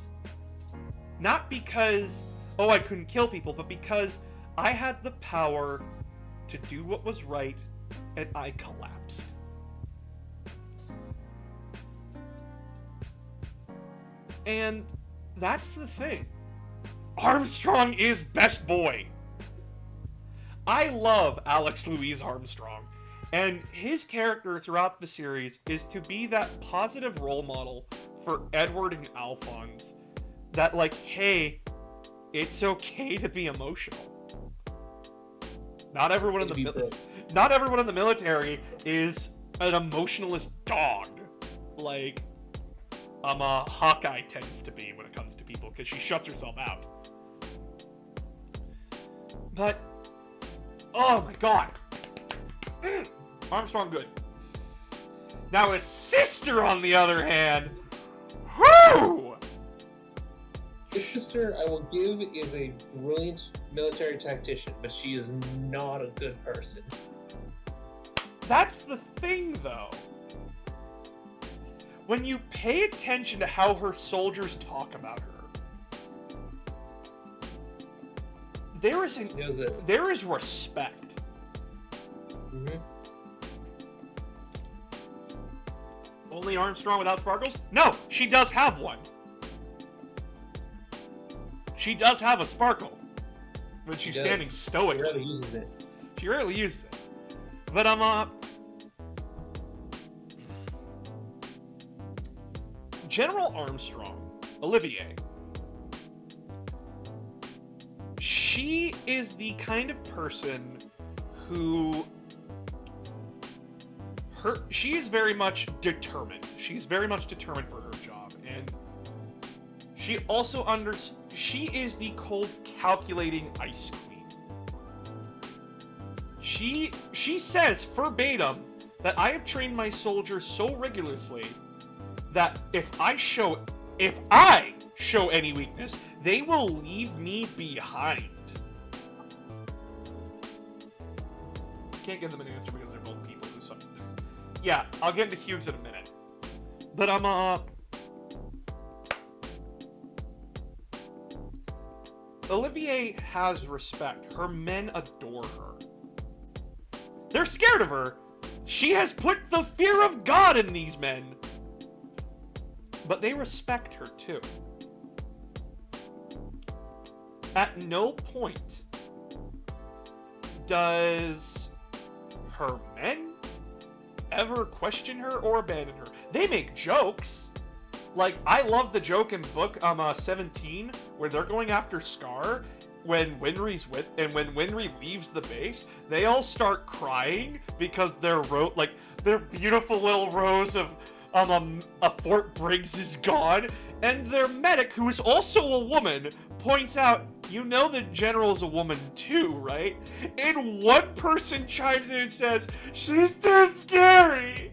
Not because, oh, I couldn't kill people, but because I had the power to do what was right, and I collapsed. And that's the thing. Armstrong is best boy. I love Alex Louise Armstrong, and his character throughout the series is to be that positive role model for Edward and Alphonse. That, like, hey, it's okay to be emotional. Not everyone in the military is an emotionless dog, like Hawkeye tends to be when it comes to people, because she shuts herself out. But oh my god, Armstrong good. Now his sister, on the other hand, whoo! His sister, I will give, is a brilliant military tactician, but she is not a good person. That's the thing, though. When you pay attention to how her soldiers talk about her, there is respect. Mm-hmm. Only Armstrong without sparkles? No, she does have one. She does have a sparkle. When she's standing stoic. She rarely uses it. She rarely uses it. But General Armstrong, Olivier, she is the kind of person who she is very much determined. She's very much determined for her job, and she also she is the cold, calculating ice queen. She says verbatim that I have trained my soldiers so rigorously that if I show any weakness, they will leave me behind. Can't give them an answer because they're both people who suck. Yeah, I'll get into Hughes in a minute. But Olivier has respect. Her men adore her. They're scared of her. She has put the fear of God in these men. But they respect her too. At no point does her men ever question her or abandon her. They make jokes. Like, I love the joke in book 17 where they're going after Scar when Winry's when Winry leaves the base. They all start crying because their beautiful little rows of Fort Briggs is gone, and their medic, who is also a woman, points out, you know the general's a woman too, right? And one person chimes in and says, she's too scary!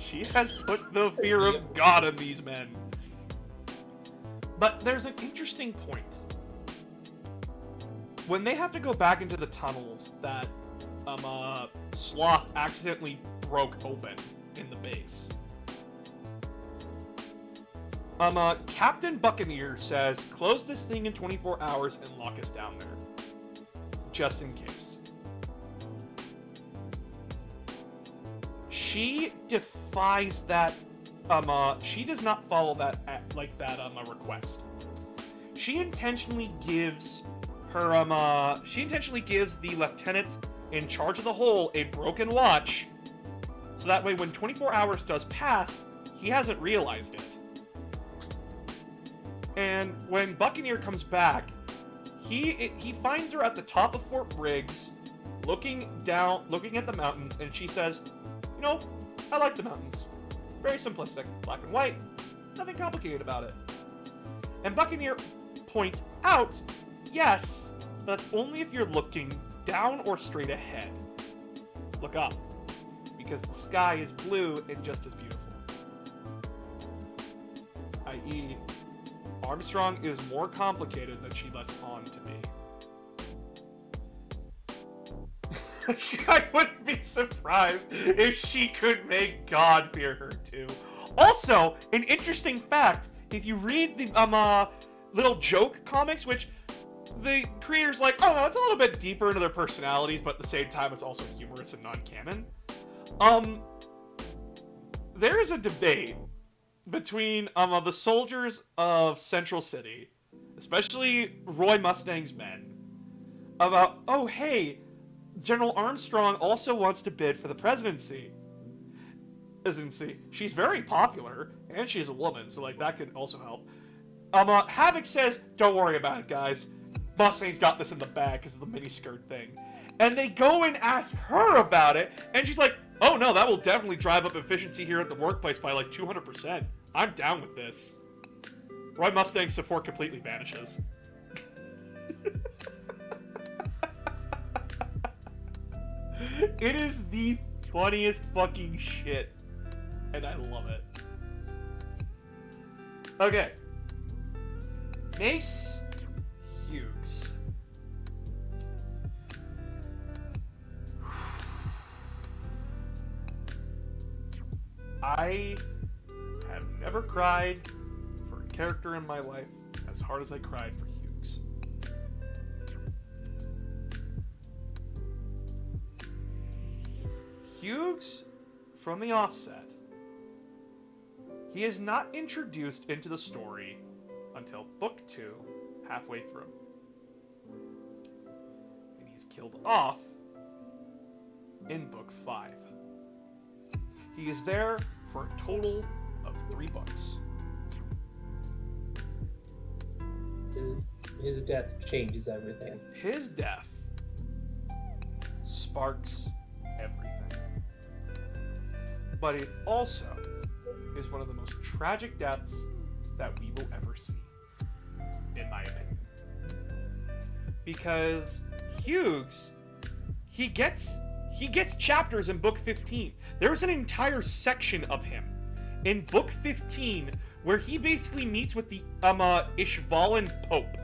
She has put the fear of God in these men. But there's an interesting point. When they have to go back into the tunnels that Sloth accidentally broke open in the base, Captain Buccaneer says, close this thing in 24 hours and lock us down there. Just in case. She defies that, she does not follow that, request. She intentionally gives her, she intentionally gives the lieutenant in charge of the hole a broken watch, so that way when 24 hours does pass, he hasn't realized it. And when Buccaneer comes back, he finds her at the top of Fort Briggs, looking down, looking at the mountains, and she says, "You know, I like the mountains. Very simplistic, black and white, nothing complicated about it." And Buccaneer points out, yes, but that's only if you're looking down or straight ahead. Look up, because the sky is blue and just as beautiful. I.e., Armstrong is more complicated than she lets on to be. I wouldn't be surprised if she could make God fear her too. Also, an interesting fact, if you read the Little Joke comics, which the creator's like, oh no, it's a little bit deeper into their personalities, but at the same time it's also humorous and non-canon. There is a debate between the soldiers of Central City, especially Roy Mustang's men, about, oh hey, General Armstrong also wants to bid for the presidency. She's very popular, and she's a woman, so like that could also help. Havoc says, don't worry about it, guys. Mustang's got this in the bag because of the miniskirt thing. And they go and ask her about it, and she's like, oh no, that will definitely drive up efficiency here at the workplace by like 200%. I'm down with this. Roy Mustang's support completely vanishes. It is the funniest fucking shit, and I love it. Okay. Mace Hughes. I have never cried for a character in my life as hard as I cried for Hughes. Hughes, from the offset, he is not introduced into the story until book 2, halfway through. And he's killed off in book 5. He is there for a total of 3 books. His death changes everything. His death sparks everything. But it also is one of the most tragic deaths that we will ever see, in my opinion. Because Hughes, he gets chapters in book 15. There's an entire section of him in book 15 where he basically meets with the Ishvalan Pope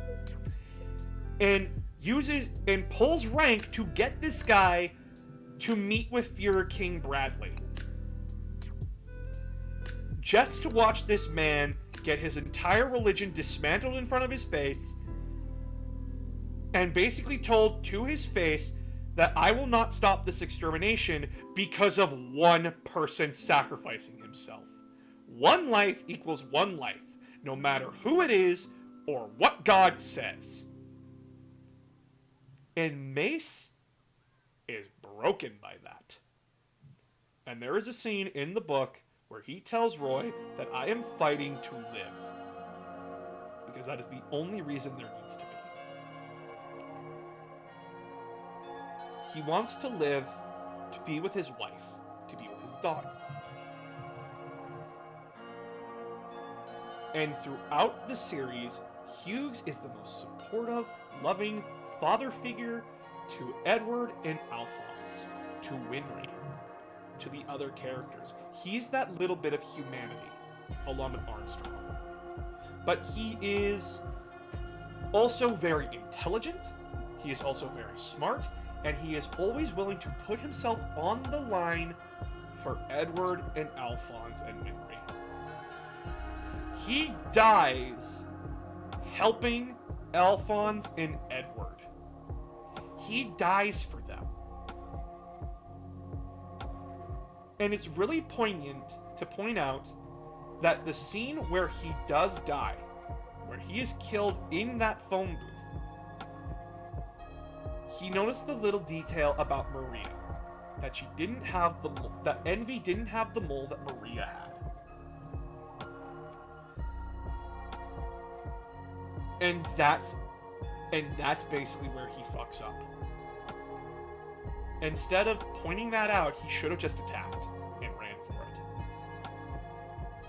and uses and pulls rank to get this guy to meet with Führer King Bradley. Just to watch this man get his entire religion dismantled in front of his face and basically told to his face that I will not stop this extermination because of one person sacrificing himself. One life equals one life, no matter who it is or what God says. And Mace is broken by that. And there is a scene in the book where he tells Roy that I am fighting to live. Because that is the only reason there needs to be. He wants to live to be with his wife, to be with his daughter. And throughout the series, Hughes is the most supportive, loving father figure to Edward and Alphonse, to Winry, to the other characters. He's that little bit of humanity, along with Armstrong. But he is also very intelligent, he is also very smart, and he is always willing to put himself on the line for Edward and Alphonse and Winry. He dies helping Alphonse and Edward. He dies for them. And it's really poignant to point out that the scene where he does die, where he is killed in that phone booth, he noticed the little detail about Maria, that she didn't have the mole, that Envy didn't have the mole that Maria had. And that's basically where he fucks up. Instead of pointing that out, he should have just attacked and ran for it.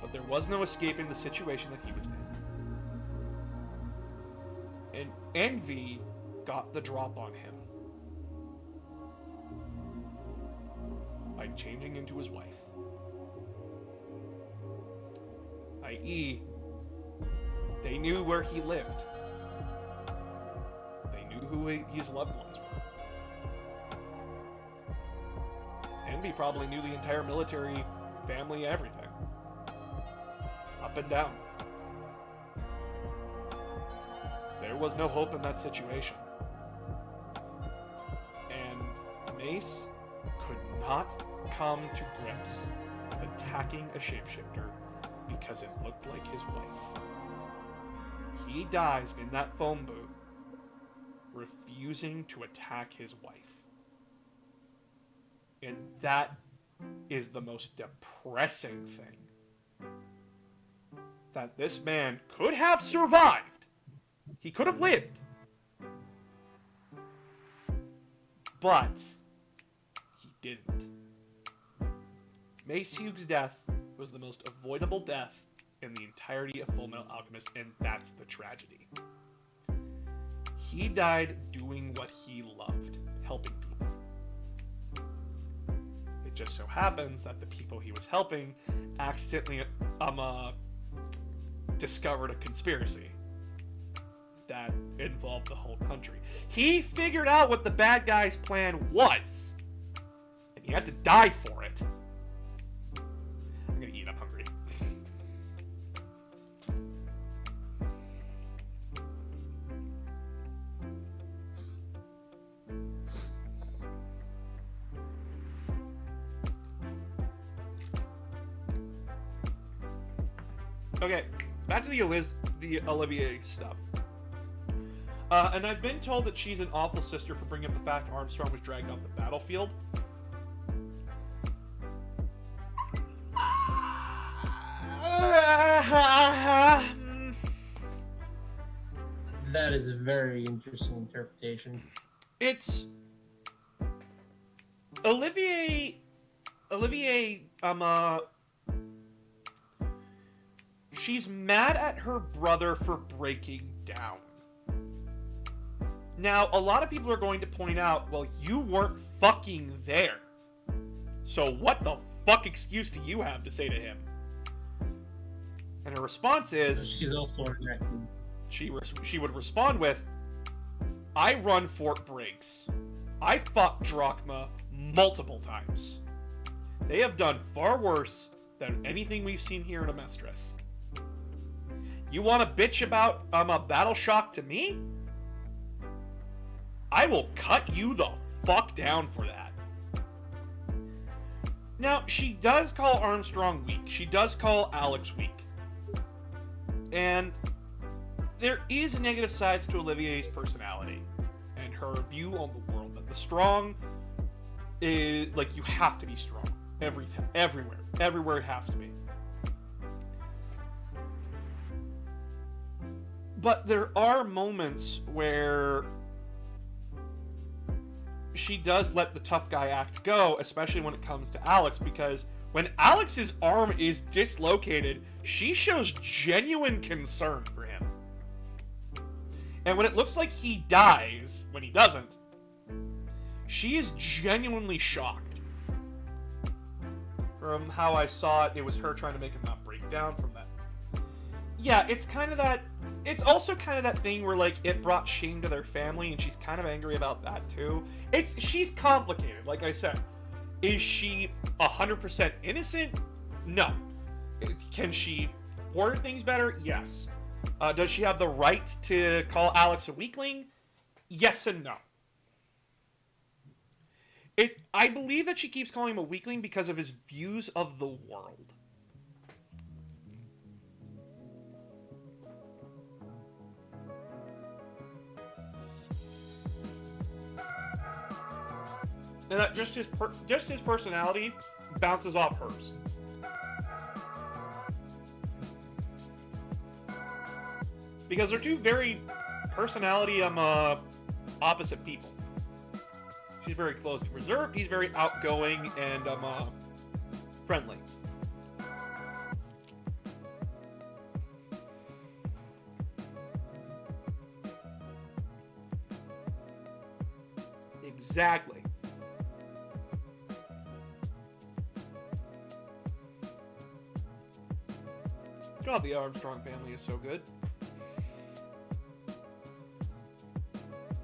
But there was no escaping the situation that he was in. And Envy got the drop on him by changing into his wife. I.e., they knew where he lived. They knew who his loved ones were. Envy probably knew the entire military, family, everything. Up and down. There was no hope in that situation. And Mace could not come to grips with attacking a shapeshifter because it looked like his wife. He dies in that phone booth, refusing to attack his wife. And that is the most depressing thing. That this man could have survived. He could have lived. But he didn't. Mace Hughes' death was the most avoidable death in the entirety of Fullmetal Alchemist, and that's the tragedy. He died doing what he loved, helping people. It just so happens that the people he was helping accidentally discovered a conspiracy that involved the whole country. He figured out what the bad guy's plan was, and he had to die for it. I'm gonna eat, I'm hungry. Okay, back to the Olivier stuff. And I've been told that she's an awful sister for bringing up the fact Armstrong was dragged off the battlefield. That is a very interesting interpretation. It's Olivier, she's mad at her brother for breaking down. Now, a lot of people are going to point out, well, you weren't fucking there. So what the fuck excuse do you have to say to him? And her response is... She's also rejected. She would respond with, I run Fort Briggs. I fought Drachma multiple times. They have done far worse than anything we've seen here in Amestris. You want to bitch about a battle shock to me? I will cut you the fuck down for that. Now, she does call Armstrong weak. She does call Alex weak. And there is negative sides to Olivier's personality and her view on the world. That the strong is, like, you have to be strong. Every time. Everywhere. Everywhere it has to be. But there are moments where she does let the tough guy act go, especially when it comes to Alex, because when Alex's arm is dislocated, she shows genuine concern for him. And when it looks like he dies, when he doesn't, she is genuinely shocked. From how I saw it, it was her trying to make him not break down from that. Yeah, it's kind of that... It's also kind of that thing where, like, it brought shame to their family, and she's kind of angry about that, too. She's complicated, like I said. Is she 100% innocent? No. Can she word things better? Yes. Does she have the right to call Alex a weakling? Yes and no. I believe that she keeps calling him a weakling because of his views of the world. And that just his personality bounces off hers. Because they're two very personality, opposite people. She's very closed and reserved. He's very outgoing and friendly. Exactly. God, the Armstrong family is so good.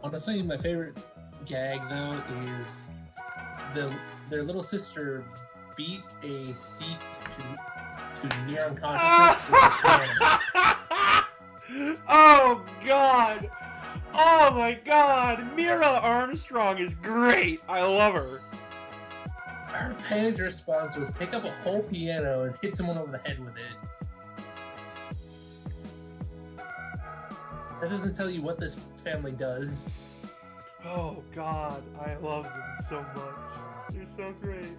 Honestly, my favorite gag though is their little sister beat a thief to near unconsciousness with a pen. Oh God! Oh my God! Mira Armstrong is great. I love her. Her panicked response was pick up a whole piano and hit someone over the head with it. That doesn't tell you what this family does. Oh God, I love them so much. They're so great.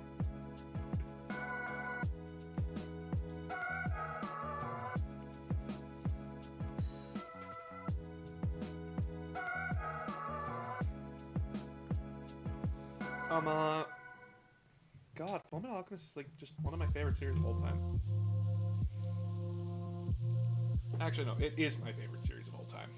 God, Fullmetal Alchemist is like just one of my favorite series of all time. Actually, no, it is my favorite series of all time.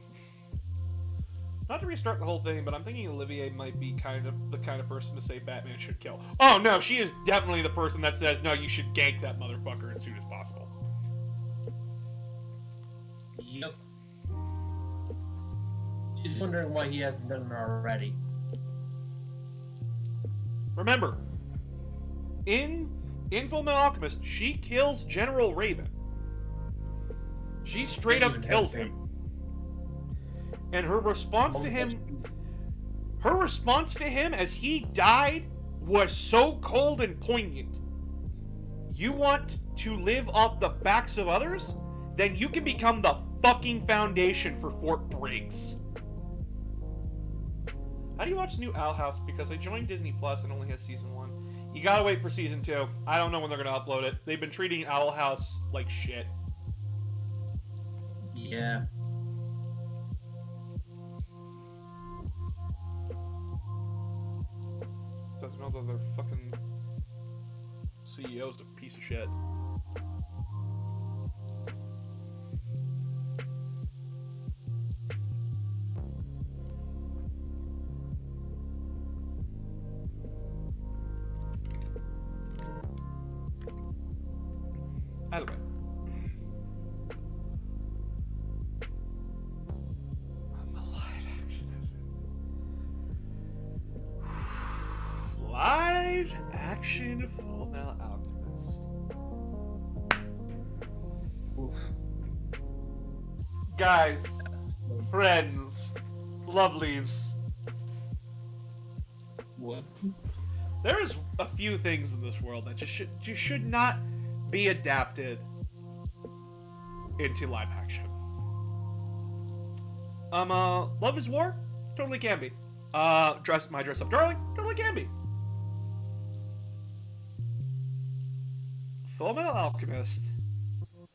Not to restart the whole thing, but I'm thinking Olivier might be kind of the kind of person to say Batman should kill. Oh no, she is definitely the person that says, no, you should gank that motherfucker as soon as possible. Yep. She's wondering why he hasn't done it already. Remember, in Fullmetal Alchemist, she kills General Raven. She straight up kills him. And her response to him as he died was so cold and poignant. You want to live off the backs of others? Then you can become the fucking foundation for Fort Briggs. How do you watch the new Owl House? Because I joined Disney Plus and only has season 1. You gotta wait for season 2. I don't know when they're gonna upload it. They've been treating Owl House like shit. Yeah. Doesn't know that their fucking CEO's a piece of shit. Either way. The live action. Live action Fullmetal Alchemist. Oof. Guys, friends, lovelies. What? There's a few things in this world that just should not be adapted into live action. Love is War? Totally can be. Dress Up Darling? Totally can be. Fullmetal Alchemist,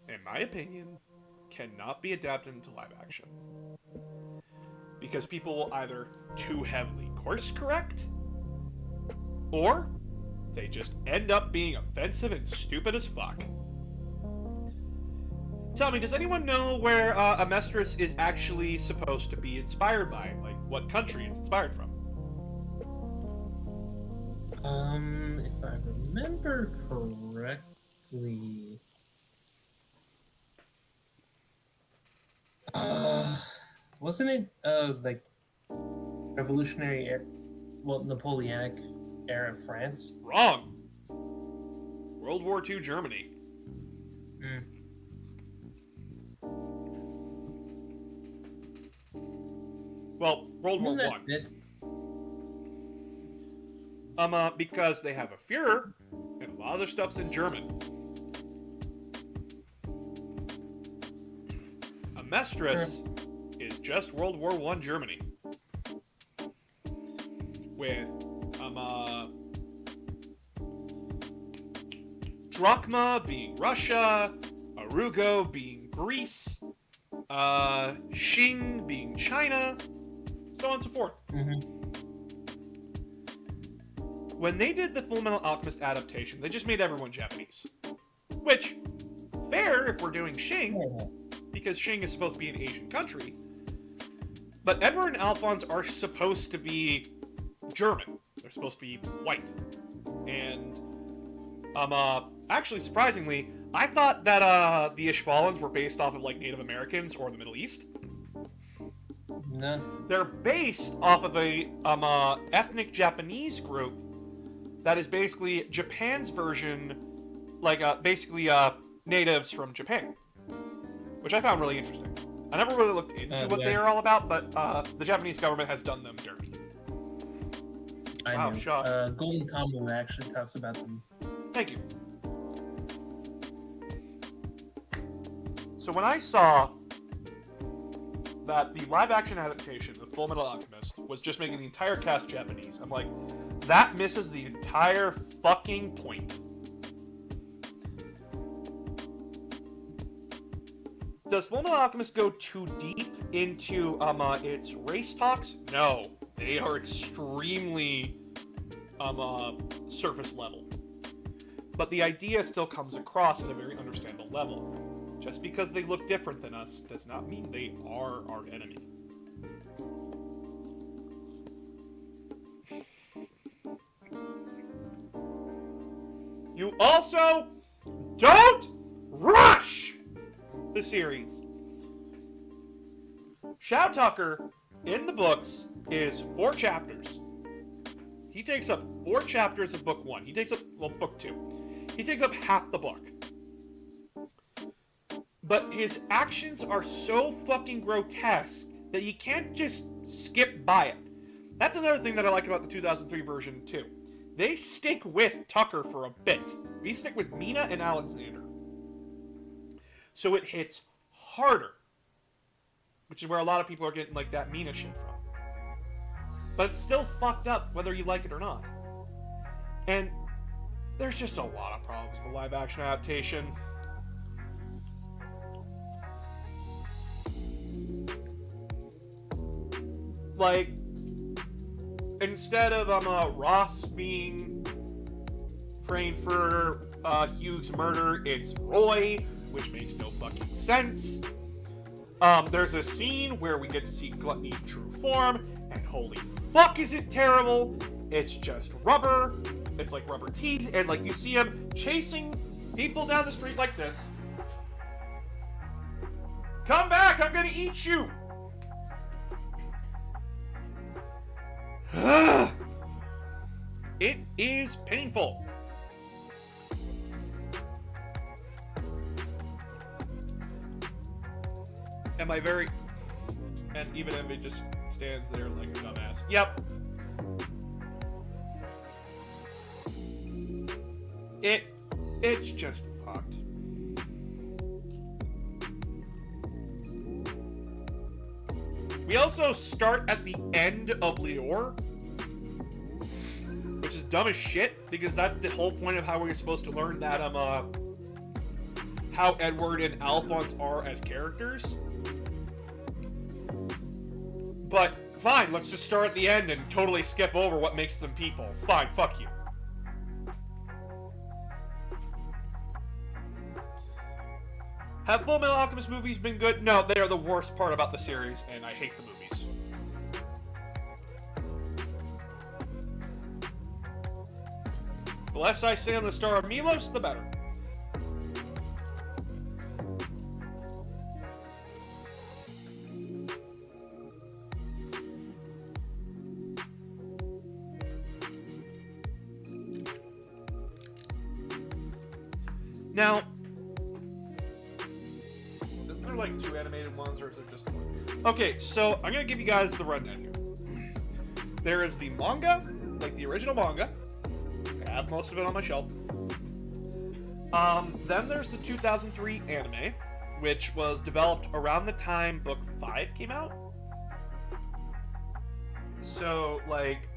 in my opinion, cannot be adapted into live action. Because people will either too heavily course correct, or they just end up being offensive and stupid as fuck. Tell me, does anyone know where Amestris is actually supposed to be inspired by? Like, what country it's inspired from? If I remember correctly... wasn't it, like, revolutionary era... Well, Napoleonic era of France? Wrong. World War II Germany. Hmm. Well, World War That One. fits. Because they have a Führer, and a lot of their stuff's in German. Amestris is just World War One Germany. With, Drachma being Russia, Arugo being Greece, Xing being China, so on and so forth. When they did the Full Metal Alchemist adaptation, they just made everyone Japanese. Which, fair if we're doing Xing, because Xing is supposed to be an Asian country. But Edward and Alphonse are supposed to be German. They're supposed to be white. And, actually, surprisingly, I thought that, the Ishbalans were based off of, like, Native Americans or the Middle East. No. They're based off of a, ethnic Japanese group that is basically Japan's version, like, basically, natives from Japan. Which I found really interesting. I never really looked into what they are all about, but, the Japanese government has done them dirty. I knew. Shock. Golden Combo actually talks about them. Thank you. So when I saw that the live-action adaptation of Full Metal Alchemist was just making the entire cast Japanese, I'm like, that misses the entire fucking point. Does Full Metal Alchemist go too deep into its race talks? No, they are extremely surface level. But the idea still comes across at a very understandable level. Just because they look different than us does not mean they are our enemy. You also don't rush the series. Shao Tucker in the books is 4 chapters. He takes up 4 chapters of book 1. He takes up, well, book 2. He takes up half the book. But his actions are so fucking grotesque that you can't just skip by it. That's another thing that I like about the 2003 version, too. They stick with Tucker for a bit. We stick with Mina and Alexander. So it hits harder. Which is where a lot of people are getting, like, that Mina shit from. But it's still fucked up, whether you like it or not. And there's just a lot of problems with the live-action adaptation. Like, instead of Ross being framed for Hugh's murder, it's Roy, which makes no fucking sense. There's a scene where we get to see Gluttony's true form, and holy fuck is it terrible. It's just rubber. It's like rubber teeth, and like you see him chasing people down the street like this. Come back, I'm gonna eat you! It is painful. Am I very... And even Envy just stands there like a dumbass. Yep. It's just fucked. We also start at the end of Lior, which is dumb as shit, because that's the whole point of how we're supposed to learn that, how Edward and Alphonse are as characters. But, fine, let's just start at the end and totally skip over what makes them people. Fine, fuck you. Have Full Metal Alchemist movies been good? No, they are the worst part about the series, and I hate the movies. The less I say on the star of Milos, the better. Now, isn't there like 2 animated ones, or is it just 1? Okay, so I'm gonna give you guys the rundown here. There is the manga, like the original manga. I have most of it on my shelf. Then there's the 2003 anime, which was developed around the time Book 5 came out. So, like,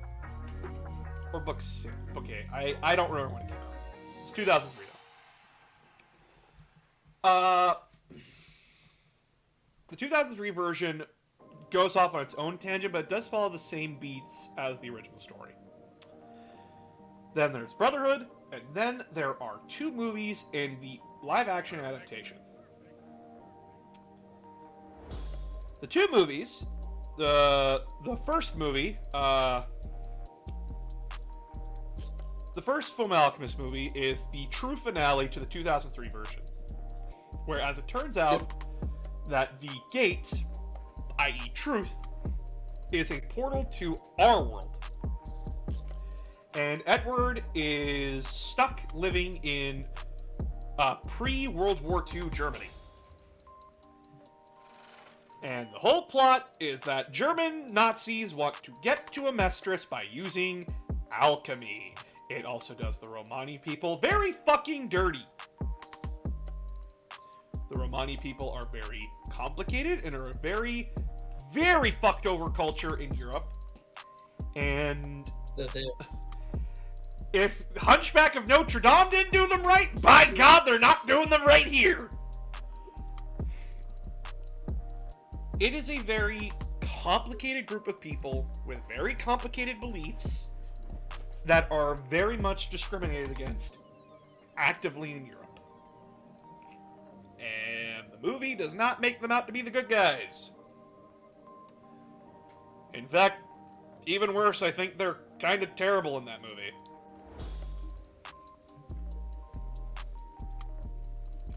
or Book 6, Book 8. I don't remember when it came out. It's 2003 though. the 2003 version goes off on its own tangent, but it does follow the same beats as the original story. Then there's Brotherhood, and then there are 2 movies in the live-action adaptation. The 2 movies, the first movie, the first Fullmetal Alchemist movie is the true finale to the 2003 version. Whereas it turns out that the gate, i.e. Truth, is a portal to our world. And Edward is stuck living in pre-World War II Germany. And the whole plot is that German Nazis want to get to Amestris by using alchemy. It also does the Romani people very fucking dirty. The Romani people are very complicated and are a very, very fucked over culture in Europe. And if Hunchback of Notre Dame didn't do them right, by God, they're not doing them right here. It is a very complicated group of people with very complicated beliefs that are very much discriminated against actively in Europe. And the movie does not make them out to be the good guys. In fact, even worse, I think they're kind of terrible in that movie.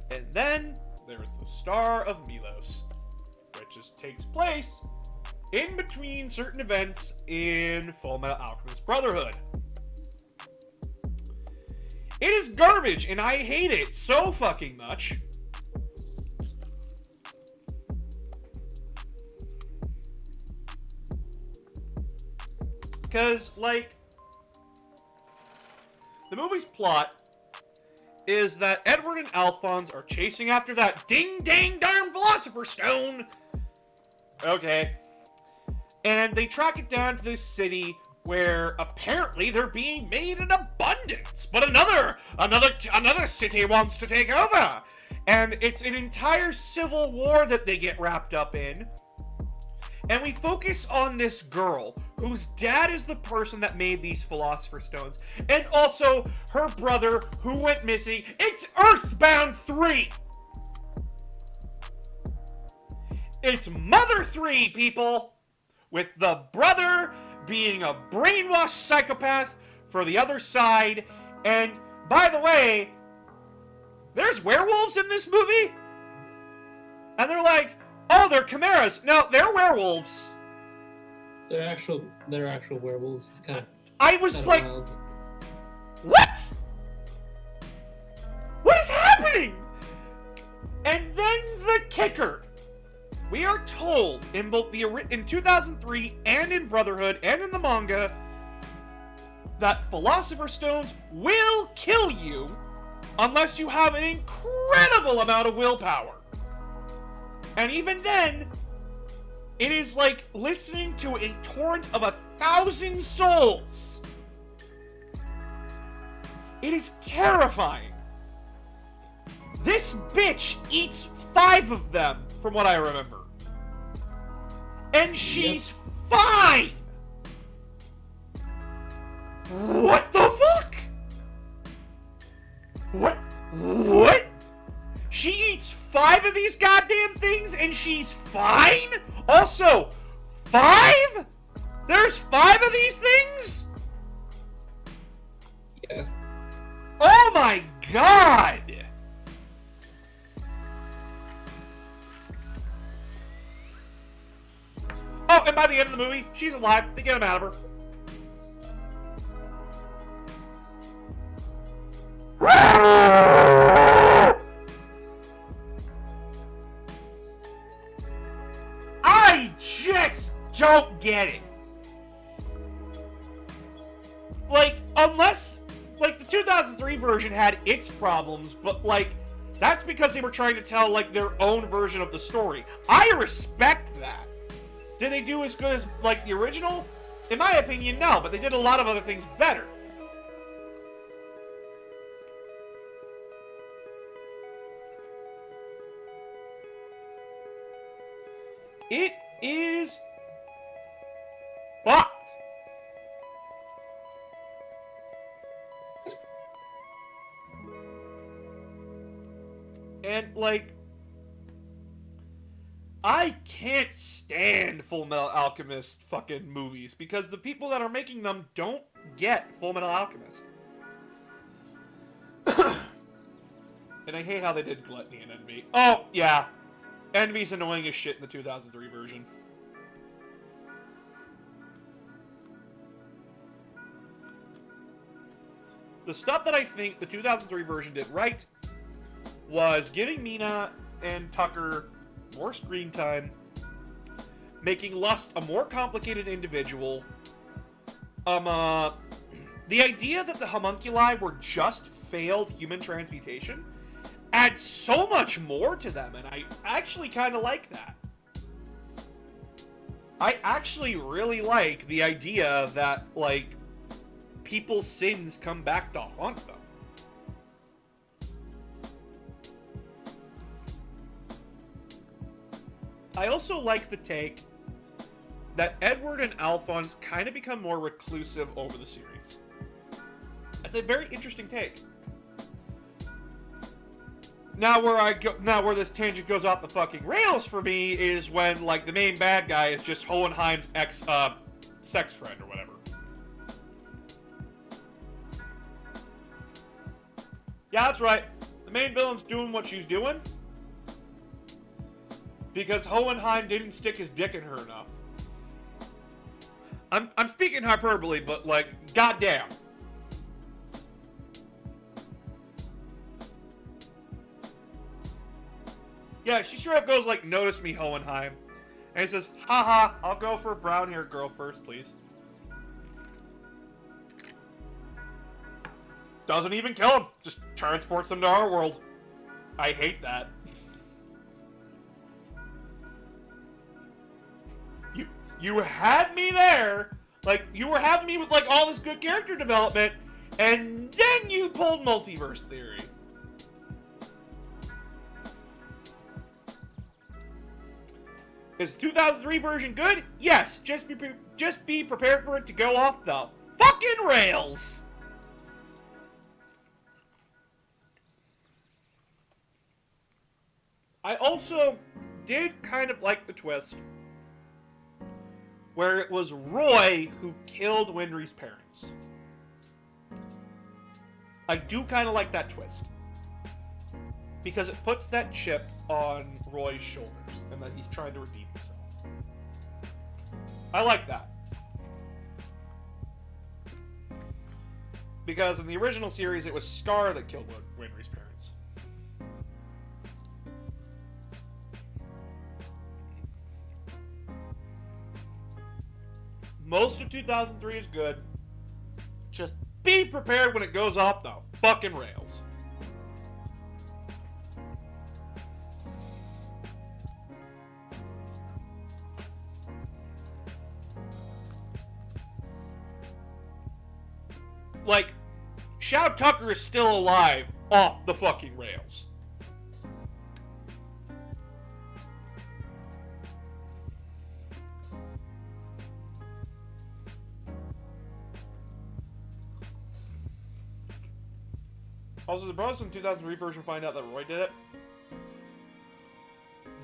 And then there's the Star of Milos, which takes place in between certain events in Fullmetal Alchemist Brotherhood. It is garbage, and I hate it so fucking much. Because, like, the movie's plot is that Edward and Alphonse are chasing after that ding-dang-darn Philosopher's Stone. Okay. And they track it down to this city where apparently they're being made in abundance. But another city wants to take over. And it's an entire civil war that they get wrapped up in. And we focus on this girl, whose dad is the person that made these Philosopher's Stones. And also, her brother, who went missing. It's Earthbound 3! It's Mother 3, people! With the brother being a brainwashed psychopath for the other side. And, by the way, there's werewolves in this movie? And they're like, oh, they're chimeras. No, they're werewolves. They're actual werewolves. It's kind of. I was like, wild. what? What is happening? And then the kicker. We are told in both in 2003 and in Brotherhood and in the manga that Philosopher's Stones will kill you unless you have an incredible amount of willpower. And even then, it is like listening to a torrent of 1,000 souls. It is terrifying. This bitch eats 5 of them, from what I remember. And she's fine! What the fuck? What? She eats 5 of these goddamn things and she's fine? Also, 5? There's 5 of these things? Yeah. Oh my god! Oh, and by the end of the movie, she's alive. They get him out of her. I just don't get it. Like, unless, like, the 2003 version had its problems, but, like, that's because they were trying to tell, like, their own version of the story. I respect that. Did they do as good as, like, the original? In my opinion, no, but they did a lot of other things better. It is fucked. And, like, I can't stand Full Metal Alchemist fucking movies because the people that are making them don't get Full Metal Alchemist. And I hate how they did Gluttony and Envy. Oh, yeah. Envy's annoying as shit in the 2003 version. The stuff that I think the 2003 version did right was giving Mina and Tucker more screen time, making Lust a more complicated individual. The idea that the homunculi were just failed human transmutation adds so much more to them, and I actually kind of like that. I actually really like the idea that, like, people's sins come back to haunt them. I also like the take that Edward and Alphonse kind of become more reclusive over the series. That's a very interesting take. Now where this tangent goes off the fucking rails for me is when, like, the main bad guy is just Hohenheim's sex friend or whatever. Yeah, that's right. The main villain's doing what she's doing because Hohenheim didn't stick his dick in her enough. I'm speaking hyperbole, but, like, goddamn. Yeah, she straight up goes like, "Notice me, Hohenheim." And he says, "Haha, I'll go for a brown-haired girl first, please." Doesn't even kill him. Just transports him to our world. I hate that. You had me there. Like, you were having me with, like, all this good character development, and then you pulled multiverse theory. Is the 2003 version good? Yes. Just be prepared for it to go off the fucking rails. I also did kind of like the twist where it was Roy who killed Winry's parents. I do kind of like that twist. Because it puts that chip on Roy's shoulders, and that he's trying to redeem himself. I like that. Because in the original series, it was Scar that killed Winry's parents. Most of 2003 is good. Just be prepared when it goes off the fucking rails. Like, Shao Tucker is still alive off the fucking rails. Also, the brothers in 2003 version find out that Roy did it.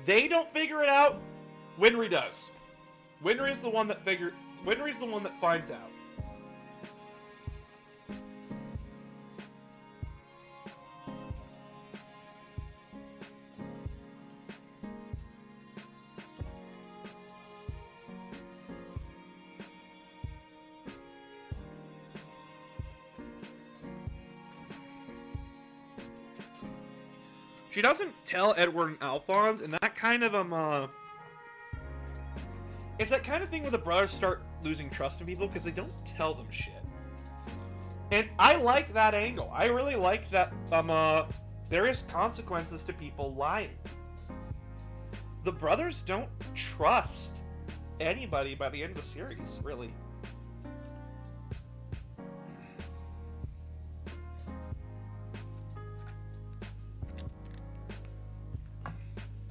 They don't figure it out. Winry does. Winry's the one that finds out. She doesn't tell Edward and Alphonse, and that kind of, it's that kind of thing where the brothers start losing trust in people because they don't tell them shit. And I like that angle. I really like that, there is consequences to people lying. The brothers don't trust anybody by the end of the series, really.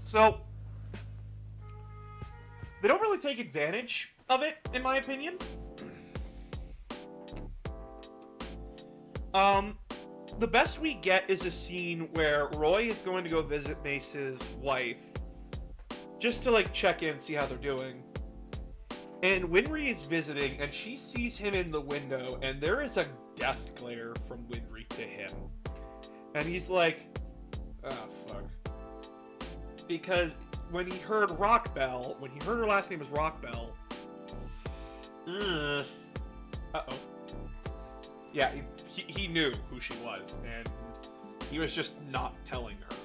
So, they don't really take advantage of it, in my opinion. The best we get is a scene where Roy is going to go visit Mace's wife, just to like check in, see how they're doing. And Winry is visiting, and she sees him in the window, and there is a death glare from Winry to him. And he's like, oh, fuck. Because when he heard Rockbell, when he heard her last name was Rockbell, uh-oh. Yeah, he knew who she was, and he was just not telling her.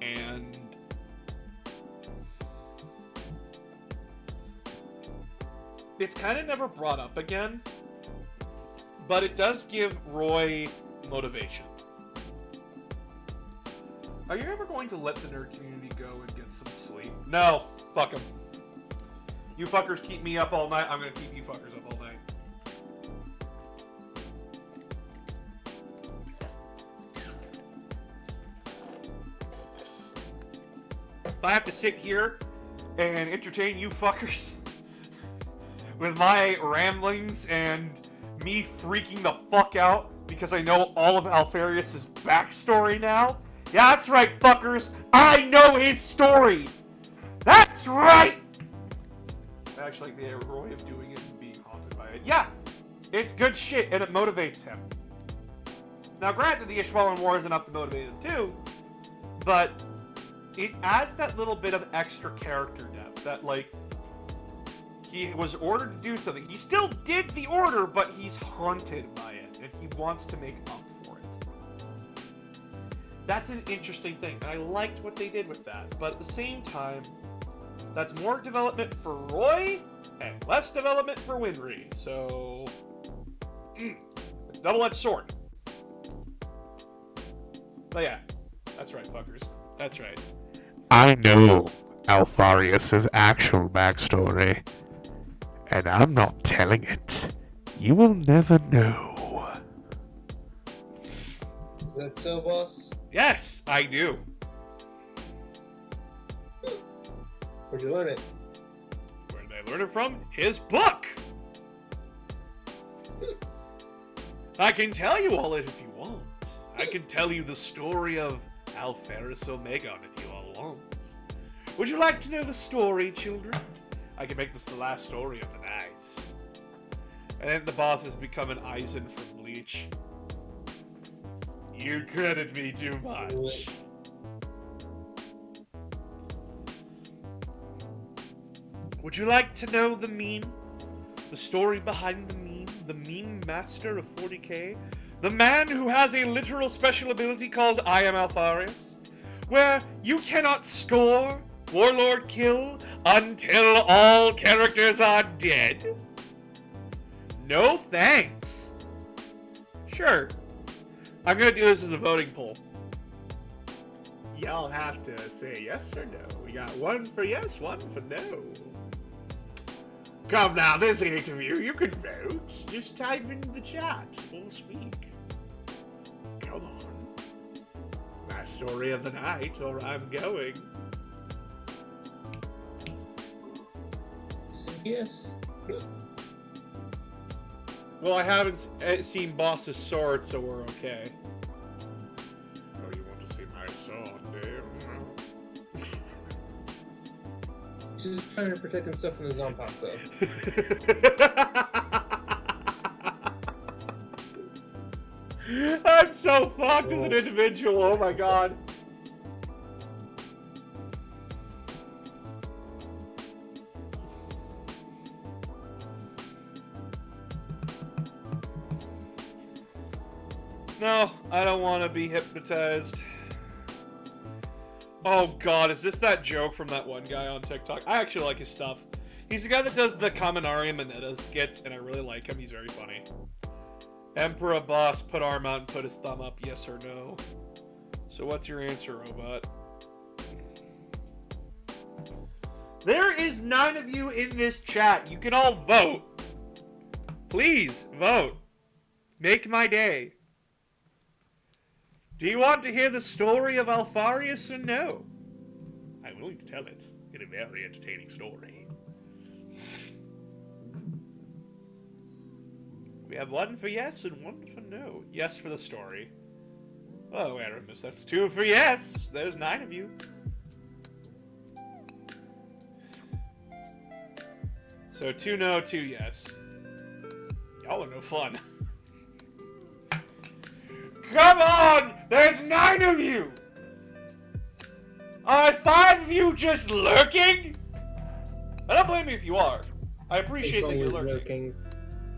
And it's kind of never brought up again, but it does give Roy motivation. Are you ever going to let the nerd community go and get some sleep? No, fuck them. You fuckers keep me up all night, I'm gonna keep you fuckers up all night. If I have to sit here and entertain you fuckers with my ramblings and me freaking the fuck out because I know all of Alpharius' backstory now, yeah, that's right, fuckers. I know his story. That's right. I actually like the Roy of doing it and being haunted by it. Yeah, it's good shit, and it motivates him. Now, granted, the Ishvalan War is enough to motivate him too, but it adds that little bit of extra character depth. That, like, he was ordered to do something. He still did the order, but he's haunted by it, and he wants to make up for it. That's an interesting thing, and I liked what they did with that. But at the same time, that's more development for Roy and less development for Winry. So, it's a double-edged sword. But yeah, that's right, fuckers. That's right. I know Alpharius' actual backstory, and I'm not telling it. You will never know. Is that so, boss? Yes, I do. Where'd you learn it? Where did I learn it from? His book! I can tell you all it if you want. I can tell you the story of Alpharis Omegon if you all want. Would you like to know the story, children? I can make this the last story of the night. And then the boss has become an Aizen from Bleach. You credit me too much. Would you like to know the meme? The story behind the meme? The meme master of 40k? The man who has a literal special ability called I Am Alpharius? Where you cannot score Warlord kill until all characters are dead? No thanks. Sure. I'm gonna do this as a voting poll. Y'all have to say yes or no. We got one for yes, one for no. Come now, there's 8 of you. You can vote. Just type into the chat. We'll speak. Come on. Last story of the night, or I'm going. Yes. Well, I haven't seen Boss's sword, so we're okay. Oh, you want to see my sword, do you? He's just trying to protect himself from the Zombie though. I'm so fucked as an individual, oh my god. No, I don't want to be hypnotized. Oh god, is this that joke from that one guy on TikTok? I actually like his stuff. He's the guy that does the Kaminari Mineta skits, and I really like him. He's very funny. Emperor Boss, put arm out and put his thumb up, yes or no? So what's your answer, robot? There is 9 of you in this chat. You can all vote. Please, vote. Make my day. Do you want to hear the story of Alpharius or no? I'm willing to tell it. in a very entertaining story. We have one for yes and one for no. Yes for the story. Oh, Aramis, that's 2 for yes. There's 9 of you. So 2 no, 2 yes. Y'all are no fun. Come on! There's 9 of you! Are 5 of you just lurking? I don't blame you if you are. I appreciate that you're lurking.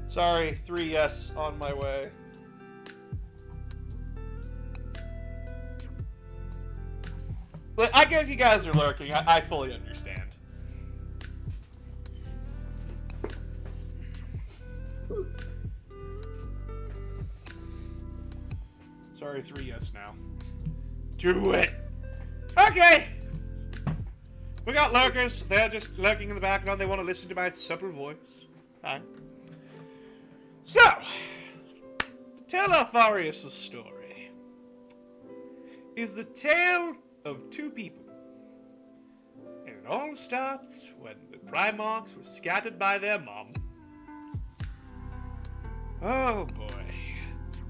Sorry, 3 yes on my way. But I guess you guys are lurking. I fully understand. Sorry, 3 yes now. Do it! Okay! We got lurkers. They're just lurking in the background. They want to listen to my supple voice. Fine. So, to tell Alfarius' story is the tale of 2 people. And it all starts when the Primarchs were scattered by their mom. Oh boy.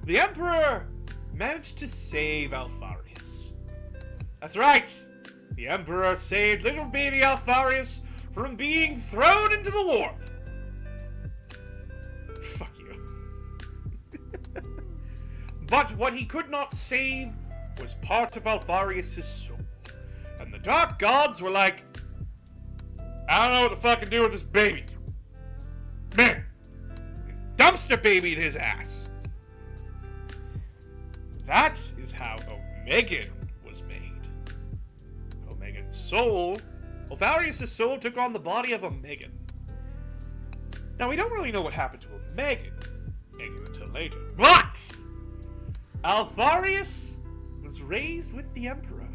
The Emperor managed to save Alfarius. That's right! The Emperor saved little baby Alfarius from being thrown into the warp. Fuck you. But what he could not save was part of Alfarius' soul. And the Dark Gods were like, I don't know what to fucking do with this baby. Man, dumpster babied his ass. That is how Omegan was made. Omegan's soul, Alfarius' soul took on the body of Omegan. Now we don't really know what happened to Omegan until later, but Alfarius was raised with the Emperor.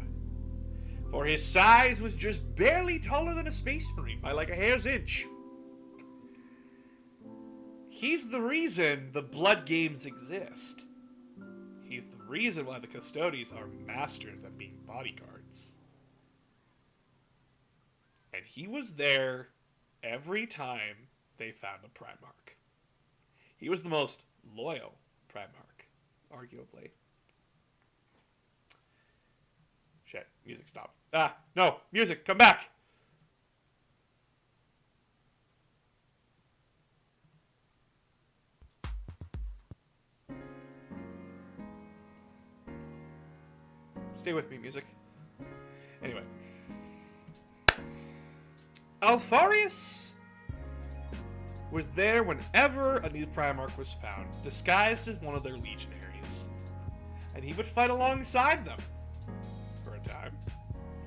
For his size was just barely taller than a space marine by like a hair's inch. He's the reason the blood games exist. He's the reason why the Custodes are masters at being bodyguards. And he was there every time they found a Primarch. He was the most loyal Primarch, arguably. Shit, music stopped. Ah, no, music, come back! Stay with me, music. Anyway. Alfarius was there whenever a new Primarch was found, disguised as one of their legionaries. And he would fight alongside them for a time.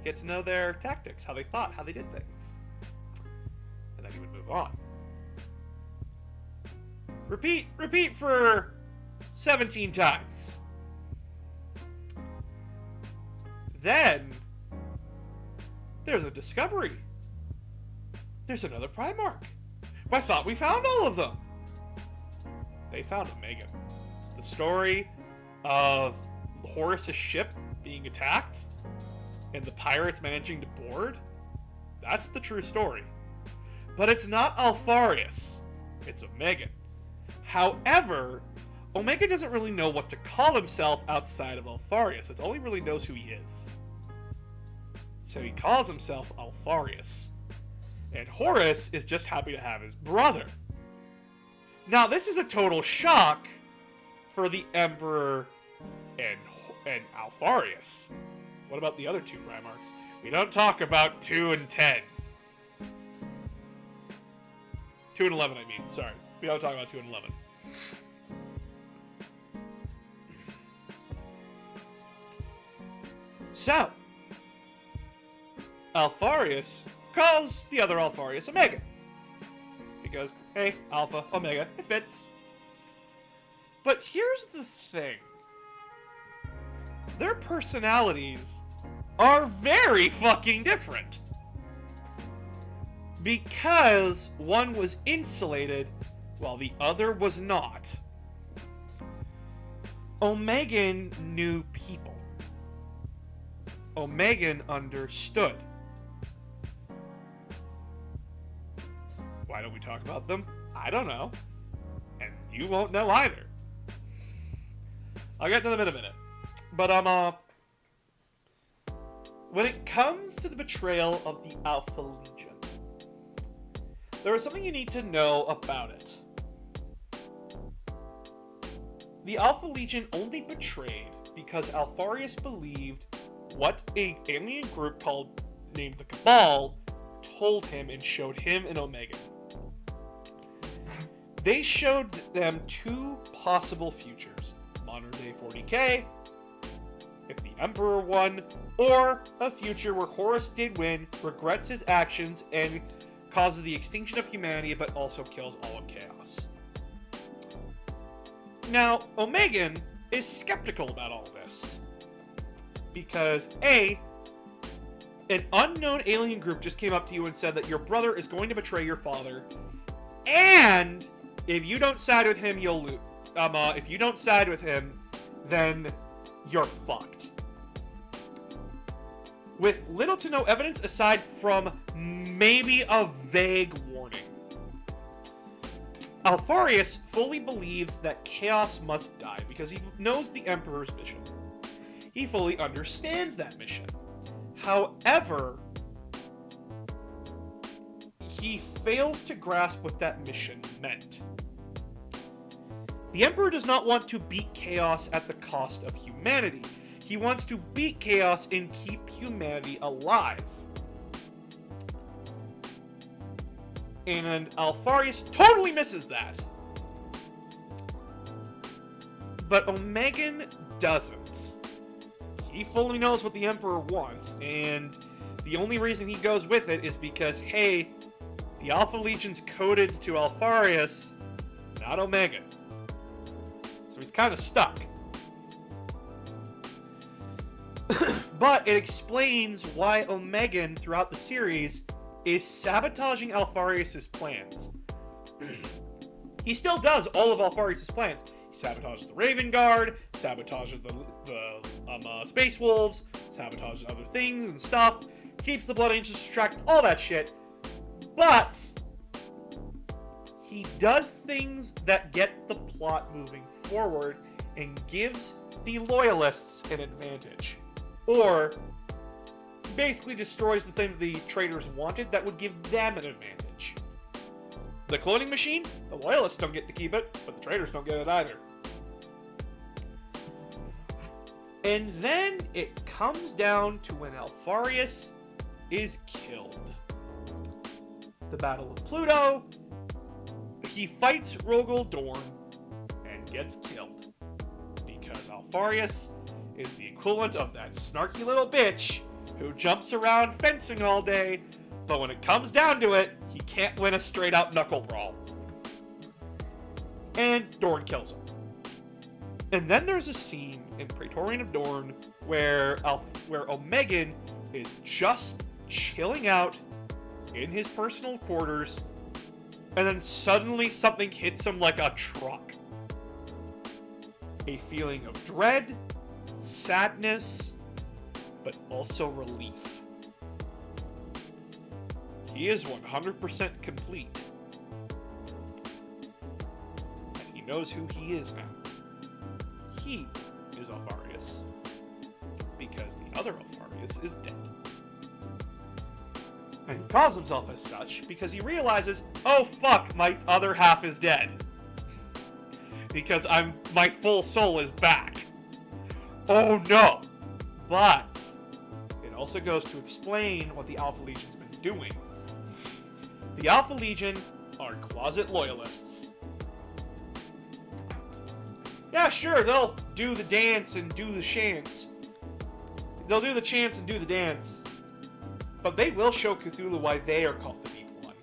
Get to know their tactics, how they thought, how they did things. And then he would move on. Repeat for 17 times. Then, there's a discovery. There's another Primarch. I thought we found all of them. They found Omegan. The story of Horus' ship being attacked and the pirates managing to board, that's the true story. But it's not Alfarius. It's Omegan. However, Omegan doesn't really know what to call himself outside of Alfarius. That's all he really knows who he is. So he calls himself Alfarius. And Horus is just happy to have his brother. Now, this is a total shock for the Emperor and Alfarius. What about the other 2 Primarchs? We don't talk about 2 and 10. 2 and 11, I mean. Sorry. We don't talk about 2 and 11. So, Alfarius calls the other Alfarius Omega. Because, hey, Alpha, Omega, it fits. But here's the thing. Their personalities are very fucking different. Because one was insulated while the other was not. Omegan knew people. Omegan understood. Why don't we talk about them? I don't know. And you won't know either. I'll get to them in a minute. But, when it comes to the betrayal of the Alpha Legion, there is something you need to know about it. The Alpha Legion only betrayed because Alpharius believed what an alien group named the Cabal told him and showed him and Omega. They showed them two possible futures. Modern day 40k, if the Emperor won, or a future where Horus did win, regrets his actions, and causes the extinction of humanity, but also kills all of Chaos. Now, Omegan is skeptical about all this. Because, A, an unknown alien group just came up to you and said that your brother is going to betray your father, and if you don't side with him, you'll lose. If you don't side with him, then you're fucked. With little to no evidence aside from maybe a vague warning. Alpharius fully believes that Chaos must die because he knows the Emperor's mission. He fully understands that mission. However, he fails to grasp what that mission meant. The Emperor does not want to beat Chaos at the cost of humanity. He wants to beat Chaos and keep humanity alive. And Alpharius totally misses that. But Omegan doesn't. He fully knows what the Emperor wants, and the only reason he goes with it is because, hey, the Alpha Legion's coded to Alpharius, not Omegan. So he's kind of stuck. But it explains why Omegan, throughout the series, is sabotaging Alpharius' plans. He still does all of Alpharius' plans. He sabotages the Raven Guard, sabotages the Space Wolves, sabotages other things and stuff, keeps the Blood Angels distracted, all that shit. But he does things that get the plot moving forward and gives the Loyalists an advantage. Or basically destroys the thing the traitors wanted that would give them an advantage. The cloning machine, the Loyalists don't get to keep it, but the traitors don't get it either. And then it comes down to when Alpharius is killed. The Battle of Pluto, he fights Rogel Dorn and gets killed. Because Alpharius is the equivalent of that snarky little bitch who jumps around fencing all day, but when it comes down to it, he can't win a straight-out knuckle brawl. And Dorn kills him. And then there's a scene in Praetorian of Dorn where Omegan is just chilling out in his personal quarters, and then suddenly something hits him like a truck. A feeling of dread, sadness, but also relief. He is 100% complete. And he knows who he is now. He is Alpharius. Because the other Alpharius is dead. And he calls himself as such because he realizes, oh fuck, my other half is dead. Because my full soul is back. Oh no! But it also goes to explain what the Alpha Legion's been doing. The Alpha Legion are closet loyalists. Yeah, sure, they'll do the dance and do the chants. They'll do the chants and do the dance. But they will show Cthulhu why they are called the Deep One.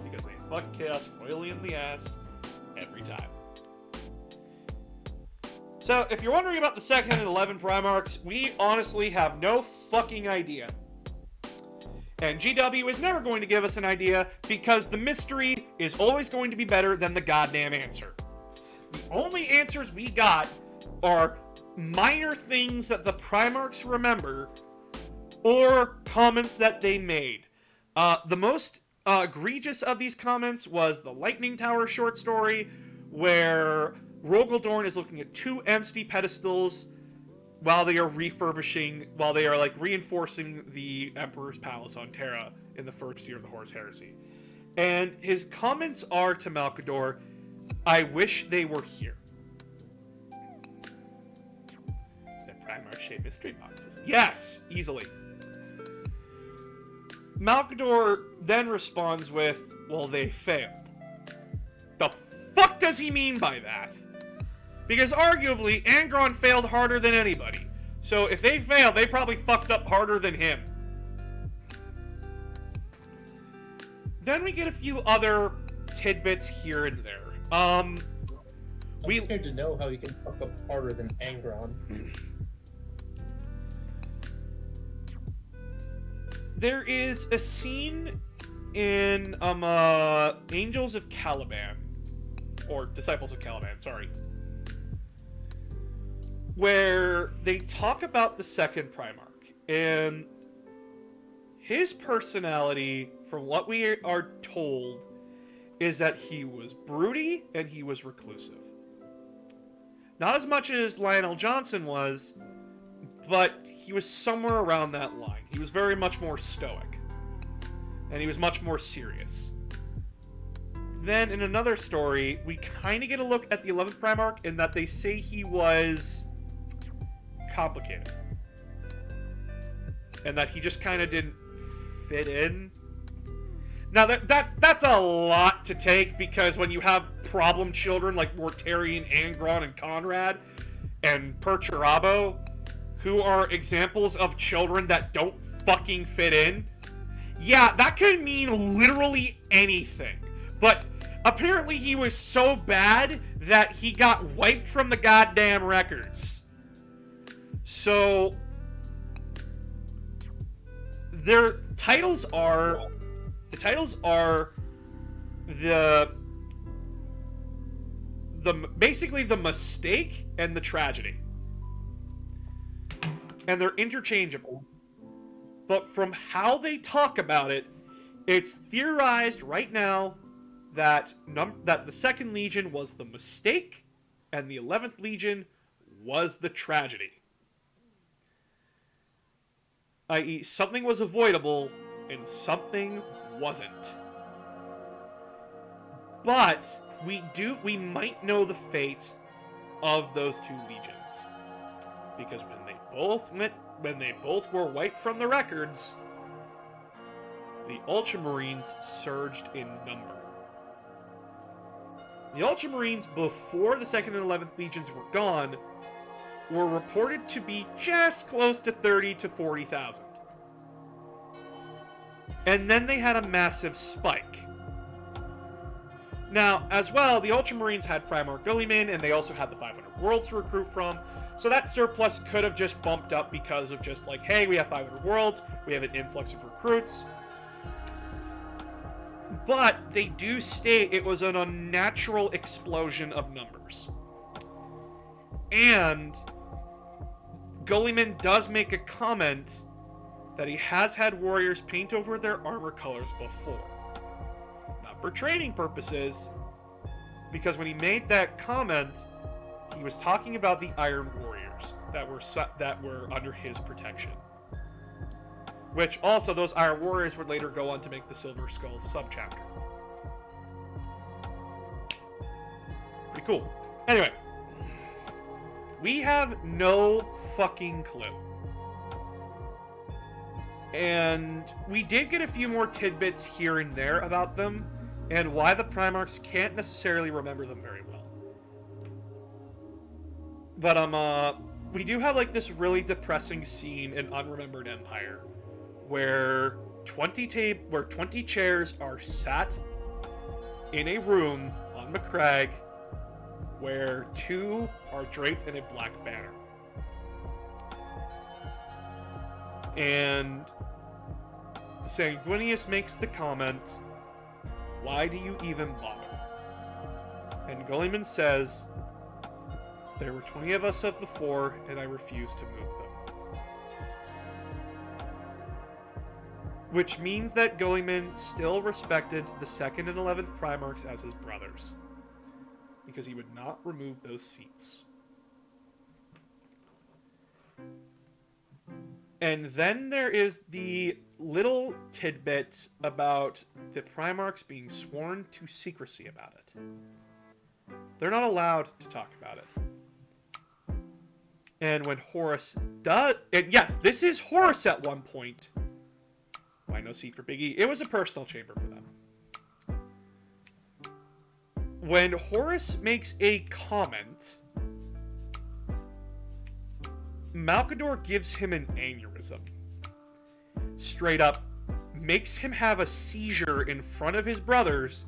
Because they fuck Chaos royally in the ass every time. So, if you're wondering about the second and 11 Primarchs, we honestly have no fucking idea. And GW is never going to give us an idea because the mystery is always going to be better than the goddamn answer. The only answers we got are minor things that the Primarchs remember or comments that they made. The most egregious of these comments was the Lightning Tower short story, where Rogaldorn is looking at 2 empty pedestals while they are reinforcing the Emperor's Palace on Terra in the first year of the Horus Heresy. And his comments are to Malcador, I wish they were here. The Primarch shaped mystery boxes. Yes, easily. Malcador then responds with, well, they failed. The fuck does he mean by that? Because arguably, Angron failed harder than anybody. So if they failed, they probably fucked up harder than him. Then we get a few other tidbits here and there. I'm scared to know how he can fuck up harder than Angron. There is a scene in Angels of Caliban, or Disciples of Caliban, sorry, where they talk about the second Primarch, and his personality, from what we are told, is that he was broody and he was reclusive. Not as much as Lionel Johnson was, but he was somewhere around that line. He was very much more stoic, and he was much more serious. Then in another story, we kind of get a look at the 11th Primarch in that they say he was complicated, and that he just kind of didn't fit in. Now that's a lot to take, because when you have problem children like Mortarion, Angron, and Conrad, and Perturabo, who are examples of children that don't fucking fit in, yeah, that could mean literally anything. But apparently he was so bad that he got wiped from the goddamn records. So their titles are basically the mistake and the tragedy. And they're interchangeable. But from how they talk about it, it's theorized right now that the Second Legion was the mistake and the 11th Legion was the tragedy. I.e., something was avoidable and something wasn't. But we might know the fate of those 2 legions, because when they both were wiped from the records, the Ultramarines surged in number. The Ultramarines, before the 2nd and 11th Legions were gone, were reported to be just close to 30 to 40,000. And then they had a massive spike. Now, as well, the Ultramarines had Primarch Guilliman, and they also had the 500 worlds to recruit from, so that surplus could have just bumped up because of just like, hey, we have 500 worlds, we have an influx of recruits. But they do state it was an unnatural explosion of numbers. And Guilliman does make a comment that he has had warriors paint over their armor colors before. Not for training purposes, because when he made that comment, he was talking about the Iron Warriors that were under his protection. Which also, those Iron Warriors would later go on to make the Silver Skulls subchapter. Pretty cool. Anyway, we have no fucking clue. And we did get a few more tidbits here and there about them, and why the Primarchs can't necessarily remember them very well. But, we do have, like, this really depressing scene in Unremembered Empire, where 20 chairs are sat in a room on Macragge, where 2 are draped in a black banner. And Sanguinius makes the comment, "Why do you even bother?" And Guilliman says, "There were 20 of us up before, and I refuse to move them." which means that Guilliman still respected the 2nd and 11th Primarchs as his brothers, because he would not remove those seats. And then there is the little tidbit about the Primarchs being sworn to secrecy about it. They're not allowed to talk about it. And when Horus does... And yes, this is Horus at one point. Why no seat for Biggie? It was a personal chamber for them. When Horus makes a comment, Malcador gives him an aneurysm. Straight up makes him have a seizure in front of his brothers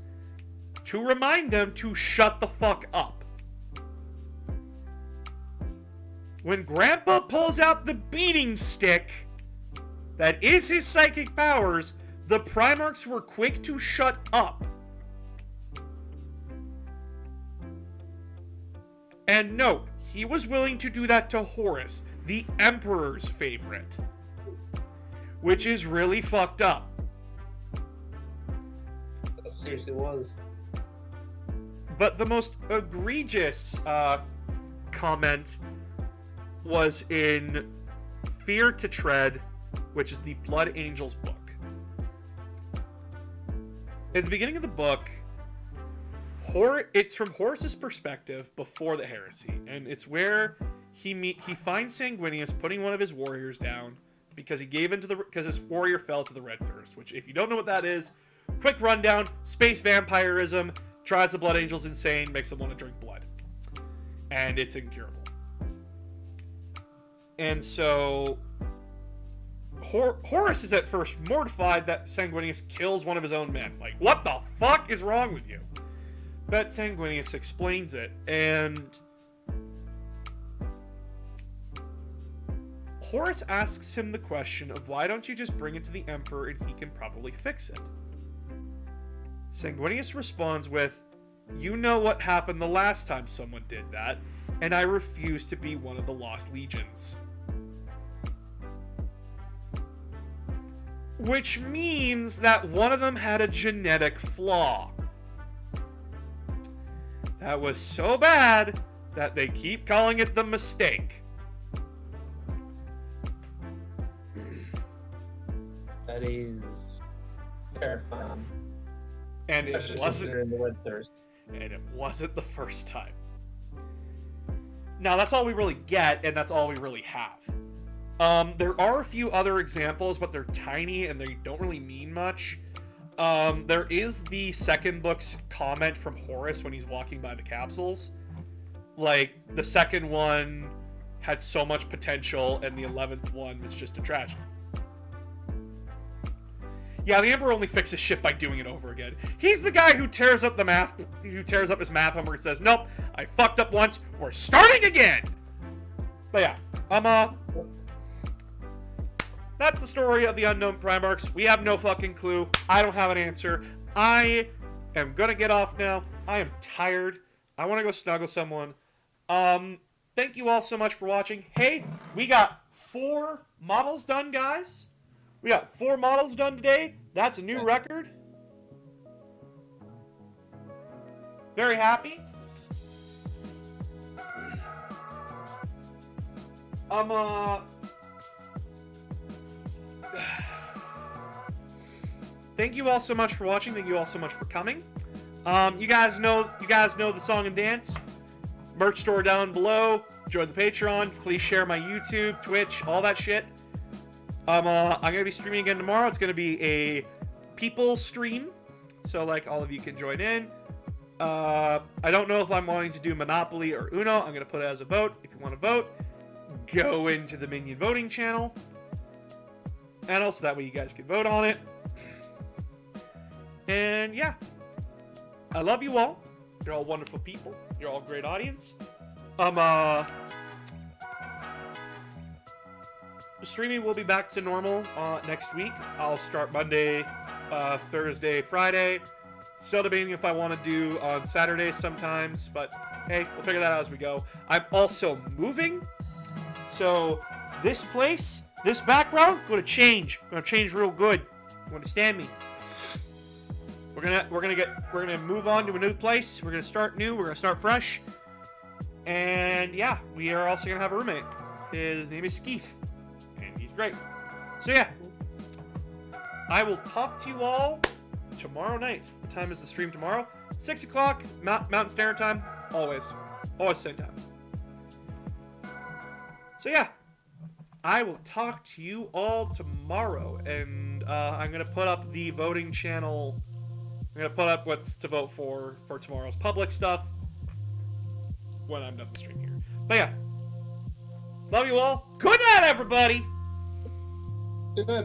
to remind them to shut the fuck up. When Grandpa pulls out the beating stick that is his psychic powers, the Primarchs were quick to shut up. And no, he was willing to do that to Horus, the Emperor's favorite. Which is really fucked up. That seriously was. But the most egregious comment was in Fear to Tread, which is the Blood Angels book. At the beginning of the book, it's from Horus's perspective before the heresy, and it's where he finds Sanguinius putting one of his warriors down because he gave into because his warrior fell to the Red Thirst. Which, if you don't know what that is, quick rundown: space vampirism, drives the Blood Angels insane, makes them want to drink blood, and it's incurable. And so Horus is at first mortified that Sanguinius kills one of his own men. Like, what the fuck is wrong with you? But Sanguinius explains it, and Horus asks him the question of why don't you just bring it to the Emperor and he can probably fix it. Sanguinius responds with, "You know what happened the last time someone did that, and I refuse to be one of the Lost Legions." Which means that one of them had a genetic flaw. That was so bad that they keep calling it the Mistake. That is terrifying. And it Especially wasn't. considering the Red Thirst. And it wasn't the first time. Now, that's all we really get, and that's all we really have. There are a few other examples, but they're tiny and they don't really mean much. There is the second book's comment from Horus when he's walking by the capsules. Like, the second one had so much potential, and the 11th one was just a tragedy. Yeah, the Emperor only fixes shit by doing it over again. He's the guy who tears up his math homework and says, "Nope, I fucked up once, we're starting again!" But yeah, that's the story of the Unknown Primarchs. We have no fucking clue. I don't have an answer. I am gonna get off now. I am tired. I want to go snuggle someone. Thank you all so much for watching. Hey, we got 4 models done, guys. We got 4 models done today. That's a new record. Very happy. Thank you all so much for watching. Thank you all so much for coming. You guys know the song and dance. Merch store down below. Join the Patreon. Please share my YouTube, Twitch, all that shit. I'm gonna be streaming again tomorrow. It's gonna be a people stream, so like all of you can join in. I don't know if I'm wanting to do Monopoly or Uno. I'm gonna put it as a vote. If you want to vote, go into the Minion voting channel, and also that way you guys can vote on it. And yeah, I love you all. You're all wonderful people. You're all great audience. Streaming will be back to normal next week. I'll start Monday, Thursday, Friday. Still debating if I want to do on Saturdays sometimes, but hey, we'll figure that out as we go. I'm also moving, so this place, this background, going to change real good. You understand me? We're gonna move on to a new place. We're gonna start new. We're gonna start fresh. And yeah, we are also gonna have a roommate. His name is Skeeth, and he's great. So yeah, I will talk to you all tomorrow night. What time is the stream tomorrow? 6 o'clock Mountain Standard Time. Always same time. So yeah, I will talk to you all tomorrow, and I'm gonna put up the voting channel. I'm gonna put up what's to vote for tomorrow's public stuff when I'm done the stream here. But yeah, love you all. Good night, everybody. Good night.